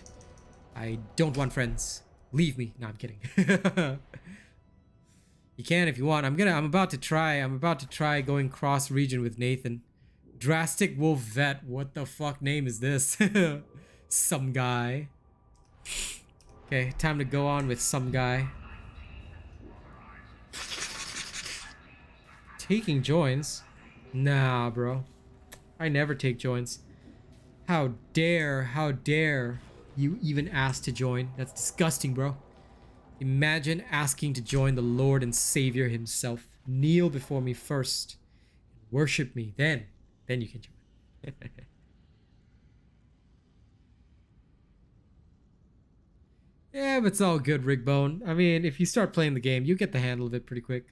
I don't want friends. Leave me. No, I'm kidding. You can if you want. I'm about to try going cross region with Nathan. Drastic Wolf Vet. What the fuck name is this? Some guy. Okay, time to go on with some guy. Taking joins? Nah, bro. I never take joins. How dare you even ask to join? That's disgusting, bro. Imagine asking to join the Lord and Savior himself. Kneel before me first. Worship me. Then you can join. Yeah, but it's all good, Rigbone. I mean, if you start playing the game, you get the handle of it pretty quick.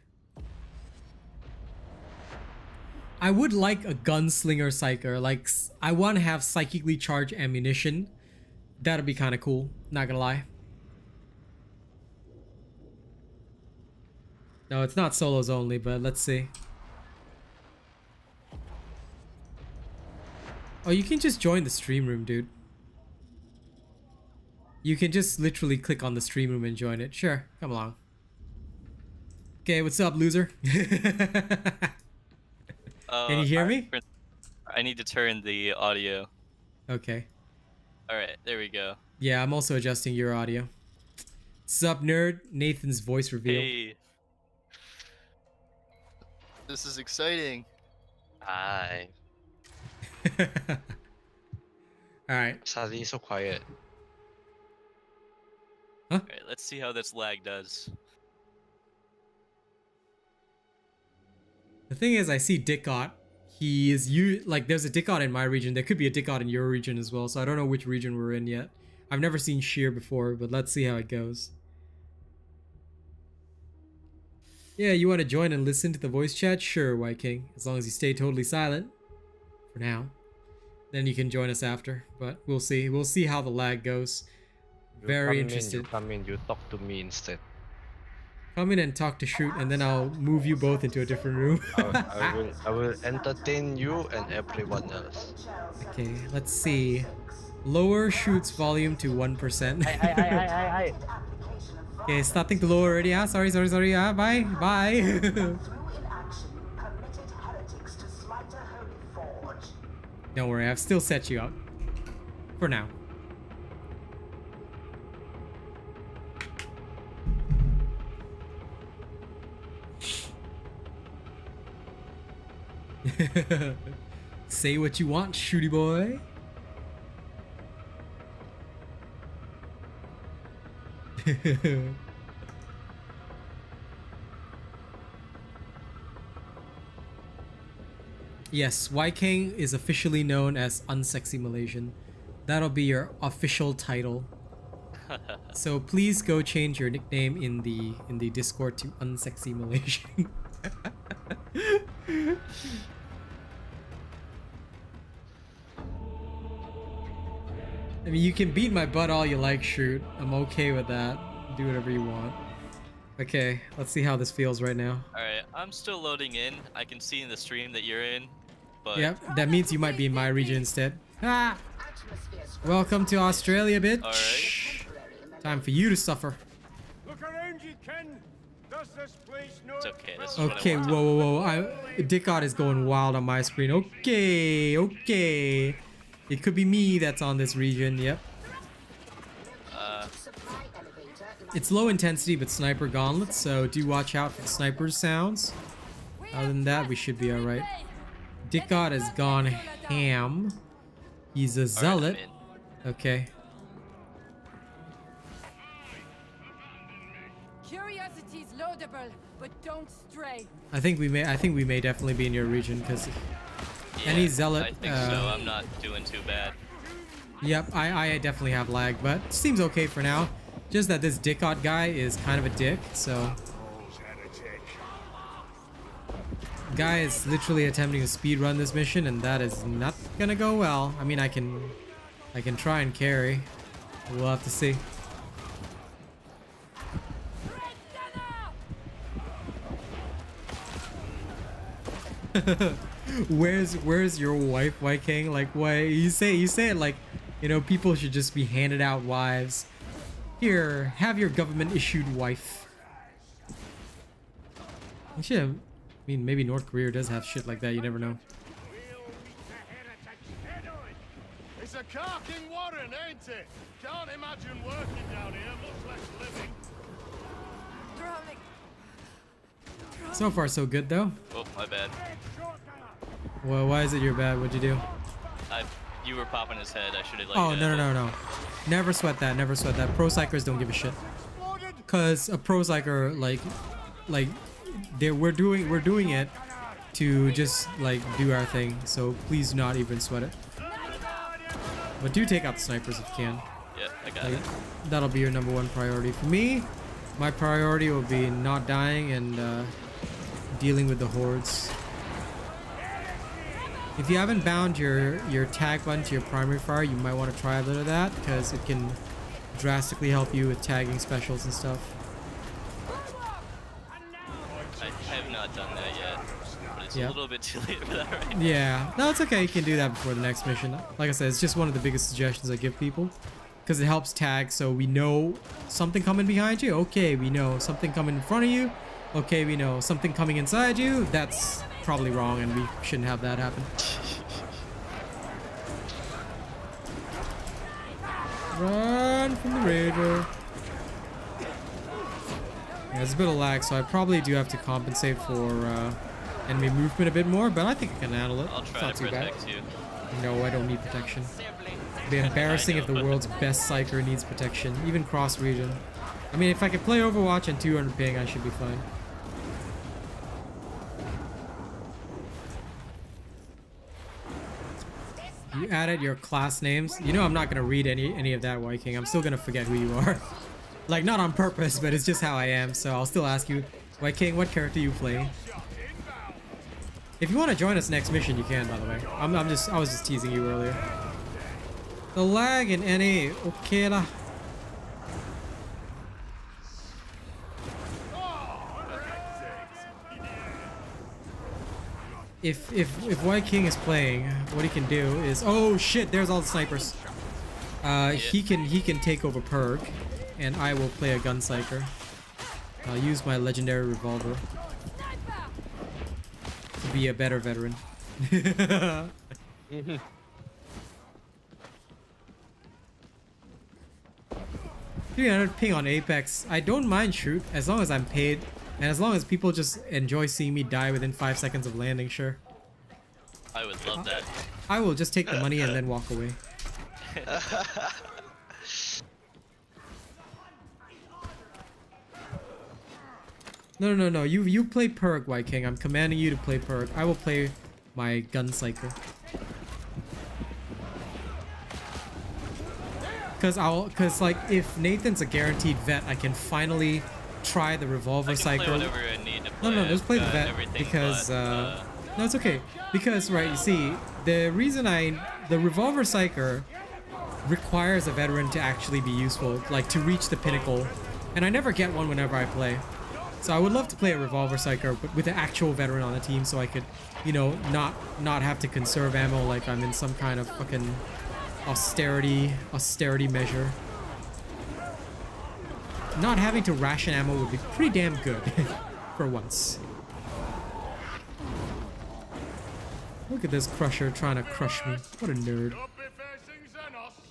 I would like a gunslinger psyker. Like, I want to have psychically charged ammunition. That'd be kind of cool, not gonna lie. No, it's not solos only, but let's see. Oh, you can just join the stream room, dude. You can just literally click on the stream room and join it. Sure, come along. Okay, what's up, loser? Can you hear me? I need to turn the audio. Okay. Alright, there we go. Yeah, I'm also adjusting your audio. What's up, nerd? Nathan's voice reveal. Hey. This is exciting. Hi. Alright. Suddenly so quiet. Alright, let's see how this lag does. The thing is, I see Dickot. He is like there's a Dickot in my region. There could be a Dickot in your region as well. So I don't know which region we're in yet. I've never seen Sheer before, but let's see how it goes. Yeah, you want to join and listen to the voice chat? Sure, White King. As long as you stay totally silent. For now. Then you can join us after. But we'll see. We'll see how the lag goes. Very interested. You come in, you talk to me instead. Come in and talk to Shoot, and then I'll move you both into a different room. I will entertain you and everyone else. Okay, let's see. Lower Shoot's volume to 1%. Hi. Okay, starting to lower already. Ah, sorry. Ah, bye. Don't worry, I've still set you up. For now. Say what you want, shooty boy. Yes, King is officially known as Unsexy Malaysian. That'll be your official title. So please go change your nickname in the Discord to Unsexy Malaysian. I mean, you can beat my butt all you like, Shoot. I'm okay with that. Do whatever you want. Okay, let's see how this feels right now. Alright, I'm still loading in. I can see in the stream that you're in, but... Yep, that means you might be in my region instead. Ah! Welcome to Australia, bitch. Alright. Time for you to suffer. Look around you, Ken. Does this place know It's okay, this is Okay, what I want. whoa. Dickot is going wild on my screen. Okay. It could be me that's on this region, yep. It's low intensity but sniper gauntlet, so do watch out for the sniper sounds. Other than that, we should be alright. Dickot has gone ham. He's a zealot. Okay. Curiosity's laudable, but don't stray. I think we may definitely be in your region because Yeah, any zealot. I think so. I'm not doing too bad. Yep, I definitely have lag, but seems okay for now. Just that this Dickot guy is kind of a dick, so. Guy is literally attempting to speedrun this mission, and that is not gonna go well. I mean, I can try and carry. We'll have to see. Where's your wife, White King? Like, why you say it like, you know, people should just be handed out wives. Here, have your government issued wife. Actually, I mean, maybe North Korea does have shit like that. You never know. It's a carking warren, ain't it? Can't imagine working down here, much less living. So far, so good though. Oh, my bad. Well, why is it your bad? What'd you do? You were popping his head. I should have. Oh, no. Never sweat that. Never sweat that. Pro psychers don't give a shit. Cause a pro psycher like we're doing it to just like do our thing. So please do not even sweat it. But do take out the snipers if you can. Yeah, I got it. That'll be your #1 priority. For me, my priority will be not dying and dealing with the hordes. If you haven't bound your tag button to your primary fire, you might want to try a little of that because it can drastically help you with tagging specials and stuff. I have not done that yet. But it's a little bit too late for that right now. Yeah, no, it's okay. You can do that before the next mission. Like I said, it's just one of the biggest suggestions I give people because it helps tag so we know something coming behind you. Okay, we know something coming in front of you. okay, we know something coming inside you, that's probably wrong and we shouldn't have that happen. Run from the raider. Yeah, there's a bit of lag, so I probably do have to compensate for enemy movement a bit more, but I think I can handle it. I'll It's try not to too bad. protect you. No, I don't need protection. It'd be embarrassing if the world's best Psyker needs protection, even cross-region. I mean, if I could play Overwatch and 200 ping, I should be fine. You added your class names. You know I'm not gonna read any of that, White King. I'm still gonna forget who you are. Like, not on purpose, but it's just how I am. So I'll still ask you, White King, what character you play? If you want to join us next mission, you can, by the way. I was just teasing you earlier. The lag in NA, okay lah. If White King is playing, what he can do is, oh shit, there's all the snipers. He can take over Perk, and I will play a gun Psyker. I'll use my legendary revolver to be a better veteran. 300 ping on Apex. I don't mind shoot as long as I'm paid. And as long as people just enjoy seeing me die within 5 seconds of landing, sure. I would love that. I will just take the money and then walk away. No. You play Perk, White King. I'm commanding you to play Perk. I will play my gun Psyker. Cause like if Nathan's a guaranteed vet, I can finally try the revolver Psyker. No, just play the vet because no, it's okay. Because right, you see, the reason the revolver Psyker requires a veteran to actually be useful, like to reach the pinnacle, and I never get one whenever I play. So I would love to play a revolver Psyker, but with an actual veteran on the team, so I could, you know, not have to conserve ammo like I'm in some kind of fucking austerity measure. Not having to ration ammo would be pretty damn good for once. Look at this crusher trying to crush me. What a nerd.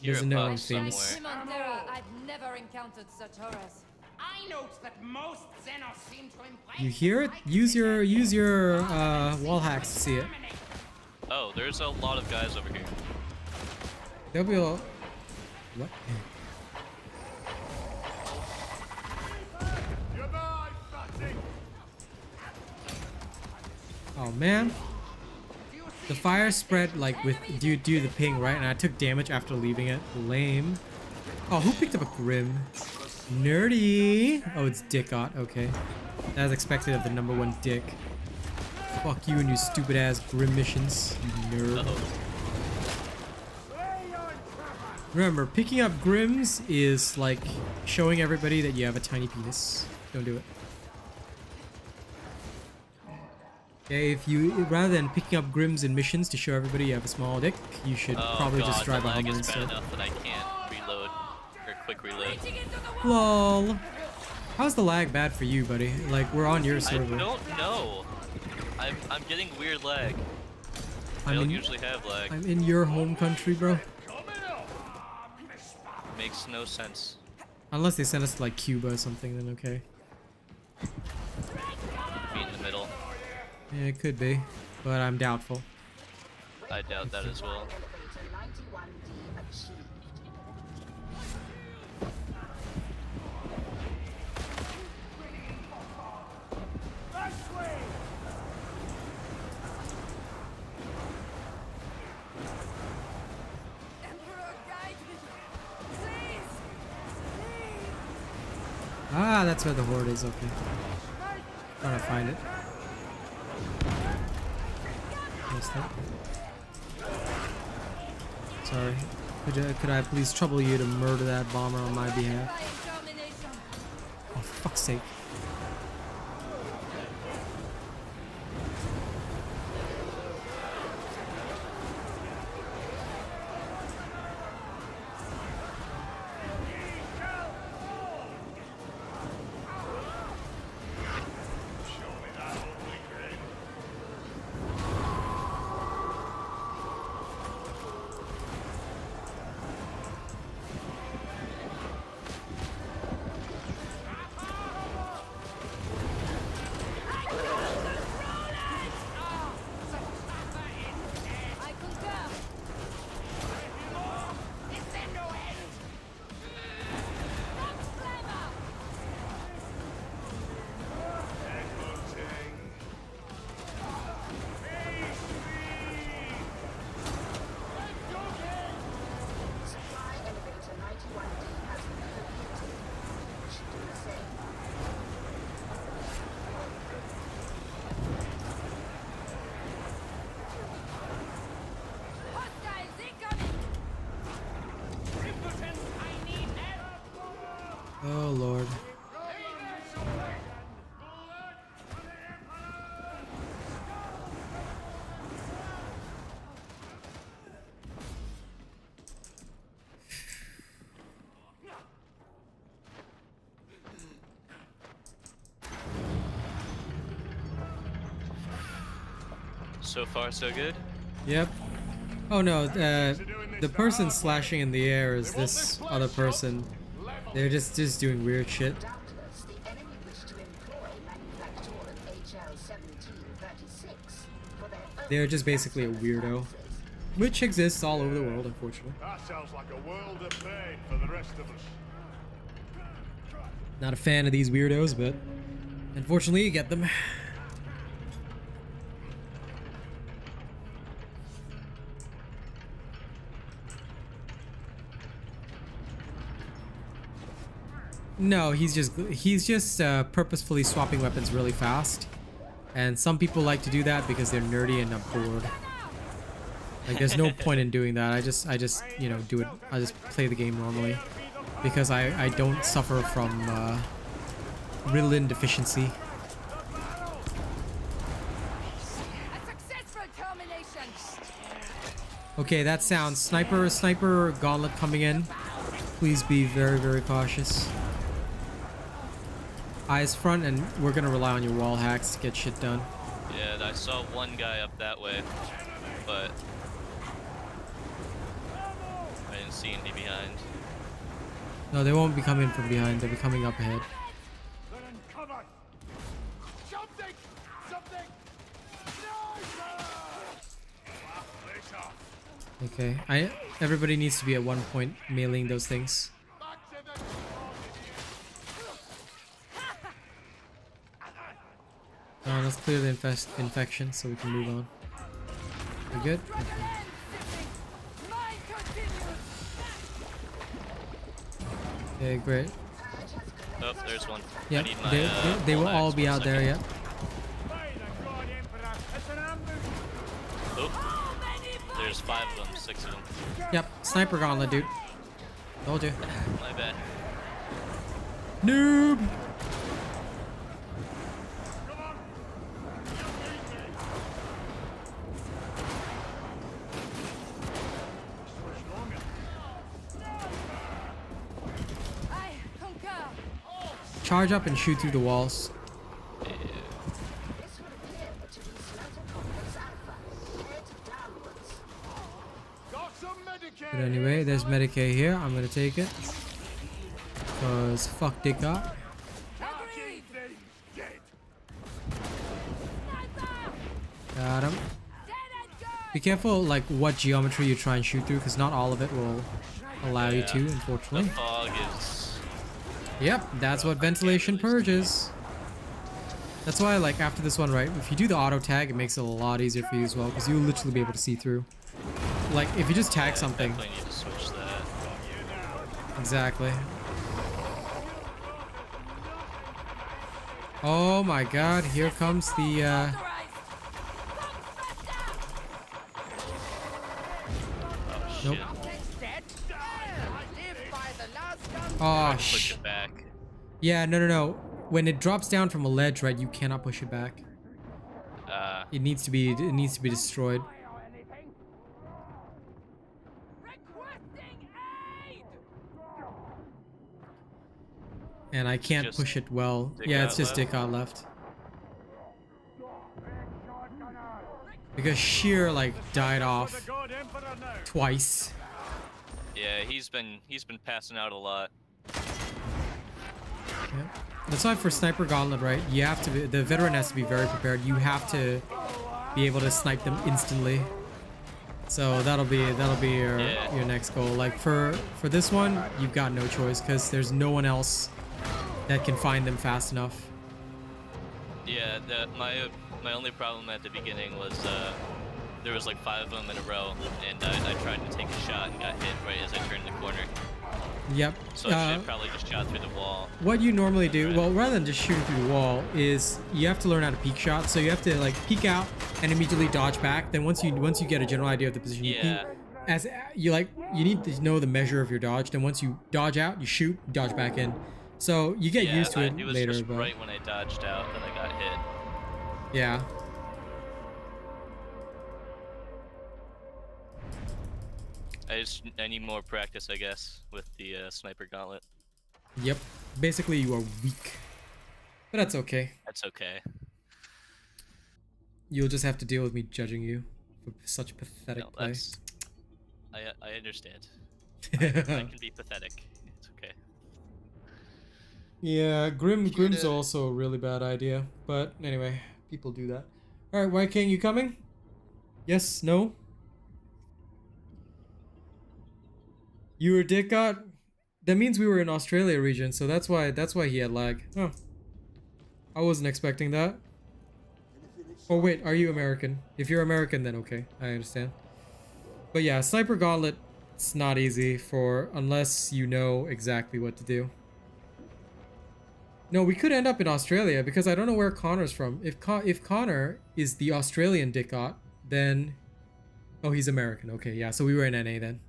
He doesn't know I'm famous. I've never encountered such horrors. I note that most Xenos seem to embrace. You hear it? Use your wall hacks to see it. Oh, there's a lot of guys over here. There'll be a... What? Oh man. The fire spread like with due to the ping, right? And I took damage after leaving it. Lame. Oh, who picked up a Grim? Nerdy. Oh, it's Dickot. Okay. As expected of the #1 dick. Fuck you and your stupid ass Grim missions, you nerd. Remember, picking up Grims is like showing everybody that you have a tiny penis. Don't do it. Okay, if you, rather than picking up Grims in missions to show everybody you have a small dick, you should probably just drive a Hummer instead. Enough that I can't reload, or quick reload. LOL. How's the lag bad for you, buddy? Like, we're on your server. I don't know. I'm getting weird lag. I don't usually have lag. I'm in your home country, bro. Makes no sense. Unless they send us to like Cuba or something, then okay. Be in the middle. Yeah, it could be, but I'm doubtful. I doubt that as well. Ah, that's where the horde is. Okay. Trying to find it. Sorry. Could I please trouble you to murder that bomber on my behalf? Oh, for fuck's sake. So far, so good. Yep. Oh no, the person slashing in the air is this other person. They're just doing weird shit. Doubtless, the enemy wish to employ manufacturer HL 1736 for their own They're just basically a weirdo, which exists all over the world, unfortunately. That sounds like a world of pain for the rest of us. Not a fan of these weirdos, but unfortunately you get them. No, he's just purposefully swapping weapons really fast, and some people like to do that because they're nerdy and not bored. Like, there's no point in doing that. I just you know, do it. I just play the game normally because I don't suffer from Ritalin deficiency. A successful termination. Okay, that sounds sniper gauntlet coming in. Please be very cautious. Eyes front, and we're gonna rely on your wall hacks to get shit done. Yeah, I saw one guy up that way, but I didn't see any behind. No, they won't be coming from behind. They'll be coming up ahead. They're uncovered. Something! Something! No, Okay, everybody needs to be at one point mailing those things. back to the Let's clear the infection so we can move on. We good? Mine continues. Okay, great. Oh, there's one. Yep, I need my, they will full all axe be for a out there, second. yep. Oh, there's 5 of them, 6 of them. Yep, sniper gauntlet, dude. Told you. My bad. Noob! I concur. Charge up and shoot through the walls. This would appear to be Smelter Complex Alpha. Head downwards. got some Medicaid. But anyway, there's Medicaid here. I'm gonna take it. Cause fuck dick up. Talking things dead. Got him. Dead and good. Be careful like what geometry you try and shoot through, because not all of it will allow you to, The unfortunately. fog is... Yep, that's what ventilation purges. That's why, like, after this one, right, if you do the auto tag, it makes it a lot easier for you as well, because you'll literally be able to see through. Like, if you just tag something. Definitely need to switch that. Exactly. Oh my god, here comes the, Authorized. Oh, Nope. shit. Oh, Push it back. Yeah, no. When it drops down from a ledge, right, you cannot push it back. It needs to be destroyed. Requesting aid. And I can't Just push it well. Dick Yeah, out it's just left? dick out left. Because Sheer, like, died off God Emperor now. twice. Yeah, he's been passing out a lot. Yeah. That's why for Sniper Gauntlet, right, you have to be, the veteran has to be very prepared. You have to be able to snipe them instantly. So that'll be your next goal. Like for this one, you've got no choice because there's no one else that can find them fast enough. Yeah, my only problem at the beginning was there was like 5 of them in a row, and I tried to take a shot and got hit right as I turned the corner. Yep. So I should have probably just shot through the wall. What you normally do, well, rather than just shooting through the wall, is you have to learn how to peek shot. So you have to like peek out and immediately dodge back. Then once you get a general idea of the position, you peek, as you need to know the measure of your dodge. Then once you dodge out, you shoot, dodge back in. So you get used to it was later. Just but right when I dodged out that I got hit. yeah. I need more practice, I guess, with the sniper gauntlet. Yep. Basically, you are weak. But that's okay. That's okay. You'll just have to deal with me judging you for such pathetic No, play. that's... I understand. I can be pathetic. It's okay. Yeah, Grim's also a really bad idea. But anyway, people do that. Alright, White King, you coming? Yes? No? You were Dick God? That means we were in Australia region, so that's why he had lag. Oh. I wasn't expecting that. Oh wait, are you American? If you're American, then okay, I understand. But yeah, Sniper Gauntlet, it's not easy for unless you know exactly what to do. No, we could end up in Australia because I don't know where Connor's from. If Connor is the Australian Dickot, then oh, he's American. Okay, yeah, so we were in NA then.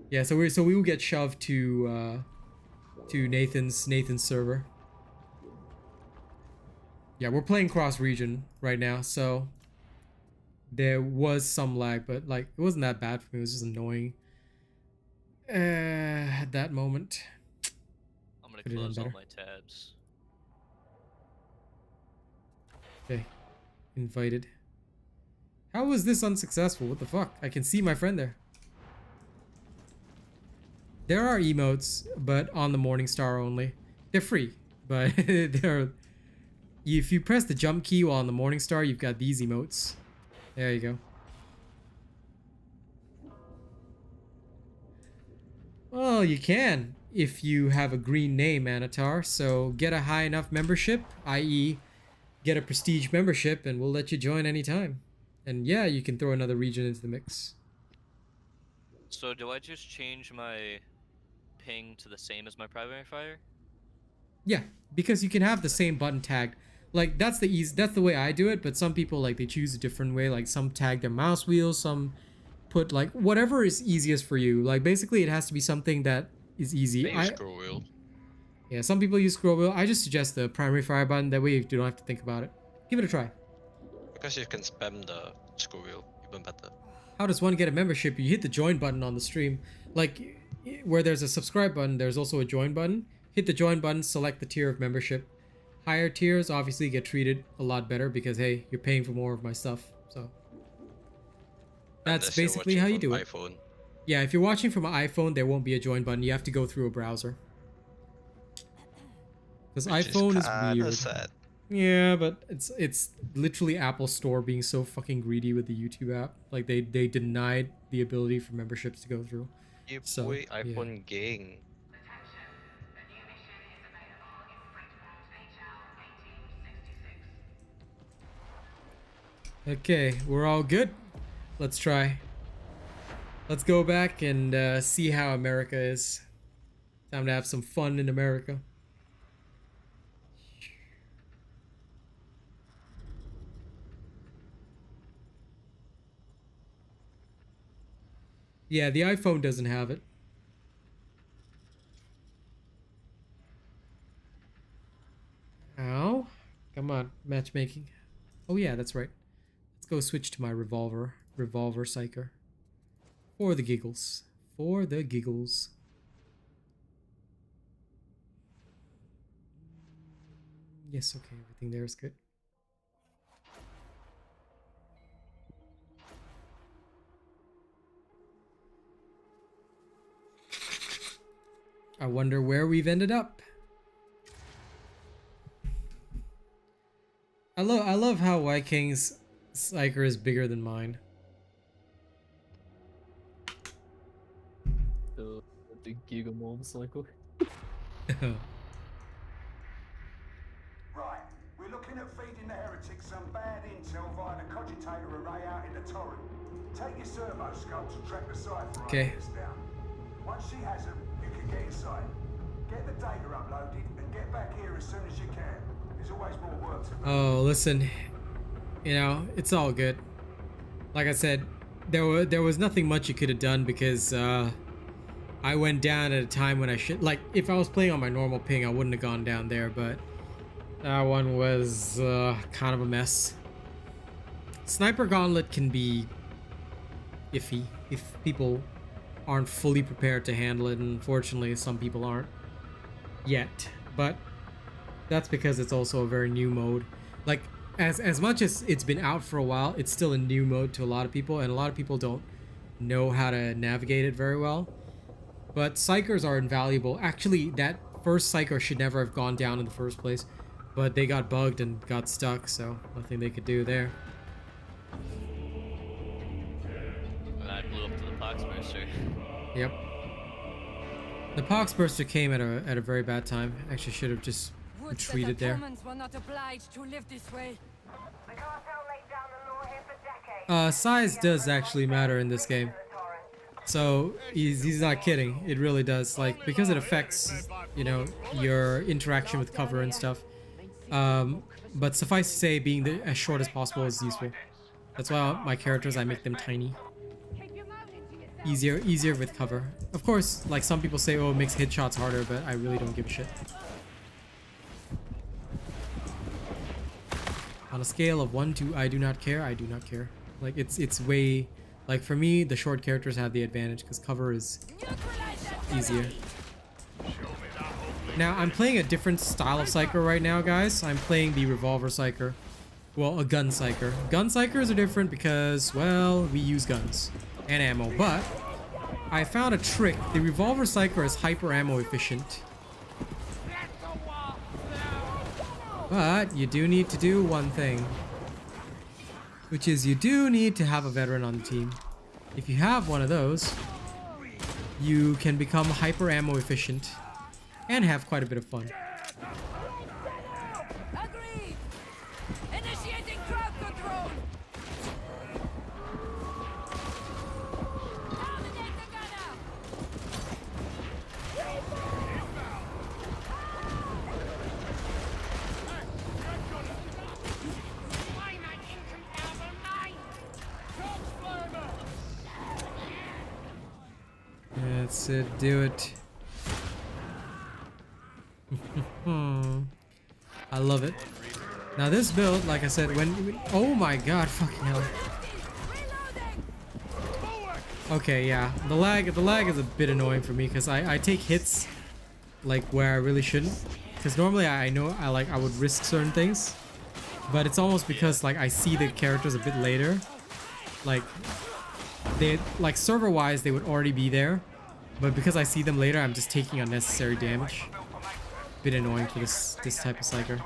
Yeah, so we will get shoved to Nathan's server. Yeah, we're playing cross region right now, so there was some lag, but like it wasn't that bad for me. It was just annoying at that moment. I'm gonna close all my tabs. Okay, invited. How was this unsuccessful? What the fuck? I can see my friend there. There are emotes, but on the Morningstar only. They're free, but they're... If you press the jump key while on the Morningstar, you've got these emotes. There you go. Well, you can if you have a green name, Anatar. So get a high enough membership, i.e. get a prestige membership, and we'll let you join anytime. And yeah, you can throw another region into the mix. So do I just change my ping to the same as my primary fire? Yeah, because you can have the same button tagged. Like that's the way I do it, but some people like they choose a different way. Like some tag their mouse wheels, some put like whatever is easiest for you. Like basically it has to be something that is easy. I use scroll wheel. Yeah, some people use scroll wheel. I just suggest the primary fire button. That way you don't have to think about it. Give it a try. Because you can spam the scroll wheel even better. How does one get a membership? You hit the join button on the stream. Like where there's a subscribe button, there's also a join button. Hit the join button, select the tier of membership. Higher tiers obviously get treated a lot better because hey, you're paying for more of my stuff. So that's basically how you do it. iPhone. Yeah, if you're watching from an iPhone, there won't be a join button. You have to go through a browser. Because iPhone is weird. Sad. Yeah, but it's literally Apple Store being so fucking greedy with the YouTube app. Like they denied the ability for memberships to go through. You So, boy, iPhone yeah. gang. Okay, we're all good. Let's try. Let's go back and see how America is. Time to have some fun in America. Yeah, the iPhone doesn't have it. Ow. Come on, matchmaking. Oh yeah, that's right. Let's go switch to my revolver Psyker. For the giggles. For the giggles. Yes, okay, everything there is good. I wonder where we've ended up. I love how White King's Psyker is bigger than mine. The Giga motorcycle. Right, we're looking at feeding the heretics some bad intel via the cogitator array out in the torrent. Take your servo scopes and track the cipher ideas down. Once she has them, you can get inside. Get the data uploaded and get back here as soon as you can. There's always more work to do. Oh, listen. You know, it's all good. Like I said, there was nothing much you could have done because I went down at a time when I should. Like, if I was playing on my normal ping, I wouldn't have gone down there, but that one was kind of a mess. Sniper Gauntlet can be iffy if people aren't fully prepared to handle it, and unfortunately some people aren't yet, but that's because it's also a very new mode. Like as much as it's been out for a while, it's still a new mode to a lot of people, and a lot of people don't know how to navigate it very well. But Psykers are invaluable. Actually, that first Psyker should never have gone down in the first place, but they got bugged and got stuck, so nothing they could do there. And I blew up to the Poxburster. Yep. The Poxburster came at a very bad time. Actually, should have just retreated there. Were not obliged to live this way. Size does actually matter in this game. So he's not kidding. It really does. Like, because it affects, you know, your interaction with cover and stuff. But suffice to say, being as short as possible is useful. That's why my characters, I make them tiny. Easier with cover. Of course, like some people say, oh, it makes hit shots harder, but I really don't give a shit. On a scale of 1 to I do not care, I do not care. Like, it's way... Like, for me, the short characters have the advantage because cover is easier. Now, I'm playing a different style of Psyker right now, guys. I'm playing the revolver Psyker. Well, a gun Psyker. Gun Psykers are different because, well, we use guns and ammo. But I found a trick. The revolver Psyker is hyper ammo efficient. But you do need to do one thing, which is you do need to have a veteran on the team. If you have one of those, you can become hyper ammo efficient and have quite a bit of fun. Agreed. Initiating crowd control. Terminate the gunner. That's it, do it. I love it. Now this build, like I said, oh my god, fucking hell. Okay, yeah, the lag is a bit annoying for me because I take hits like where I really shouldn't. Because normally I know I would risk certain things, but it's almost because like I see the characters a bit later. Like they server wise they would already be there, but because I see them later, I'm just taking unnecessary damage. Bit annoying for this type of Psyker.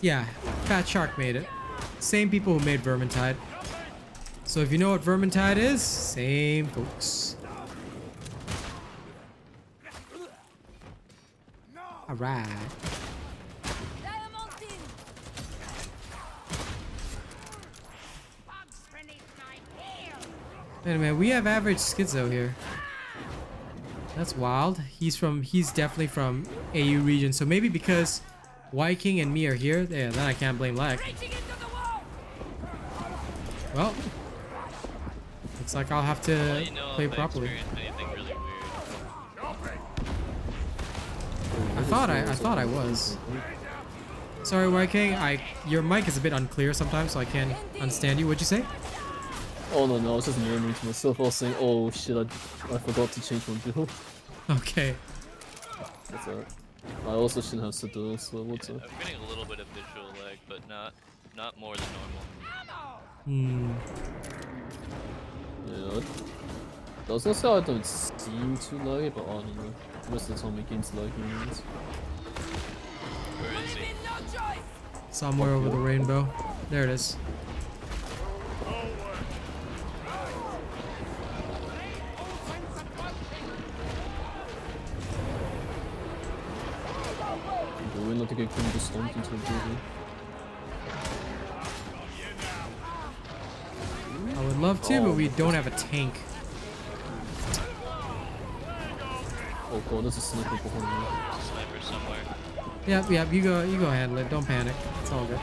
Yeah, Fat Shark made it. Same people who made Vermintide. So if you know what Vermintide is, same folks. Alright. Anyway, we have average schizo here. That's wild. He's definitely from AU region, so maybe because Viking and me are here, yeah, then I can't blame lag. Well, looks like I'll have to play properly. Really I thought I was. Sorry, Viking. Your mic is a bit unclear sometimes, so I can't understand you. What'd you say? Oh no, I was just murmuring to myself. I was saying, oh shit, I forgot to change my build. Okay. That's alright. I also shouldn't have said those, so what's up? I'm getting a little bit of visual lag, but not more than normal. Yeah. I was gonna say I don't seem too laggy, but I don't know. Most of the time my game's lagging. Where is he? Somewhere over the rainbow. There it is. We're not to get stomped into a building. I would love to, but we don't have a tank. Oh god, there's a sniper behind me. There's a sniper somewhere. Yep, you go handle it. Don't panic. It's all good.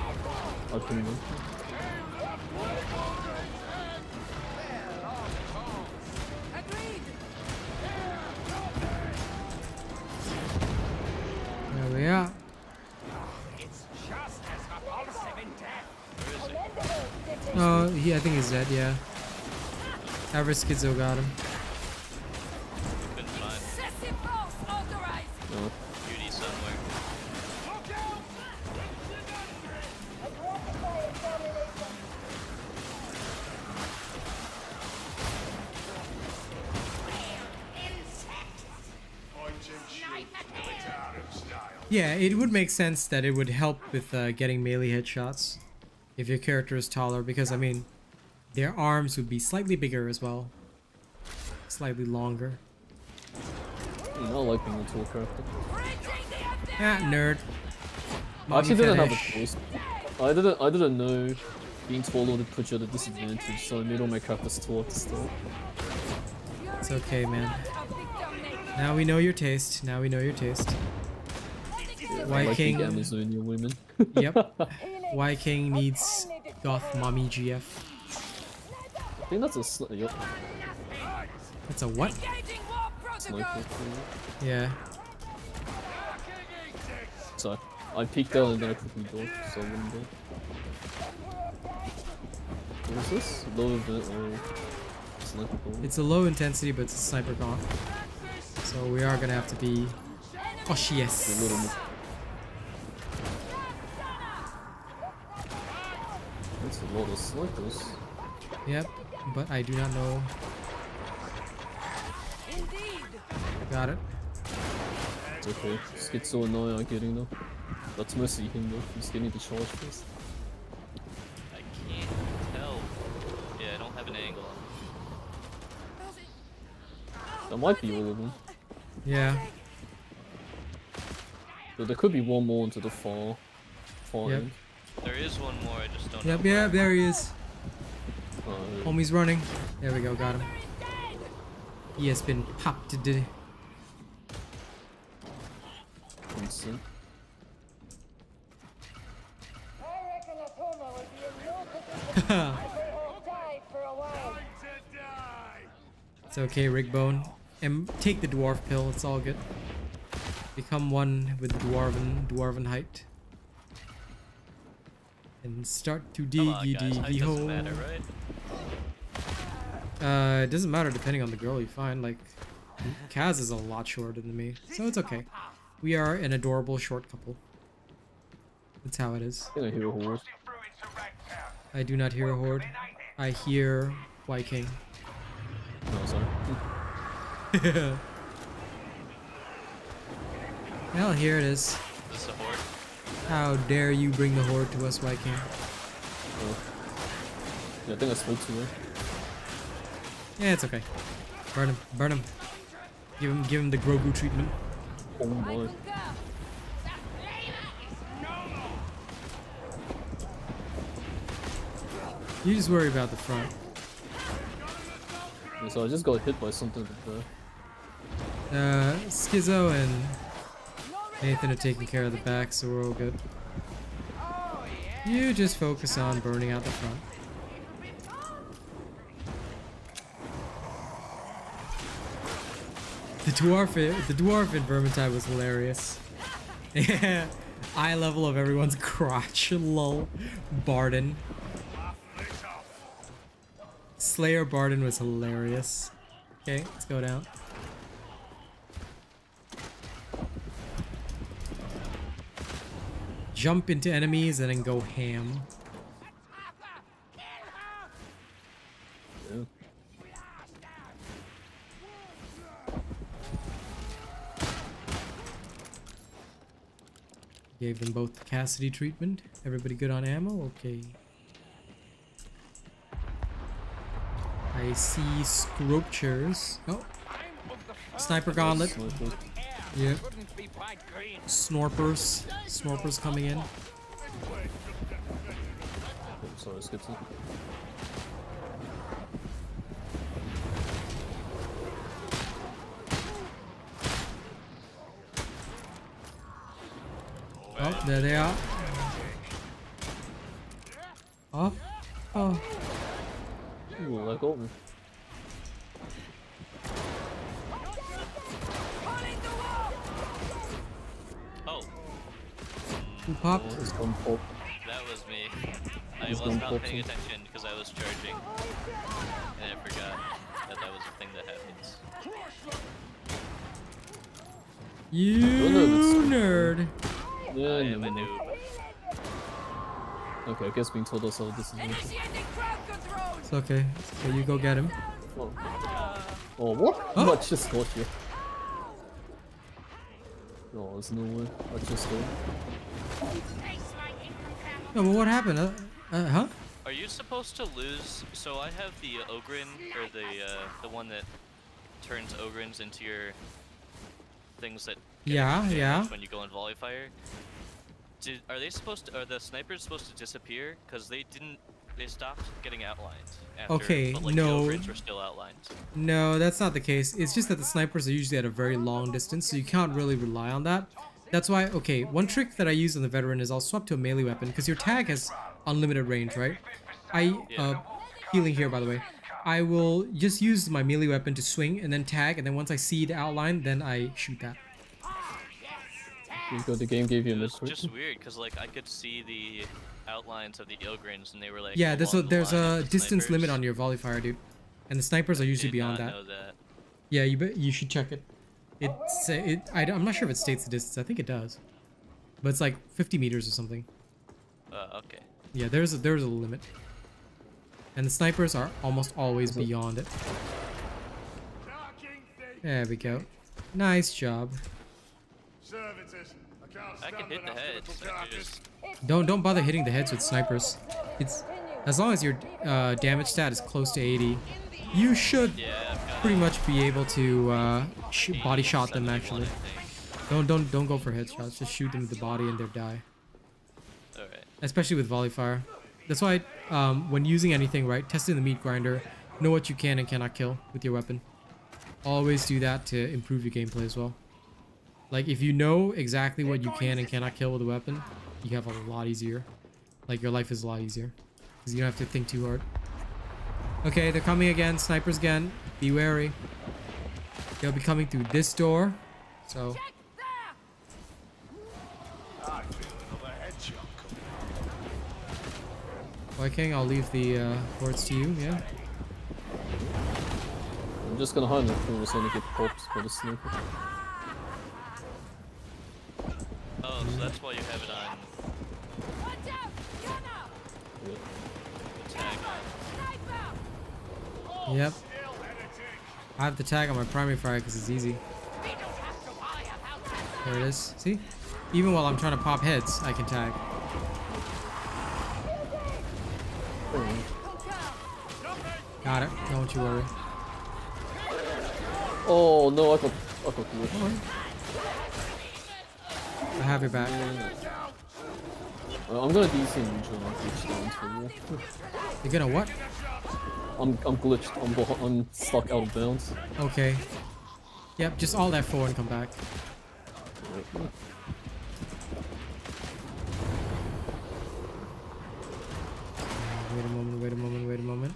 I'll ping them. There we are. It's just as repulsive in death Oh, I think he's dead, yeah. Average Schizo got him. Couldn't find No. beauty somewhere. Yeah, it would make sense that it would help with getting melee headshots if your character is taller, because I mean, their arms would be slightly bigger as well, slightly longer. I like being a tool crafter. Ah, nerd. I actually didn't have a Fetish. choice. I didn't know being taller would put you at a disadvantage, so I made all my crafters tall at the start. It's okay, man. Now we know your taste. Now we know your taste. White Like King. big Amazonian women. Yep. White King needs goth mommy GF. I think that's a yep. That's a what? Sniper. Yeah. So I peeked out and then I quickly dodged, so I wouldn't die. What is this? Low event or sniper ball? It's a low intensity, but it's a sniper gaunt. So we are gonna have to be cautious. A little more. That's a lot of snipers. Yep, but I do not know. Got it. It's okay. Schizo and I are getting though. That's mostly him though. He's getting the charge first. I can't tell. Yeah, I don't have an angle on That might be all of them. Yeah. But there could be one more into the far Yep. end. There is one more, I just don't know. Yep, yeah, there he is. Uh, Homie's running. There we go, got him. He has been popped. Instant. It's okay, Rigbone. And take the dwarf pill, it's all good. Become one with dwarven height. And start to dig Come on, guys, height doesn't hole. matter, right? It doesn't matter depending on the girl you find. Like, Kaz is a lot shorter than me, so it's okay. We are an adorable short couple. That's how it is. I think I hear a horde. I do not hear a horde. I hear White King. No, sorry. Well, here it is. Is this a horde? How dare you bring the horde to us, White King? Oh. Yeah, I think I spoke to her. Yeah, it's okay. Burn him, burn him. Give him the Grogu treatment. Oh my. You just worry about the front. Yeah, so I just got hit by something with Schizo and Nathan are taking care of the back, so we're all good. You just focus on burning out the front. The dwarf in Vermintide was hilarious. Yeah, eye level of everyone's crotch. Lol. Barden. Slayer Barden was hilarious. Okay, let's go down. Jump into enemies and then go ham. yeah. Gave them both the Cassidy treatment. Everybody good on ammo? Okay. I see sculptures. Oh. Sniper Gauntlet. Sniper. Yep. Snorpers. Snorpers coming in. Oh, sorry, Schizo. Oh, there they are. Oh. Oh. Ooh, that got me. Oh, Who popped? It's gone pop. that was me. I He's was going not for paying some. attention because I was charging. And I forgot that that was a thing that happens. You nerd. Yeah, I am a no, no. noob. Okay, I guess being told us all this is good. It's okay. So you go get him. Oh, oh what? Oh. What just got you? Oh, there's no way. I just did. No, but what happened? Huh? Are you supposed to lose? So I have the Ogren, or the one that turns Ogrens into your things that get Yeah, extra yeah. damage when you go in volley fire. Are they supposed to? Are the snipers supposed to disappear? Because they didn't. They stopped getting outlined. After, Okay, but, like, no. The Ogrens were still outlined. No, that's not the case. It's just that the snipers are usually at a very long distance, so you can't really rely on that. That's why, okay, one trick that I use on the veteran is I'll swap to a melee weapon, because your tag has unlimited range, right? Healing here, by the way. I will just use my melee weapon to swing and then tag, and then once I see the outline, then I shoot that. You go, the game gave you a It was misclick. just weird because like I could see the outlines of the Ogrens and they were like. Yeah, there's a distance snipers. limit on your volley fire, dude. And the snipers are usually Did beyond not that. know that. Yeah, you should check it. I'm not sure if it states the distance. I think it does, but it's like 50 meters or something. Okay. Yeah, there's a limit, and the snipers are almost always beyond it. There we go. Nice job. Servitors, I can hit the heads. I just Don't bother hitting the heads with snipers. It's as long as your damage stat is close to 80, you should pretty much be able to body shot them. Actually, don't go for headshots. Just shoot them with the body and they'll die. Alright. Especially with volley fire. That's why when using anything, right, testing the meat grinder, know what you can and cannot kill with your weapon. Always do that to improve your gameplay as well. Like, if you know exactly what you can and cannot kill with a weapon, you have a lot easier. Like, your life is a lot easier. Because you don't have to think too hard. Okay, they're coming again. Snipers again. Be wary. They'll be coming through this door. So... Viking, I'll leave the hordes to you, yeah? I'm just gonna hide in the corner so I don't get popped by the sniper. Oh, so that's why you have it on. Tag on. Yep. I have the tag on my primary fire because it's easy. There it is. See? Even while I'm trying to pop heads, I can tag. Got it. Don't you worry. Oh no, I got glitched. I have your back. I'm gonna DC neutral and glitch down for you. You're gonna what? I'm glitched. I'm stuck out of bounds. Okay. Yep, just all F4 and come back. Wait a moment, wait a moment, wait a moment.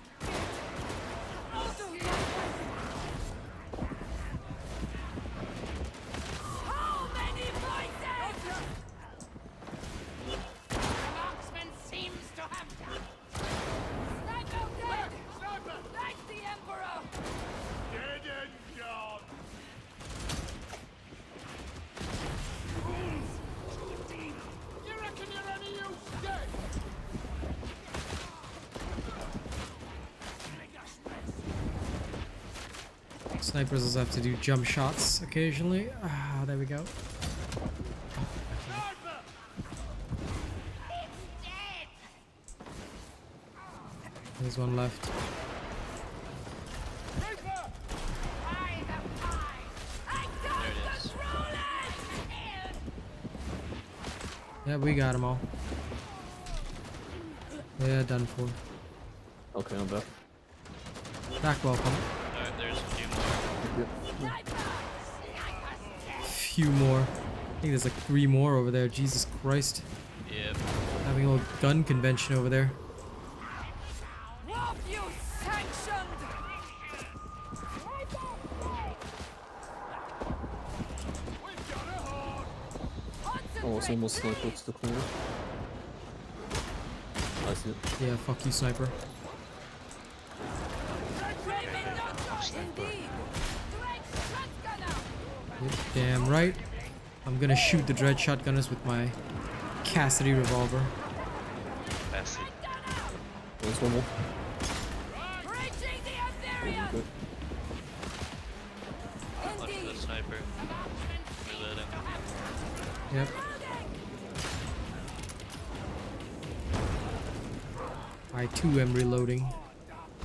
Snipers also have to do jump shots occasionally. Ah, there we go. There's one left. There it is. Yeah, we got them all. Yeah, done for. Okay, I'm back. Back welcome. Alright, there's a few more. Few more. I think there's like 3 more over there. Jesus Christ. Yep. Having a little gun convention over there. Oh, it's almost like what's the corner. I see it. Yeah, fuck you, sniper. Yep, damn right. I'm gonna shoot the dread shotgunners with my Cassidy revolver. Massive. There's one more. Good. Punch the sniper. Reloading. Yep. I too am reloading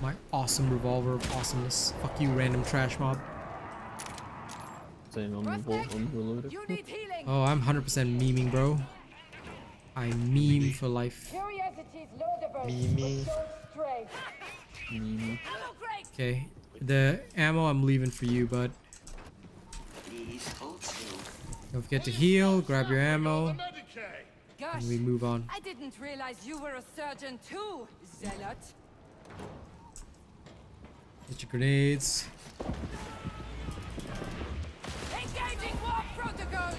my awesome revolver of awesomeness. Fuck you, random trash mob. Same, I'm reloaded. You need healing. Oh, I'm 100% memeing, bro. I meme for life. Curiosity's loadable. Mimi. Stray. Mm. Hello, great. Okay, the ammo I'm leaving for you, bud. Don't forget to heal, grab your ammo, Medicaid. and we move on. I didn't realize you were a surgeon too, zealot. Get your grenades. Engaging war protocols.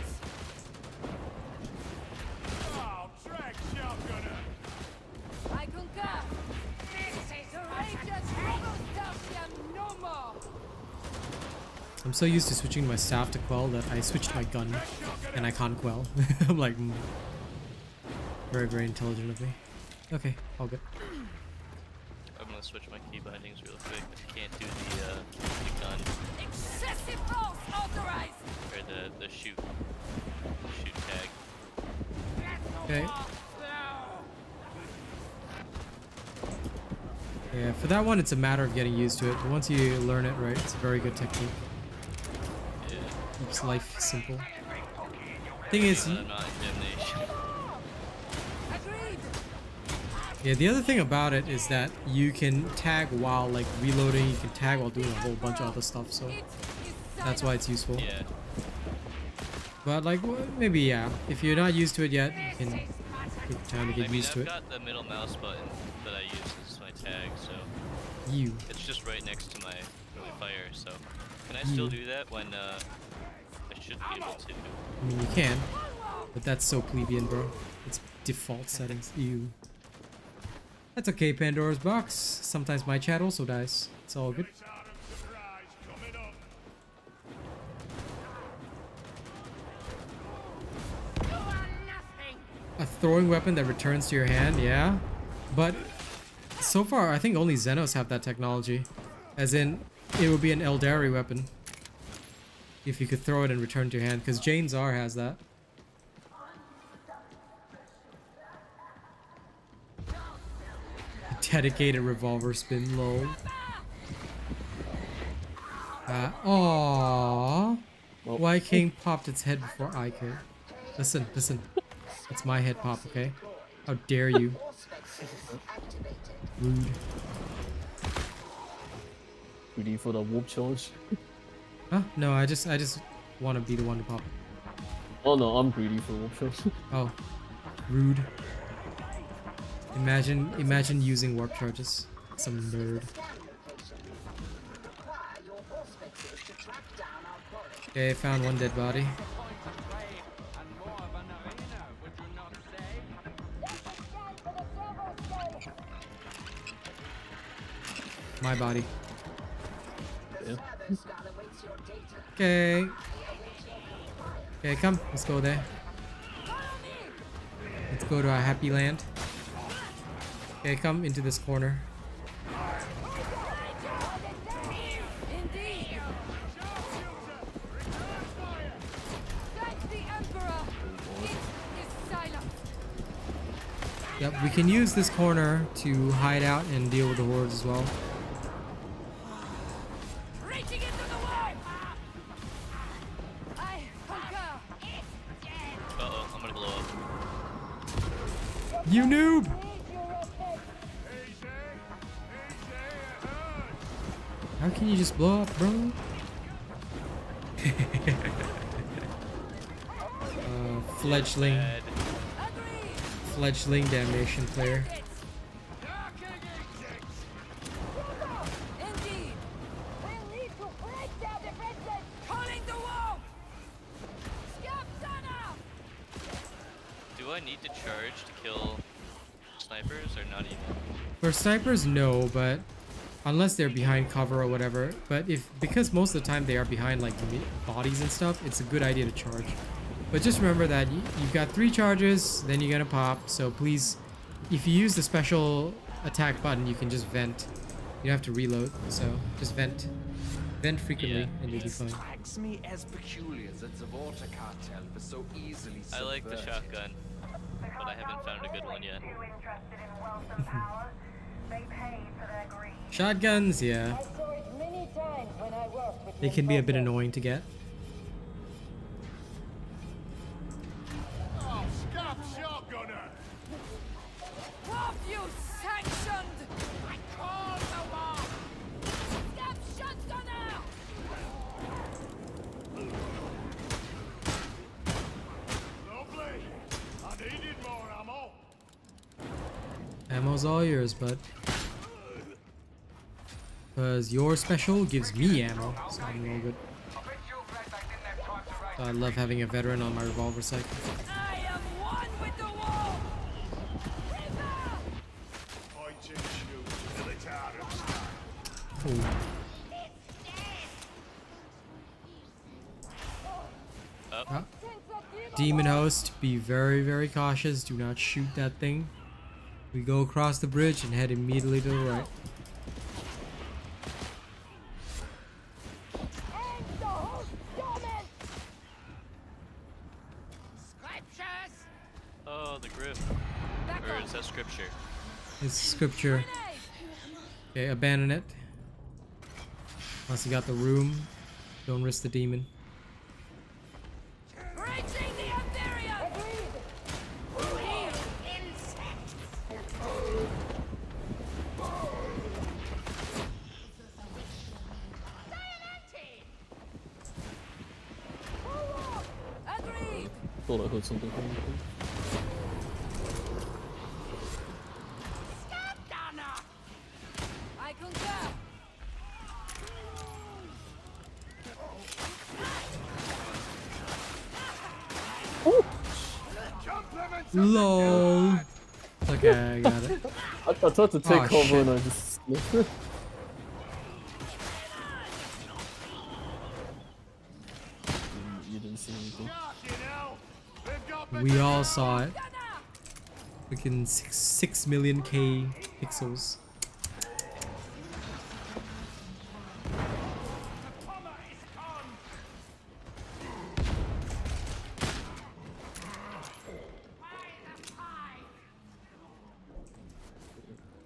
Oh, drag shotgunner. I concur. The Rangers Robostalcium no more. I'm so used to switching my staff to quell that I switched my gun, and I can't quell. I'm like, very, very intelligent of me. Okay, all good. I'm gonna switch my key bindings real quick. I can't do the gun Excessive force authorized. or the shoot tag. Okay. Yeah, for that one, it's a matter of getting used to it. But once you learn it right, it's a very good technique. Yeah. Keeps life simple. Thing is, I'm not in damnation. Agreed. yeah, the other thing about it is that you can tag while like reloading. You can tag while doing a whole bunch of other stuff. So that's why it's useful. Yeah. But like, maybe yeah. If you're not used to it yet, you can take time to get used to I've it. got the middle mouse button that I use as my tag, so You. it's just right next to my fire. So can I still do that when I should be able to? I mean, you can, but that's so plebeian, bro. It's default settings. Ew. That's okay, Pandora's box. Sometimes my chat also dies. It's all good. A throwing weapon that returns to your hand, yeah. But so far, I think only Xenos have that technology. As in, it would be an Eldari weapon. If you could throw it and return to your hand. Because Jane Czar has that. Dedicated revolver spin, lol. Aww. Why King popped its head before I could? Listen, listen. It's my head pop, okay? How dare you? Rude. Ready for the warp charge? Huh? No, I just want to be the one to pop it. Oh no, I'm greedy for warp charge. Oh, rude. Imagine using warp charges. Some nerd. Okay, found one dead body. My body. Yeah. Okay. Okay, come. Let's go there. Let's go to our happy land. Okay, come into this corner. Indeed. Thank the Emperor. It is silent. Yep, we can use this corner to hide out and deal with the hordes as well. Reaching into the wall. I concur. Uh-oh, I'm gonna blow up. You noob! How can you just blow up, bro? Fledgling damnation player. Indeed. We'll need to break down defenses. Calling the wall. Do I need to charge to kill snipers or not even? For snipers, no, but unless they're behind cover or whatever. But because most of the time they are behind like bodies and stuff, it's a good idea to charge. But just remember that you've got 3 charges, then you're gonna pop. So please, if you use the special attack button, you can just vent. You don't have to reload. So just vent frequently, and you'll be fine. Strikes me as peculiar that the water cartel was so easily I like the subverted. shotgun, but I haven't found a good one yet. Shotguns, yeah. They can be a bit annoying to get. Oh, scab shotgunner! What you sanctioned? I call the war! Scab shotgunner! Lovely! I needed more ammo! Ammo's all yours, bud. Because your special gives me ammo, so I'm all good. So I love having a veteran on my revolver cycle. I am one with the war! Point and shoot, military style. Oh. Ah. Demon host, be very, very cautious. Do not shoot that thing. We go across the bridge and head immediately to the right. Oh, the grip. Or is that scripture? It's scripture. Okay, abandon it. Once you got the room, don't risk the demon. Reaching the Imperium! Agreed! Thought I heard something coming from. I concur! LOL. Okay, I got it. I tried to take Oh, cover shit. and I just slipped. You didn't see anything. We all saw it. Freaking 6 million K pixels.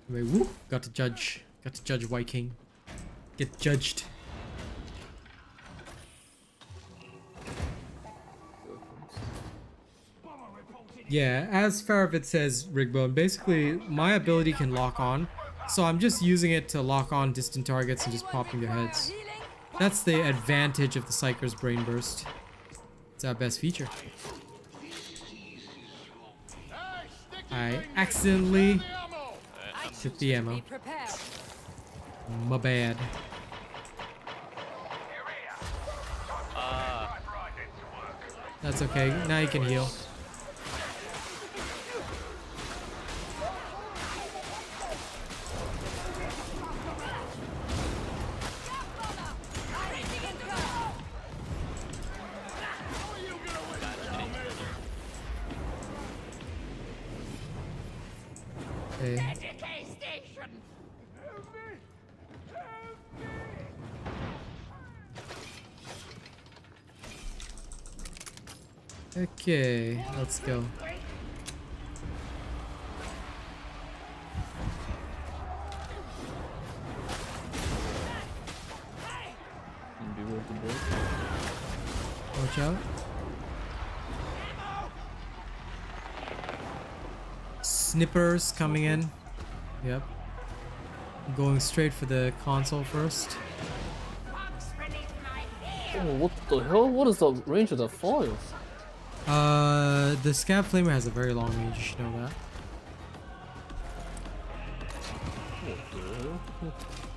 Wait, woo! Got to judge White King. Get judged. Yeah, as Faravit says, Rigbone, basically my ability can lock on, so I'm just using it to lock on distant targets and just popping their heads. That's the advantage of the Psyker's Brain Burst. It's our best feature. I accidentally took the ammo. My bad. That's okay, now you can heal. Okay. Okay, let's go. Watch out. Snippers coming in. Yep. Going straight for the console first. Oh, what the hell? What is the range of that fire? The Scab Flamer has a very long range, you should know that.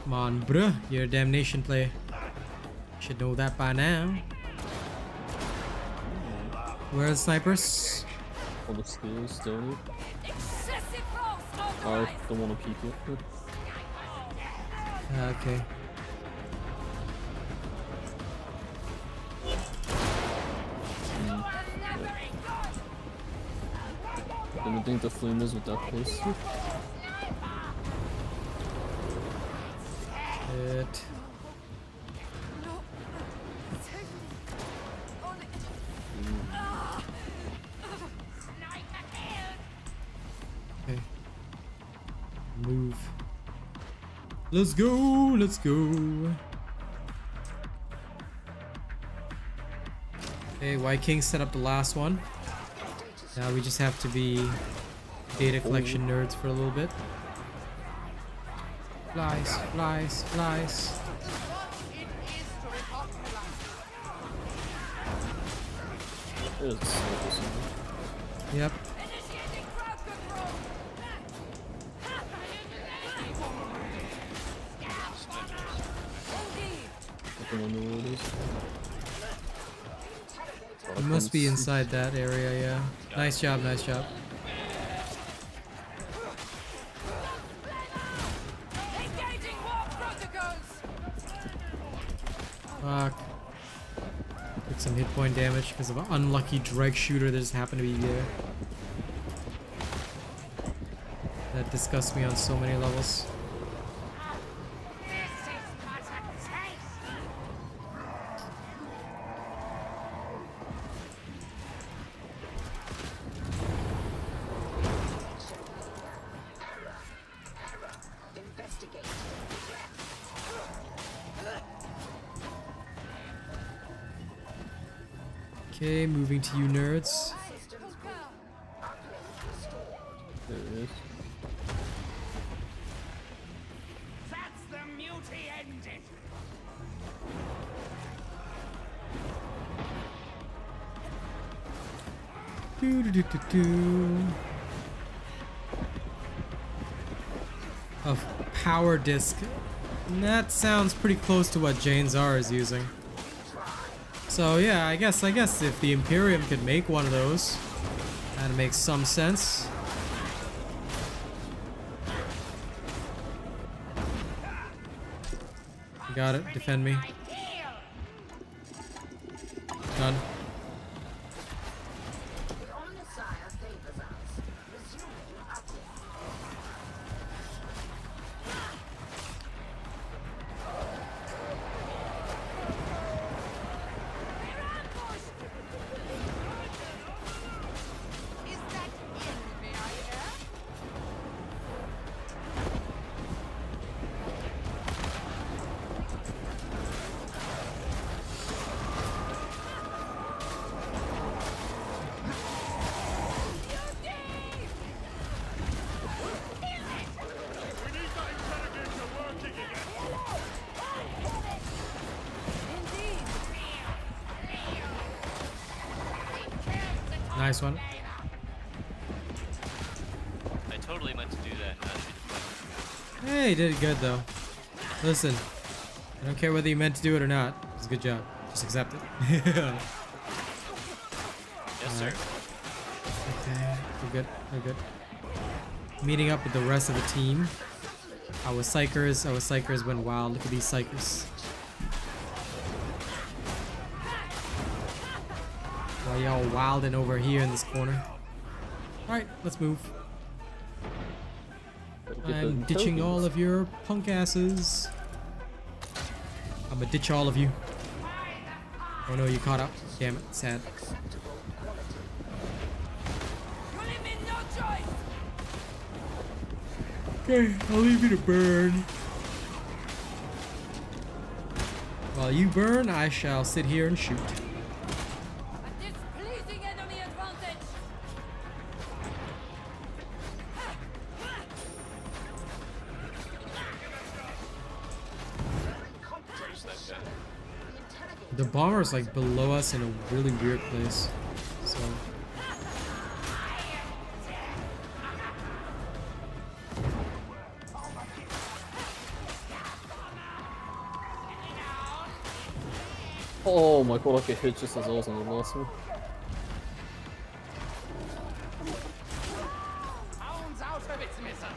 Come on, bruh. You're a damnation player. Should know that by now. Where are the snipers? On the stairs, still. Excessive force I don't want to peek it. Okay. I don't think the flume is with that place. Shit. Okay. Move. Let's go, let's go. Okay, White King set up the last one. Now we just have to be data collection nerds for a little bit. Flies, flies, flies. There's a sniper somewhere. Yep. I don't know where it is. It must be inside that area, yeah. Nice job, nice job. Fuck. Took some hit point damage because of an unlucky dreg shooter that just happened to be there. That disgusts me on so many levels. Okay, moving to you nerds. There it is. That's the muty ended. Do do do do do. A power disc. That sounds pretty close to what Jane Czar is using. So yeah, I guess if the Imperium could make one of those, that'd make some sense. You got it. Defend me. Done. Nice one. I totally meant to do that. Hey, you did it good though. Listen, I don't care whether you meant to do it or not. It's a good job. Just accept it. Yes, sir. Okay, we're good. We're good. Meeting up with the rest of the team. Our Psykers went wild. Look at these Psykers. While y'all wilding over here in this corner. Alright, let's move. I'm ditching all of your punk asses. I'm gonna ditch all of you. Oh no, you caught up. Damn it, sad. Okay, I'll leave you to burn. While you burn, I shall sit here and shoot. The bomber is like below us in a really weird place. So. Oh my god, I get hit just as I was on the last one. Hounds out of its misery.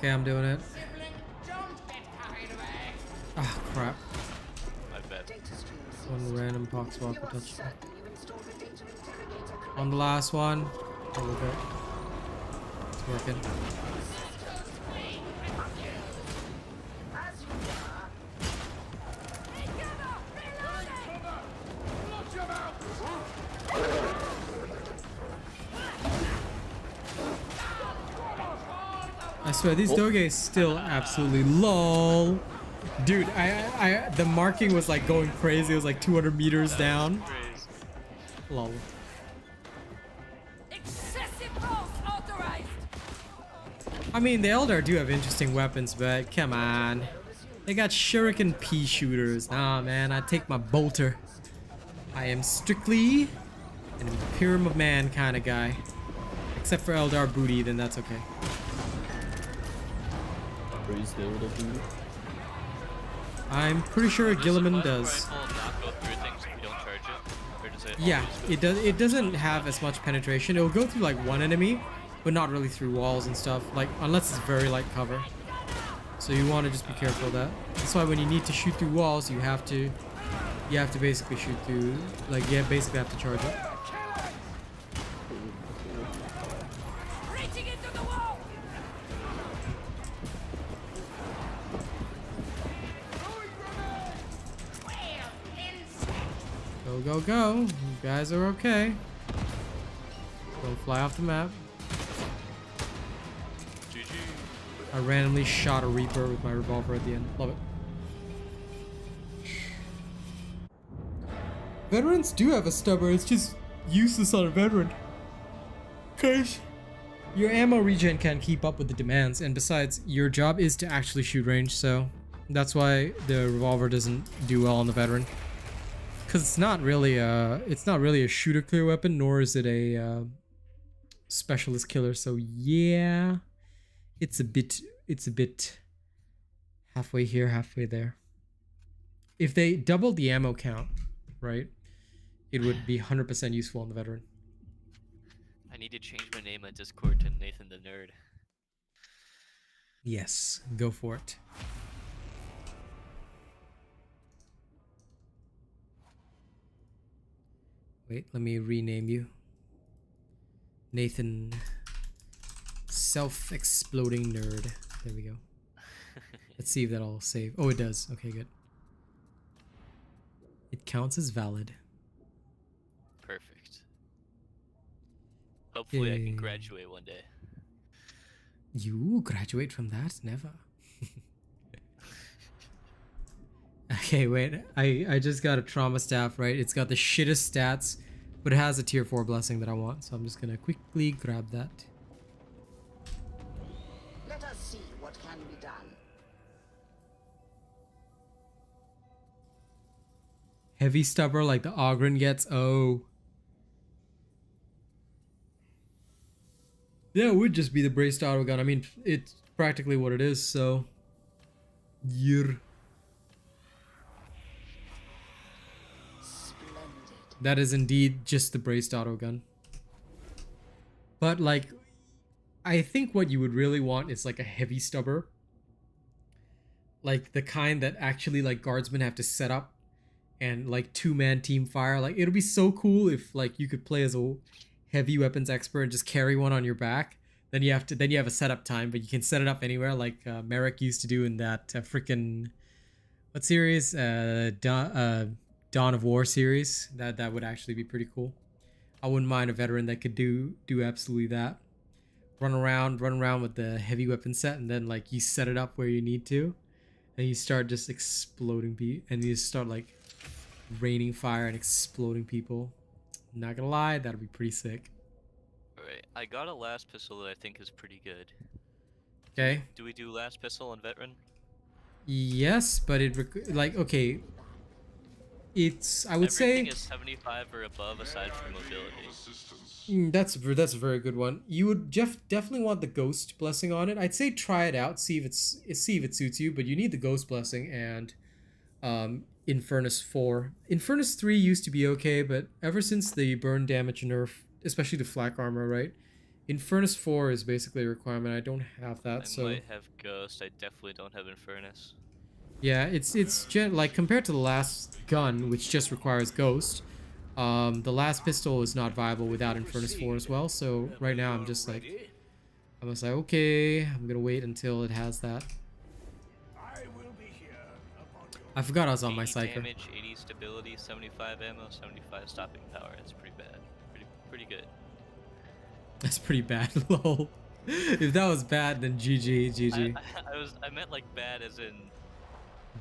Okay, I'm doing it. Sibling, don't get carried away. Ah, crap. My bad. One random poxwalker touch. Certain you installed the data interrogator On the last one. There we go. It's working. as you are. I swear, these doges still absolutely lol. Dude, the marking was like going crazy. It was like 200 meters down. Lol. Excessive force authorized. I mean, the Eldar do have interesting weapons, but come on. They got shuriken pea shooters. Nah, man, I take my bolter. I am strictly an Imperium of Man kind of guy. Except for Eldar booty, then that's okay. Freeze the Eldar booty. I'm pretty sure Gilliman does. Yeah, it does. It doesn't have as much penetration. It'll go through like one enemy, but not really through walls and stuff. Like unless it's very light cover. So you want to just be careful of that. That's why when you need to shoot through walls, you have to basically shoot through. Like you basically have to charge it. Reaching into the wall. Go, go, go. You guys are okay. Don't fly off the map. I randomly shot a Reaper with my revolver at the end. Love it. Veterans do have a stubber. It's just useless on a veteran. Cause your ammo regen can't keep up with the demands. And besides, your job is to actually shoot range. So that's why the revolver doesn't do well on the veteran. Because it's not really a shooter clear weapon, nor is it a specialist killer. So yeah, it's a bit halfway here, halfway there. If they doubled the ammo count, right, it would be 100% useful on the veteran. I need to change my name on Discord to Nathan the Nerd. Yes, go for it. Wait, let me rename you. Nathan Self-Exploding Nerd. There we go. Let's see if that'll save. Oh, it does. Okay, good. It counts as valid. Perfect. Hopefully I can graduate one day. You graduate from that? Never. Okay, wait. I just got a trauma staff, right? It's got the shittest stats, but it has a tier 4 blessing that I want, so I'm just gonna quickly grab that. Let us see what can be done. Heavy stubber like the Ogren gets. Oh. Yeah, it would just be the braced auto gun. I mean, it's practically what it is, so. Yeah. That is indeed just the braced auto gun. But like, I think what you would really want is like a heavy stubber. Like the kind that actually like guardsmen have to set up and like 2-man team fire. Like it'll be so cool if like you could play as a heavy weapons expert and just carry one on your back. Then you have a setup time, but you can set it up anywhere like Merrick used to do in that freaking what series? Dawn of War series. That would actually be pretty cool. I wouldn't mind a veteran that could do absolutely that. Run around with the heavy weapon set, and then like you set it up where you need to, and you start just exploding people, and you start like raining fire and exploding people. Not gonna lie, that'd be pretty sick. Alright, I got a last pistol that I think is pretty good. Okay. Do we do last pistol on veteran? Yes, but like okay. It's I would Everything say is 75 or above aside from mobility. That's a very good one. You would definitely want the ghost blessing on it. I'd say try it out, see if it suits you, but you need the ghost blessing and Infernus 4. Infernus 3 used to be okay, but ever since the burn damage nerf, especially the flak armor, right? Infernus 4 is basically a requirement. I don't have that, I so might have Ghost. I definitely don't have Infernus. yeah, it's like compared to the last gun, which just requires Ghost. The last pistol is not viable without Infernus 4 as well. So right now I'm just like, okay, I'm gonna wait until it has that. I forgot I was on my 80 Psyker. damage, 80 stability, 75 ammo, 75 stopping power. That's pretty bad. Pretty good. That's pretty bad. Lol. If that was bad, then GG. I meant like bad as in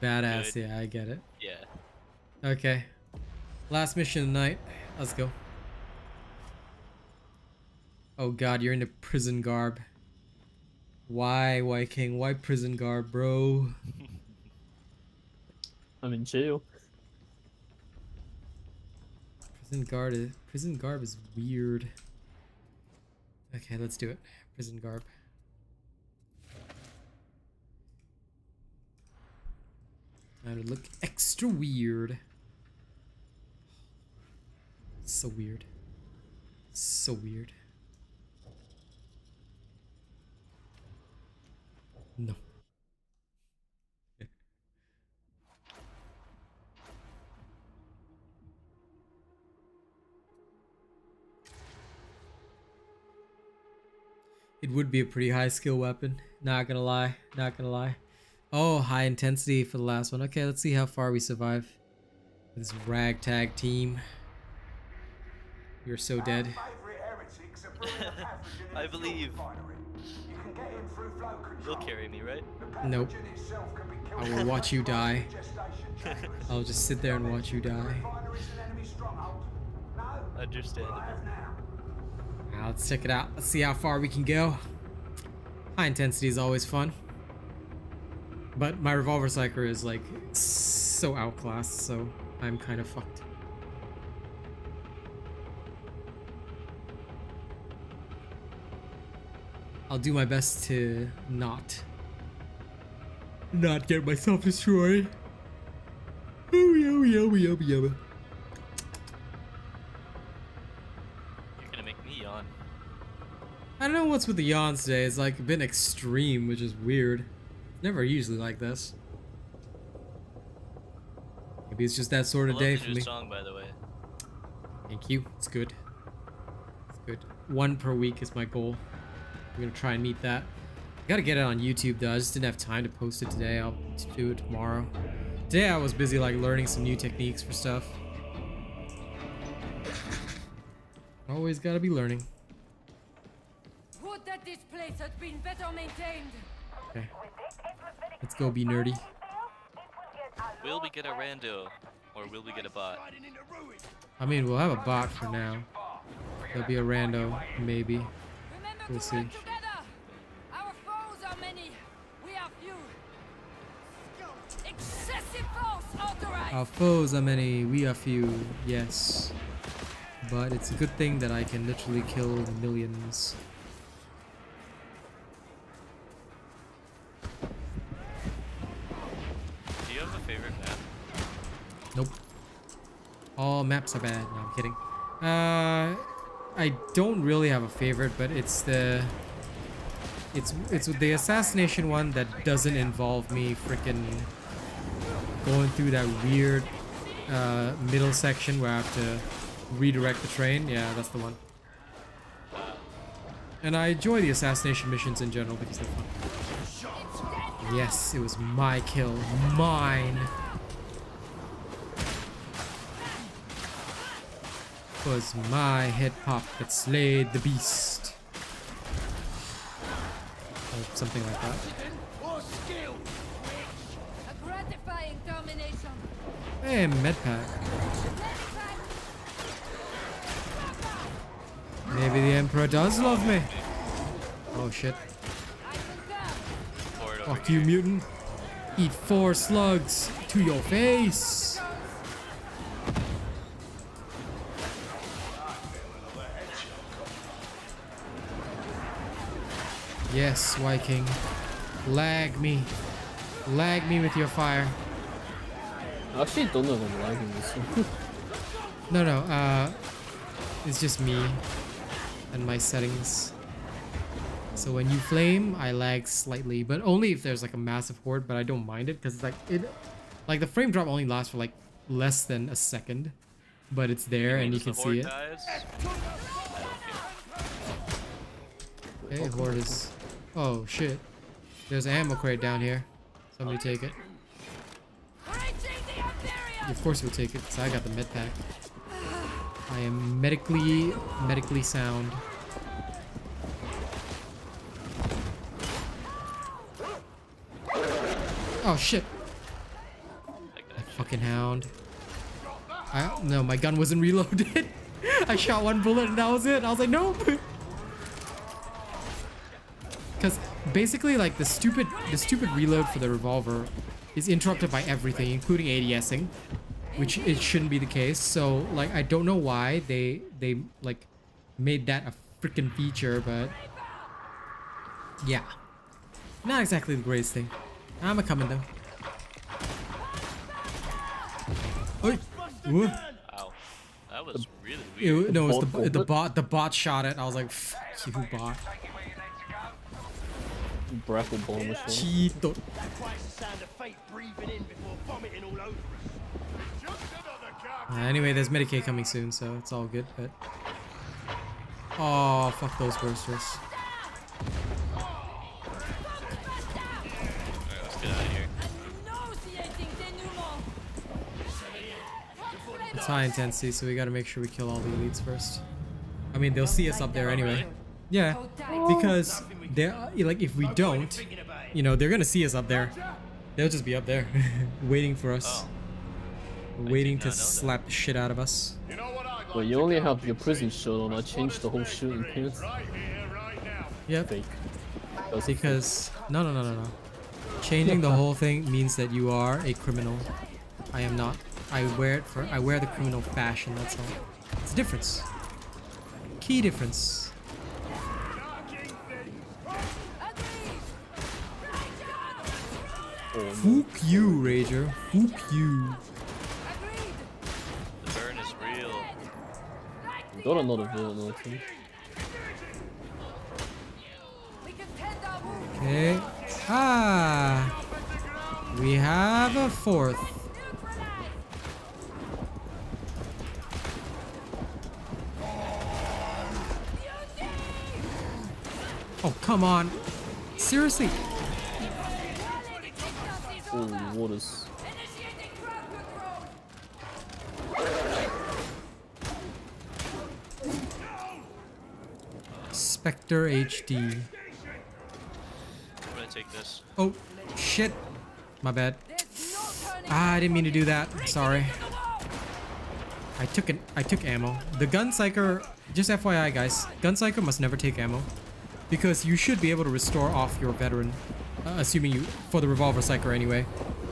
Badass. good. Yeah, I get it. Yeah. Okay. Last mission of the night. Let's go. Oh god, you're into prison garb. Why, King? Why prison garb, bro? I'm in jail. Prison garb is weird. Okay, let's do it. Prison garb. Now to look extra weird. So weird. So weird. No. It would be a pretty high skill weapon. Not gonna lie. Not gonna lie. Oh, high intensity for the last one. Okay, let's see how far we survive. This ragtag team. You're so dead. I believe. You'll carry me, right? Nope. I will watch you die. I'll just sit there and watch you die. Understandable. Now let's check it out. Let's see how far we can go. High intensity is always fun. But my revolver Psyker is like so outclassed, so I'm kind of fucked. I'll do my best to not get myself destroyed. Oh yeah. You're gonna make me yawn. I don't know what's with the yawns today. It's like been extreme, which is weird. Never usually like this. Maybe it's just that sort of day for me. Song, by the way. Thank you. It's good. It's good. One per week is my goal. I'm gonna try and meet that. I gotta get it on YouTube though. I just didn't have time to post it today. I'll do it tomorrow. Today I was busy like learning some new techniques for stuff. Always gotta be learning. Would that this place had been better maintained. Okay. Let's go be nerdy. Will we get a rando? Or will we get a bot? I mean, we'll have a bot for now. There'll be a rando, maybe. We'll see. Our foes are many. We are few. Excessive force authorized. Our foes are many, we are few. Yes. But it's a good thing that I can literally kill millions. Do you have a favorite map? Nope. All maps are bad. No, I'm kidding. I don't really have a favorite, but it's the assassination one that doesn't involve me freaking going through that weird middle section where I have to redirect the train. Yeah, that's the one. And I enjoy the assassination missions in general because they're fun. Yes, it was my kill. Mine. Was my head pop that slayed the beast. Or something like that. A gratifying termination. Hey, medpack. Maybe the Emperor does love me. Oh shit. Fuck you, mutant. Eat 4 slugs to your face. Yes, Viking. Lag me. Lag me with your fire. I actually don't know if I'm lagging this one. No, it's just me and my settings. So when you flame, I lag slightly, but only if there's like a massive horde, but I don't mind it because like the frame drop only lasts for like less than a second, but it's there and you can see it. Okay, horde is... Oh shit. There's an ammo crate down here. Somebody take it. Of course we'll take it because I got the med pack. I am medically sound. Oh shit. That fucking hound. No, my gun wasn't reloaded. I shot one bullet and that was it. I was like, nope. Because basically like the stupid reload for the revolver is interrupted by everything, including ADSing, which it shouldn't be the case. So like I don't know why they like made that a freaking feature, but yeah, not exactly the greatest thing. I'm a coming though. Oi. Ow. That was really weird. No, it was the bot. The bot shot it. I was like, fuck you, bot. Brackle bomb machine. Cheeto. Anyway, there's Medicaid coming soon, so it's all good. But oh, fuck those bursters. It's high intensity, so we gotta make sure we kill all the elites first. I mean, they'll see us up there anyway. Yeah, because they're like, if we don't, you know, they're gonna see us up there. They'll just be up there, waiting for us, waiting to slap the shit out of us. Well, you only have your prison shirt on. I changed the whole shooting pants. Yep. Fake. Because no. Changing the whole thing means that you are a criminal. I am not. I wear the criminal fashion, that's all. It's a difference. Key difference. Fuck you, Rager. Fuck you. The burn is real. Got another villain on team. Okay. Ah. We have a fourth. Oh, come on. Seriously? Oh, waters. Spectre HD. I'm gonna take this. Oh, shit. My bad. Ah, I didn't mean to do that. Sorry. I took ammo. The gun psyker, just FYI guys, gun psyker must never take ammo. Because you should be able to restore off your veteran. Assuming you, for the revolver psyker anyway.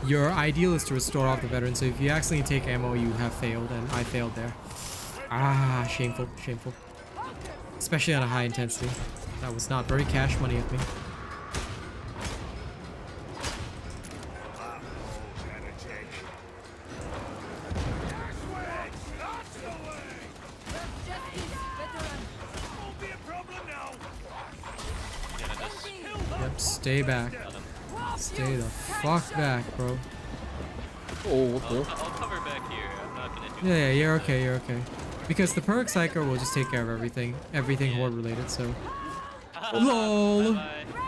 Your ideal is to restore off the veteran, so if you accidentally take ammo, you have failed, and I failed there. Ah, shameful, shameful. Especially on a high intensity. That was not very cash money of me. Yep, stay back. Stay the fuck back, bro. Oh, what the? I'll cover back here. I'm not gonna do Yeah, you're okay, you're okay. Because the perk Psyker will just take care of everything. Everything horde related, so. LOL! Bye-bye.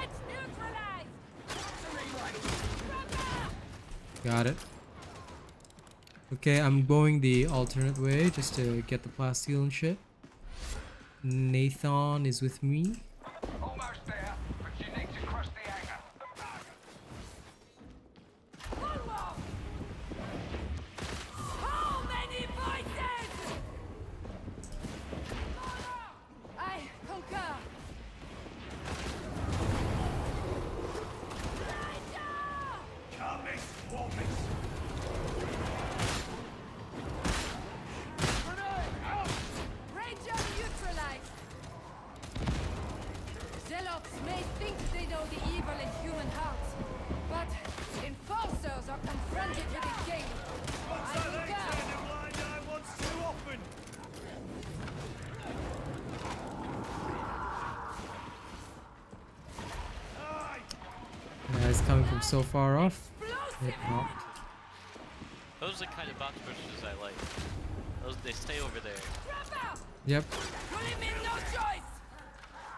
Got it. Okay, I'm going the alternate way just to get the plasteel and shit. Nathan is with me. Almost there, but you need to cross the hangar. How many voices? I concur. Ranger neutralized. it's coming from so far off. It popped. Those are the kind of box bursters I like. Those, they stay over there. Yep.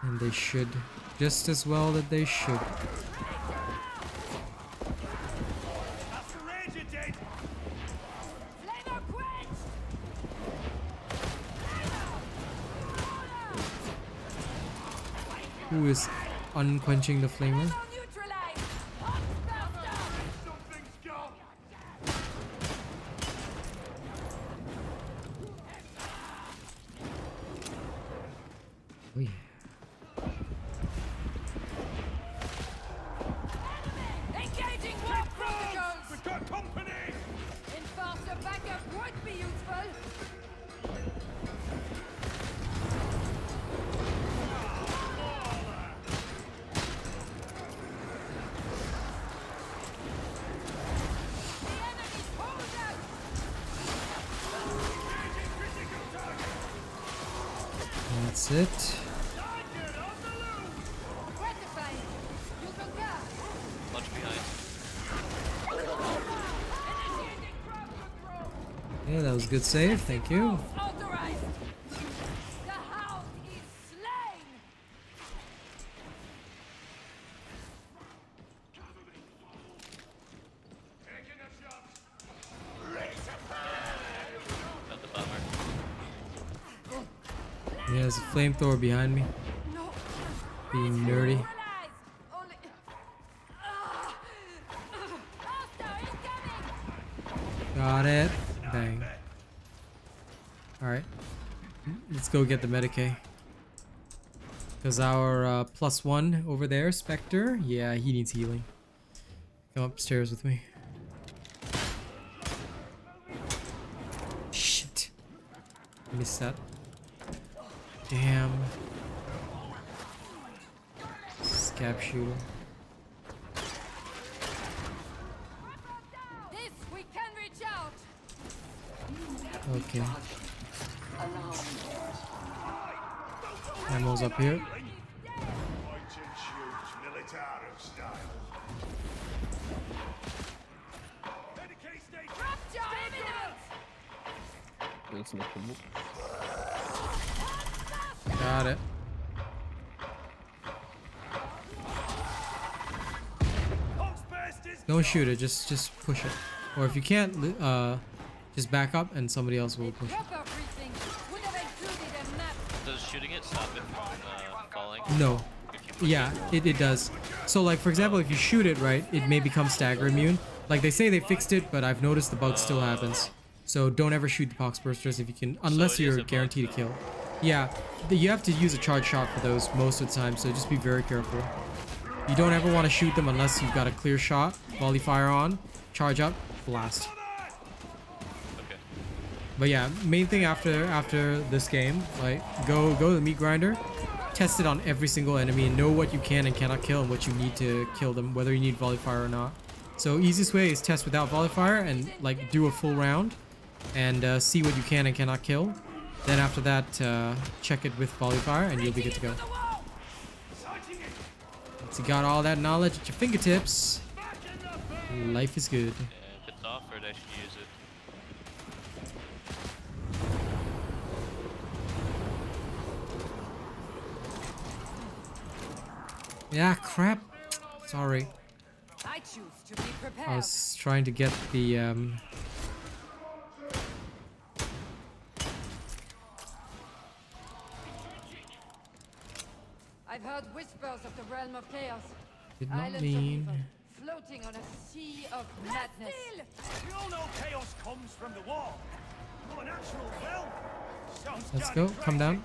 And they should. Just as well that they should. Who is unquenching the flamer? Oh yeah. Engaging war protocols! We've got company! Enforcer backup would be useful. That's it. Much behind. Yeah, that was a good save. Thank you. Yeah, there's a flamethrower behind me. Being nerdy. Got it. Bang. Alright. Let's go get the Medicaid. Because our +1 over there, Spectre, yeah, he needs healing. Come upstairs with me. Shit. Missed that. Damn. Scab shooter. This we can reach out. Okay. Ammo's up here. Got it. Don't shoot it, just push it. Or if you can't, just back up and somebody else will push it. Does shooting it stop it from falling? No. Yeah, it does. So like, for example, if you shoot it, right, it may become stagger immune. Like they say they fixed it, but I've noticed the bug still happens. So don't ever shoot the box bursters if you can, unless you're guaranteed to kill. Yeah, you have to use a charge shot for those most of the time, so just be very careful. You don't ever want to shoot them unless you've got a clear shot, volley fire on, charge up, blast. Okay. But yeah, main thing after this game, like go to the meat grinder, test it on every single enemy and know what you can and cannot kill and what you need to kill them, whether you need volley fire or not. So easiest way is test without volley fire and like do a full round and see what you can and cannot kill. Then after that, check it with volley fire and you'll be good to go. Once you got all that knowledge at your fingertips, life is good. Yeah, if it's offered, I should use it. Yeah, crap. Sorry. I choose to be prepared. I was trying to get the I've heard whispers of the realm of chaos. did not Islands mean. of evil, floating on a sea of madness. We all know chaos comes from the wall. Well, a natural realm. Let's go. Come down.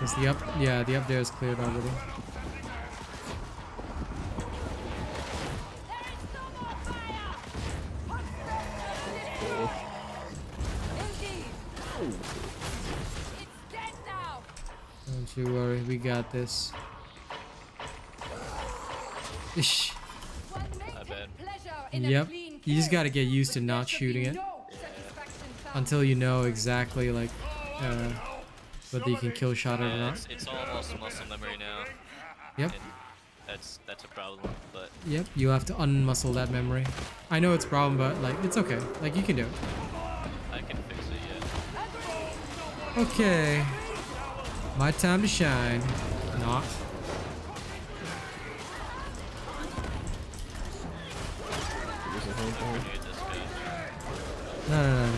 Is the up? Yeah, the up there is cleared already. Don't you worry, we got this. Ish. Not bad. Yep. You just gotta get used to not shooting it until you know exactly like whether you can kill shot it or not. It's all muscle memory now. Yep. That's a problem, but Yep, you have to unmuscle that memory. I know it's a problem, but like it's okay. Like you can do it. I can fix it, yeah. Okay. My time to shine. Not. Grenade this guy. No.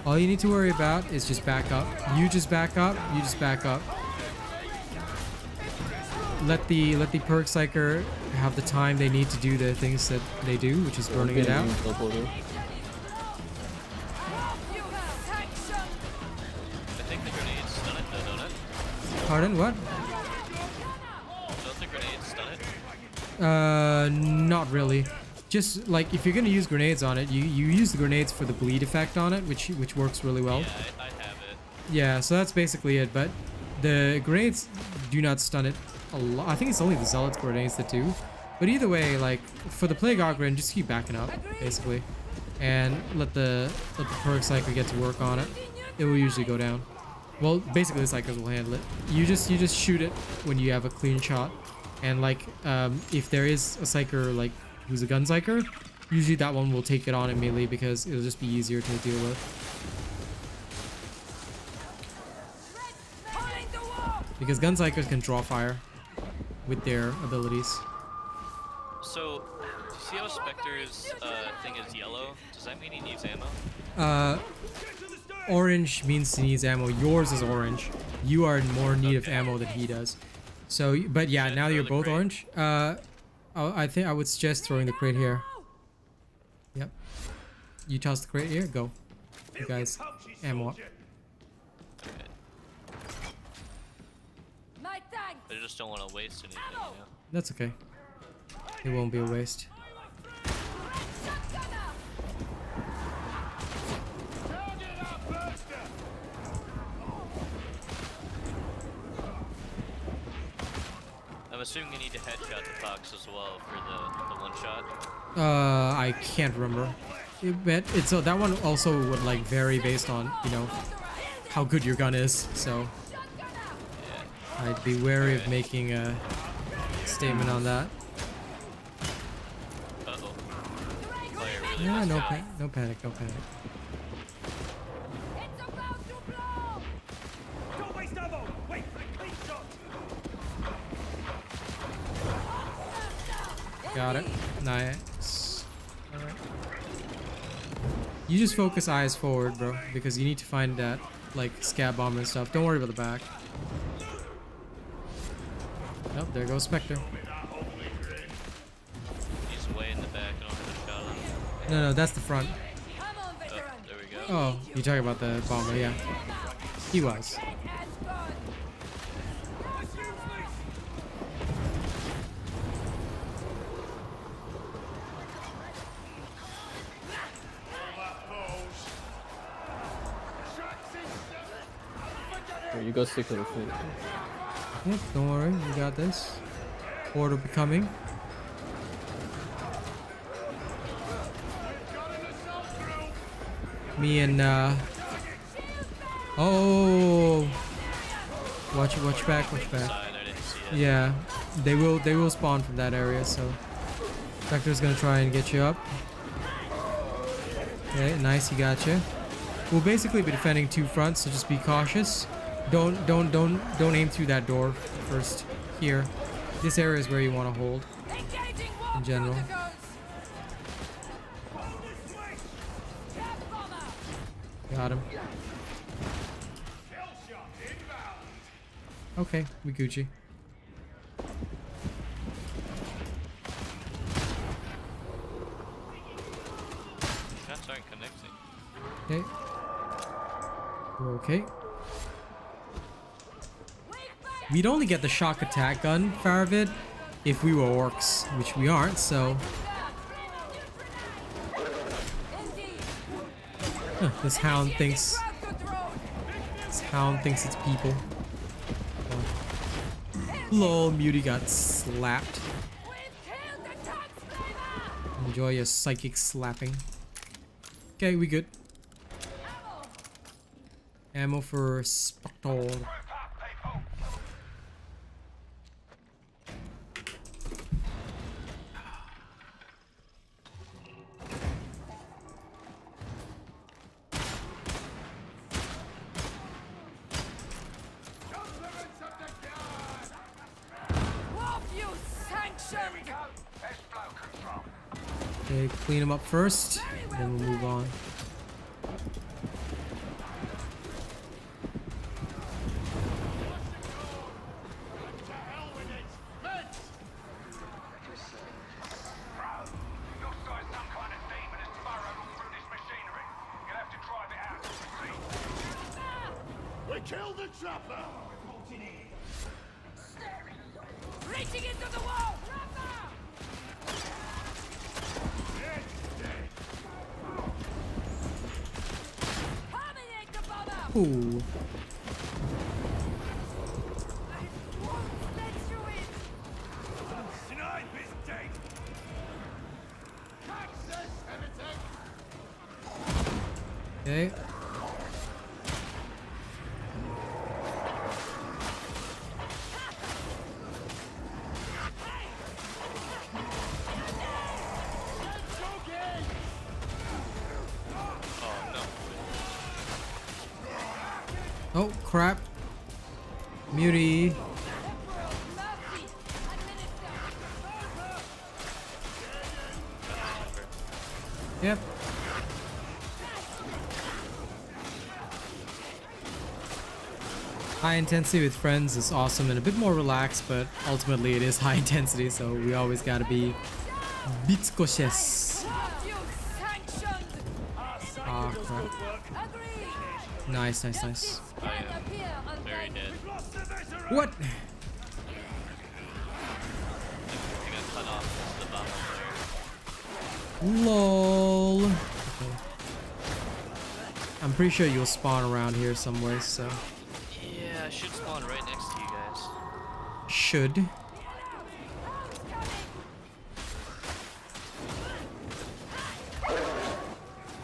All you need to worry about is just back up. You just back up. You just back up. Let the perk psyker have the time they need to do the things that they do, which is burning it out. I think the grenades stun it though, don't it? Pardon? What? Don't the grenades stun it? Not really. Just like if you're gonna use grenades on it, you use the grenades for the bleed effect on it, which works really well. Yeah, I have it. Yeah, so that's basically it. But the grenades do not stun it a lot. I think it's only the zealots grenades that do. But either way, like for the plague grenade, just keep backing up basically, and let the perk psyker get to work on it. It will usually go down. Well, basically the psychers will handle it. You just shoot it when you have a clean shot, and like if there is a psyker like who's a gun psyker, usually that one will take it on immediately because it'll just be easier to deal with. Because gun psychers can draw fire with their abilities. So, do you see how Spectre's thing is yellow? Does that mean he needs ammo? Orange means he needs ammo. Yours is orange. You are in more need of ammo than he does. So, but yeah, now you're both orange. I think I would suggest throwing the crate here. Yep. You toss the crate here. Go. You guys, ammo up. I just don't want to waste anything, you know? That's okay. It won't be a waste. I'm assuming you need to headshot the Fox as well for the one shot. I can't remember. It's that one also would like vary based on, you know, how good your gun is. So I'd be wary of making a statement on that. Uh-oh. Player really Yeah, messed no up. no panic, no panic. Don't waste ammo! Wait for a clean shot! Got it. Nice. Alright. You just focus eyes forward, bro, because you need to find that, like, scab bomber and stuff. Don't worry about the back. Oh, there goes Spectre. He's way in the back. I don't have a shot on him. No, that's the front. Oh, there we go. Oh, you're talking about the bomber, yeah. He was. You go stick to the food. Yep, don't worry, you got this. Horde will be coming. Me and oh, watch back. Yeah, they will spawn from that area, so Spectre's gonna try and get you up. Okay, nice, he got you. We'll basically be defending two fronts, so just be cautious. Don't aim through that door first. Here, this area is where you want to hold in general. Got him. Okay, we Gucci. Shots aren't connecting. Okay. We're okay. We'd only get the shock attack gun, Faravid, if we were orcs, which we aren't, so... Huh, this hound thinks it's people. Oh. Lol, Muty got slapped. Enjoy your psychic slapping. Okay, we good. Ammo for Spectre. Okay, clean them up first, then we'll move on. We killed the trapper! Reaching into the wall! Terminate the bomber! Ooh. I won't let you in! Snipe is dead. Access, heretic! Okay. Oh crap. Muty. Mercy! Administer! Yep. High intensity with friends is awesome and a bit more relaxed, but ultimately it is high intensity, so we always gotta be bit cautious. You sanctioned! Ah, crap. Agreed! Nice, nice, nice. I am very dead. What? I got cut off the bottom layer. LOL. Okay. I'm pretty sure you'll spawn around here somewhere, so. Yeah, I should spawn right next to you guys. Should.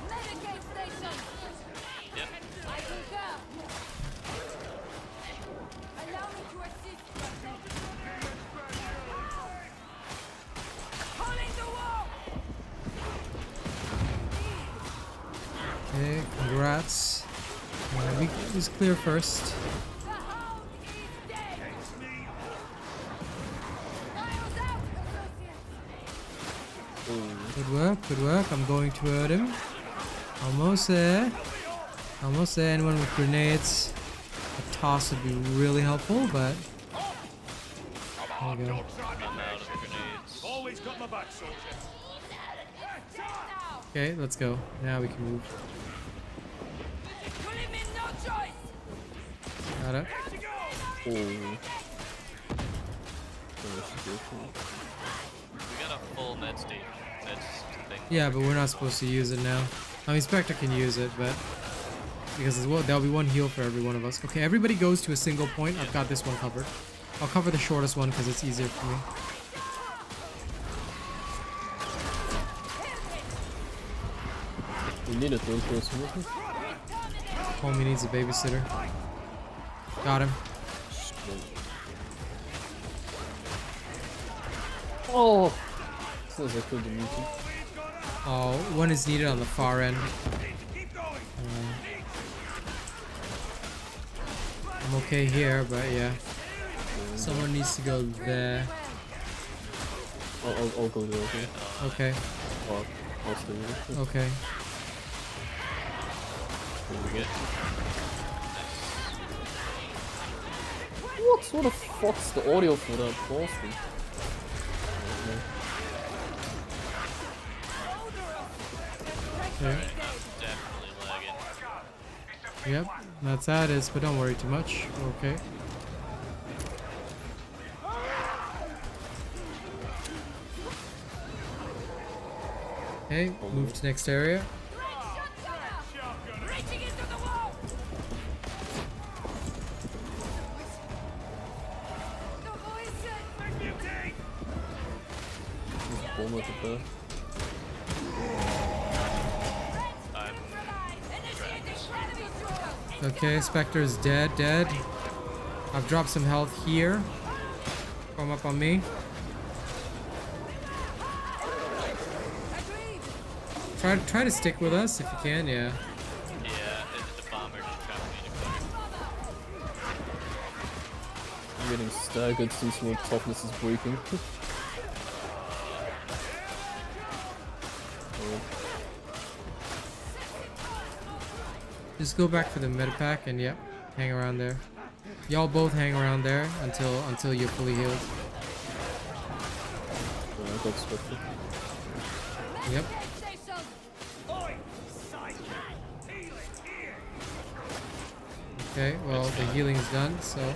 Medicate station! Yep. I concur! Allow me to assist, Captain. Holding the wall! Okay, congrats. We was clear first. The hound is dead! Files out, associates! Good work, good work. I'm going toward him. Almost there. Almost there. Anyone with grenades? A toss would be really helpful, but. There we go. I'm out of grenades. Always got my back, soldier. Now! Okay, let's go. Now we can move. Put him in, no choice! Got it. We got a full med state. Meds thing. Yeah, but we're not supposed to use it now. I mean, Spectre can use it, but because there'll be one heal for every one of us. Okay, everybody goes to a single point. I've got this one covered. I'll cover the shortest one because it's easier for me. We need a third person with us. Homie needs a babysitter. Got him. Oh! Says I killed the mutant. Oh, one is needed on the far end. I'm okay here, but yeah. Someone needs to go there. I'll go there, okay? Okay, I'll stay with you. okay. What the fuck's the audio for that bastard? Okay. Definitely lagging. Yep, that's how it is, but don't worry too much. Okay. Okay, move to next area. Reaching into the wall! The voices! Just bomb at the back. I'm Okay, Spectre's dead, I've dropped some health here. Come up on me. Try to stick with us if you can, yeah. Yeah, the bomber just dropped me in a corner. I'm getting staggered since my toughness is breaking. Just go back for the meta pack and yep, hang around there. Y'all both hang around there until you're fully healed. Yeah, I got Spectre. Yep. Oi, Psyker! Healing here! Okay, well the healing is done, so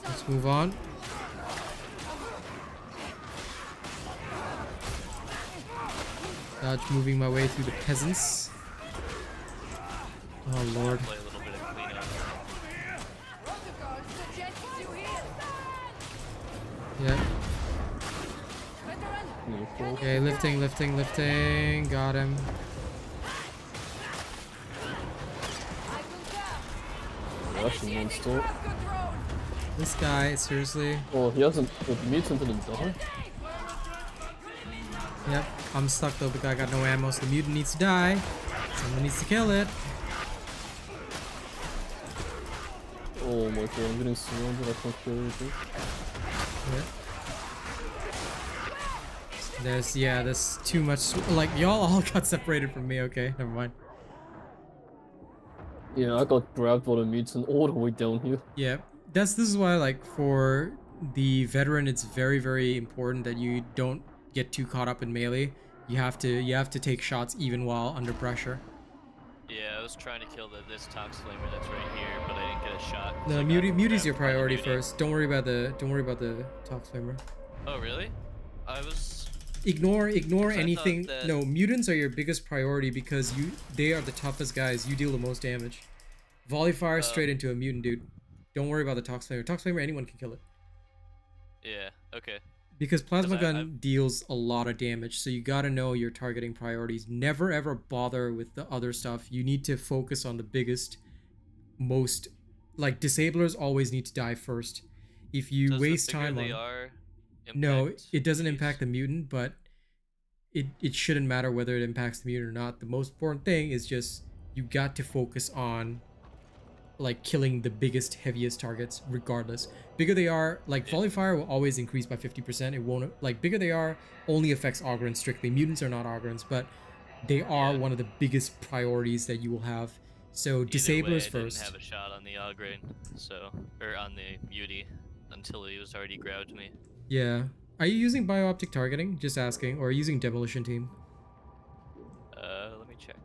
let's move on. Dodge moving my way through the peasants. Oh lord. Play a little bit of cleanup. Yeah. Beautiful. Okay, lifting. Got him. Russian non-stop. This guy, seriously. Oh, he hasn't. The mutant didn't die. Yep, I'm stuck though because I got no ammo, so the mutant needs to die. Someone needs to kill it. Oh my god, I'm getting surrounded. I can't kill anything. Yeah. There's too much. Like, y'all all got separated from me. Okay, never mind. Yeah, I got grabbed by the mutant all the way down here. Yeah, this is why, like, for the veteran, it's very, very important that you don't get too caught up in melee. You have to take shots even while under pressure. Yeah, I was trying to kill this tox flamer that's right here, but I didn't get a shot. No, Muty's your priority first. Don't worry about the tox flamer. Oh really? I was. Ignore I anything. thought that- No, mutants are your biggest priority because they are the toughest guys. You deal the most damage. Volley fire straight into a mutant, dude. Don't worry about the tox flamer. Tox flamer, anyone can kill it. Yeah. Okay. Because plasma 'Cause gun deals a lot of damage, so you gotta know your targeting priorities. Never ever bother with the other stuff. You need to focus on the biggest, most, like, disablers always need to die first. If you Does waste the bigger time they on, are no, impact it doesn't these? impact the mutant, but it shouldn't matter whether it impacts the mutant or not. The most important thing is just you got to focus on, like, killing the biggest, heaviest targets regardless. Bigger they are, like, volley fire will always increase by 50%. It won't, like, bigger they are only affects Ogrins strictly. Mutants are not Ogrins, but they are one of the biggest priorities that you will have. So Either disablers way, I first. didn't have a shot on the Ogrin, so, or on the Muty until he was already grabbed me. Yeah. Are you using bio-optic targeting? Just asking. Or are you using demolition team? Let me check.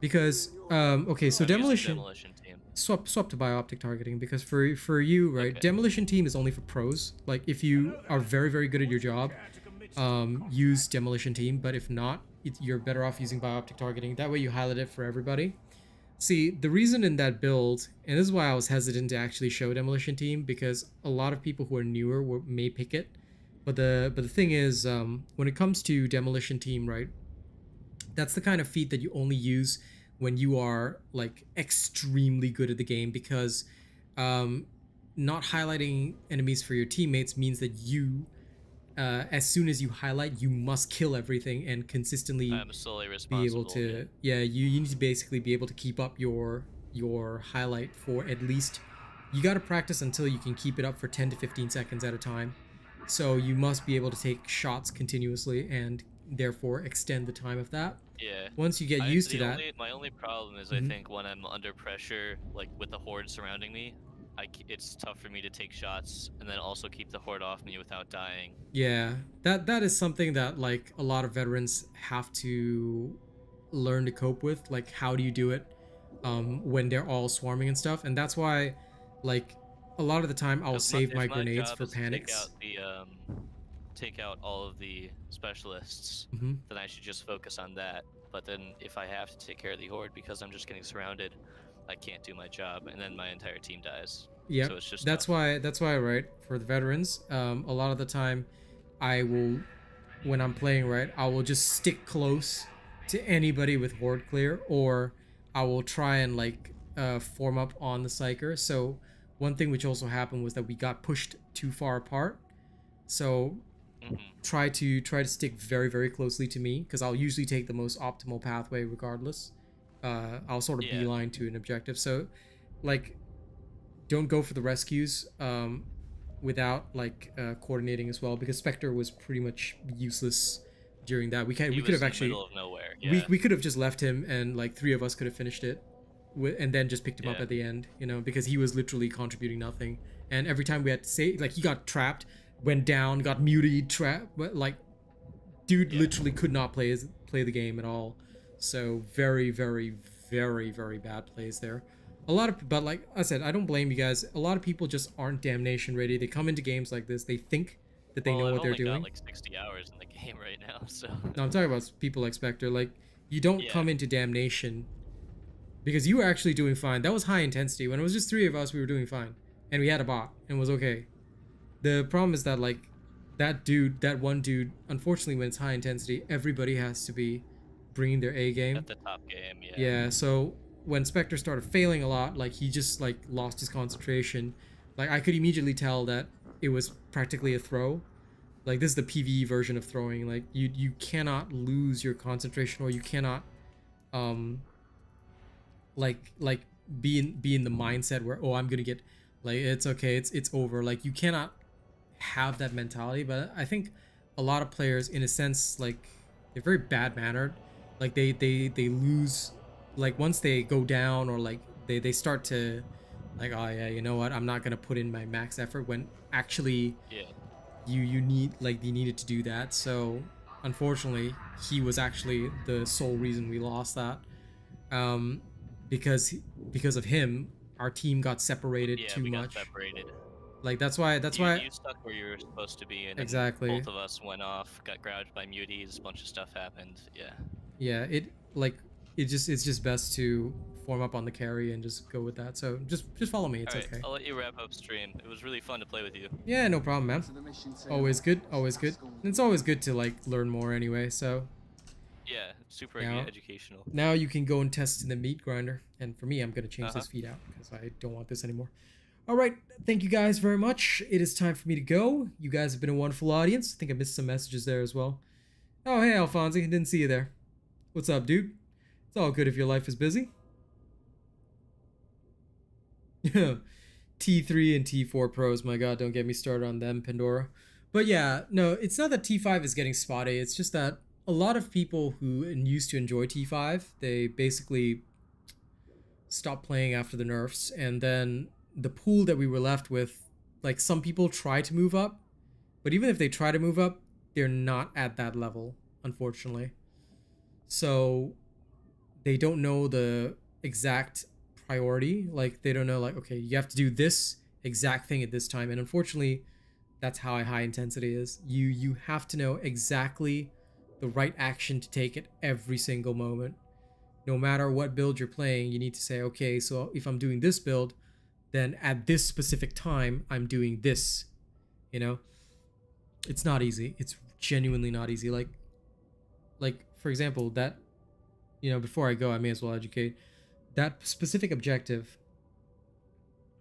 Because okay, so I'm using demolition team. swap to bio-optic targeting, because for you, right, Okay. demolition team is only for pros. Like, if you are very, very good at your job, use demolition team, but if not, you're better off using bio-optic targeting. That way you highlight it for everybody. See, the reason in that build, and this is why I was hesitant to actually show demolition team, because a lot of people who are newer may pick it, but the thing is, when it comes to demolition team, right, that's the kind of feat that you only use when you are, like, extremely good at the game, because not highlighting enemies for your teammates means that you, as soon as you highlight, you must kill everything and consistently I'm solely be responsible. able to, you need to basically be able to keep up your highlight for at least, you got to practice until you can keep it up for 10 to 15 seconds at a time. So you must be able to take shots continuously and therefore extend the time of that. Yeah. Once you get used to that. My only problem is, Mhm. I think, when I'm under pressure, like with the horde surrounding me, it's tough for me to take shots and then also keep the horde off me without dying. Yeah, that is something that, like, a lot of veterans have to learn to cope with. Like, how do you do it when they're all swarming and stuff? And that's why, like, a lot of the time I'll save my grenades job for is to panics. take out all of the specialists, Mhm. then I should just focus on that. But then if I have to take care of the horde because I'm just getting surrounded, I can't do my job, and then my entire team dies. Yeah, So it's just that's tough. why, right, for the veterans, a lot of the time I will, when I'm playing, right, I will just stick close to anybody with horde clear, or I will try and, like, form up on the Psyker. So one thing which also happened was that we got pushed too far apart, so try to stick very, very closely to me, because I'll usually take the most optimal pathway regardless. I'll sort of beeline to an objective. So, like, don't go for the rescues without, like, coordinating as well, because Spectre was pretty much useless during that. We could He was have in the actually middle of nowhere. Yeah. we could have just left him and like 3 of us could have finished it, and then just picked him up Yeah. at the end, you know, because he was literally contributing nothing. And every time we had to say, like, he got trapped, went down, got muted, trapped, like, dude literally could not play the game at all. So very, very, very, very bad plays there. But like I said, I don't blame you guys. A lot of people just aren't damnation ready. They come into games like this, they think that they know what they're doing. I've only got like 60 hours in the game right now, so. No, I'm talking about people like Spectre. Like, you don't come into damnation because you were actually doing fine. That was high intensity. When it was just 3 of us, we were doing fine, and we had a bot and it was okay. The problem is that like that one dude, unfortunately, when it's high intensity, everybody has to be bringing their A game. At the top game, yeah. Yeah, so when Spectre started failing a lot, like, he just like lost his concentration. Like, I could immediately tell that it was practically a throw. Like, this is the PvE version of throwing. Like, you cannot lose your concentration, or you cannot like be in the mindset where, oh, I'm gonna get, like, it's okay, it's over. Like, you cannot have that mentality. But I think a lot of players, in a sense, like, they're very bad mannered. Like, they lose, like, once they go down, or like they start to like, oh yeah, you know what, I'm not gonna put in my max effort, when actually you needed to do that. So unfortunately, he was actually the sole reason we lost that. Because of him, our team got separated too much. Separated. Like, that's why you stuck where you were supposed to be, and exactly. Both of us went off, got grabbed by muties, a bunch of stuff happened. Yeah. It's just best to form up on the carry and just go with that. So just follow me. It's okay. I'll let you wrap up stream. It was really fun to play with you. Yeah, no problem, man. Always good. Always good. And it's always good to like learn more anyway. So yeah, super educational. Now you can go and test in the meat grinder. And for me, I'm gonna change this feed out because I don't want this anymore. All right, thank you guys very much. It is time for me to go. You guys have been a wonderful audience. I think I missed some messages there as well. Oh, hey, Alfonso, didn't see you there. What's up, dude? It's all good if your life is busy. Yeah, T3 and T4 Pros, my god, don't get me started on them, Pandora. But yeah, no, it's not that T5 is getting spotty, it's just that a lot of people who used to enjoy T5, they basically stopped playing after the nerfs, and then the pool that we were left with, like, some people try to move up, but even if they try to move up, they're not at that level, unfortunately. So they don't know the exact priority. Like, they don't know, like, okay, you have to do this exact thing at this time. And unfortunately, that's how high intensity is. You have to know exactly the right action to take at every single moment. No matter what build you're playing, you need to say, okay, so if I'm doing this build, then at this specific time, I'm doing this, you know? It's not easy. It's genuinely not easy. Like for example, that, you know, before I go, I may as well educate. That specific objective,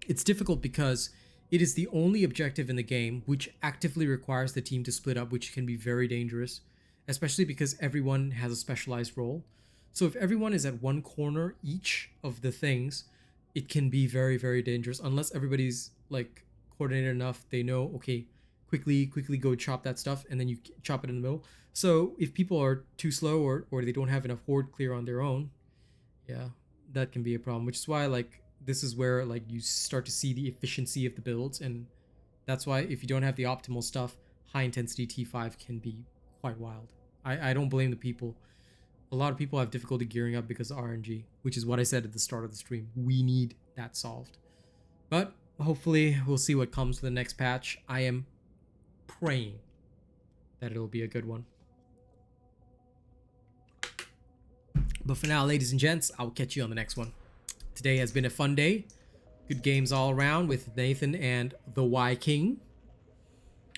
it's difficult because it is the only objective in the game which actively requires the team to split up, which can be very dangerous, especially because everyone has a specialized role. So if everyone is at one corner each of the things, it can be very, very dangerous unless everybody's like coordinated enough. They know, okay, quickly go chop that stuff, and then you chop it in the middle. So if people are too slow or they don't have enough horde clear on their own, yeah, that can be a problem, which is why, like, this is where, like, you start to see the efficiency of the builds, and that's why if you don't have the optimal stuff, high intensity T5 can be quite wild. I don't blame the people. A lot of people have difficulty gearing up because of RNG, which is what I said at the start of the stream. We need that solved. But hopefully we'll see what comes with the next patch. I am praying that it'll be a good one. But for now, ladies and gents, I'll catch you on the next one. Today has been a fun day. Good games all around with Nathan and the Y King.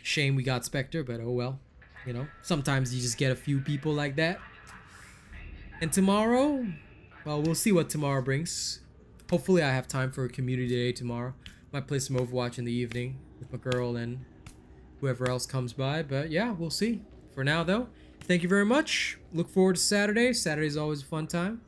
Shame we got Spectre, but oh well. You know, sometimes you just get a few people like that. And tomorrow, well, we'll see what tomorrow brings. Hopefully I have time for a community day tomorrow. Might play some Overwatch in the evening with my girl and whoever else comes by. But yeah, we'll see. For now, though, thank you very much. Look forward to Saturday. Saturday's always a fun time.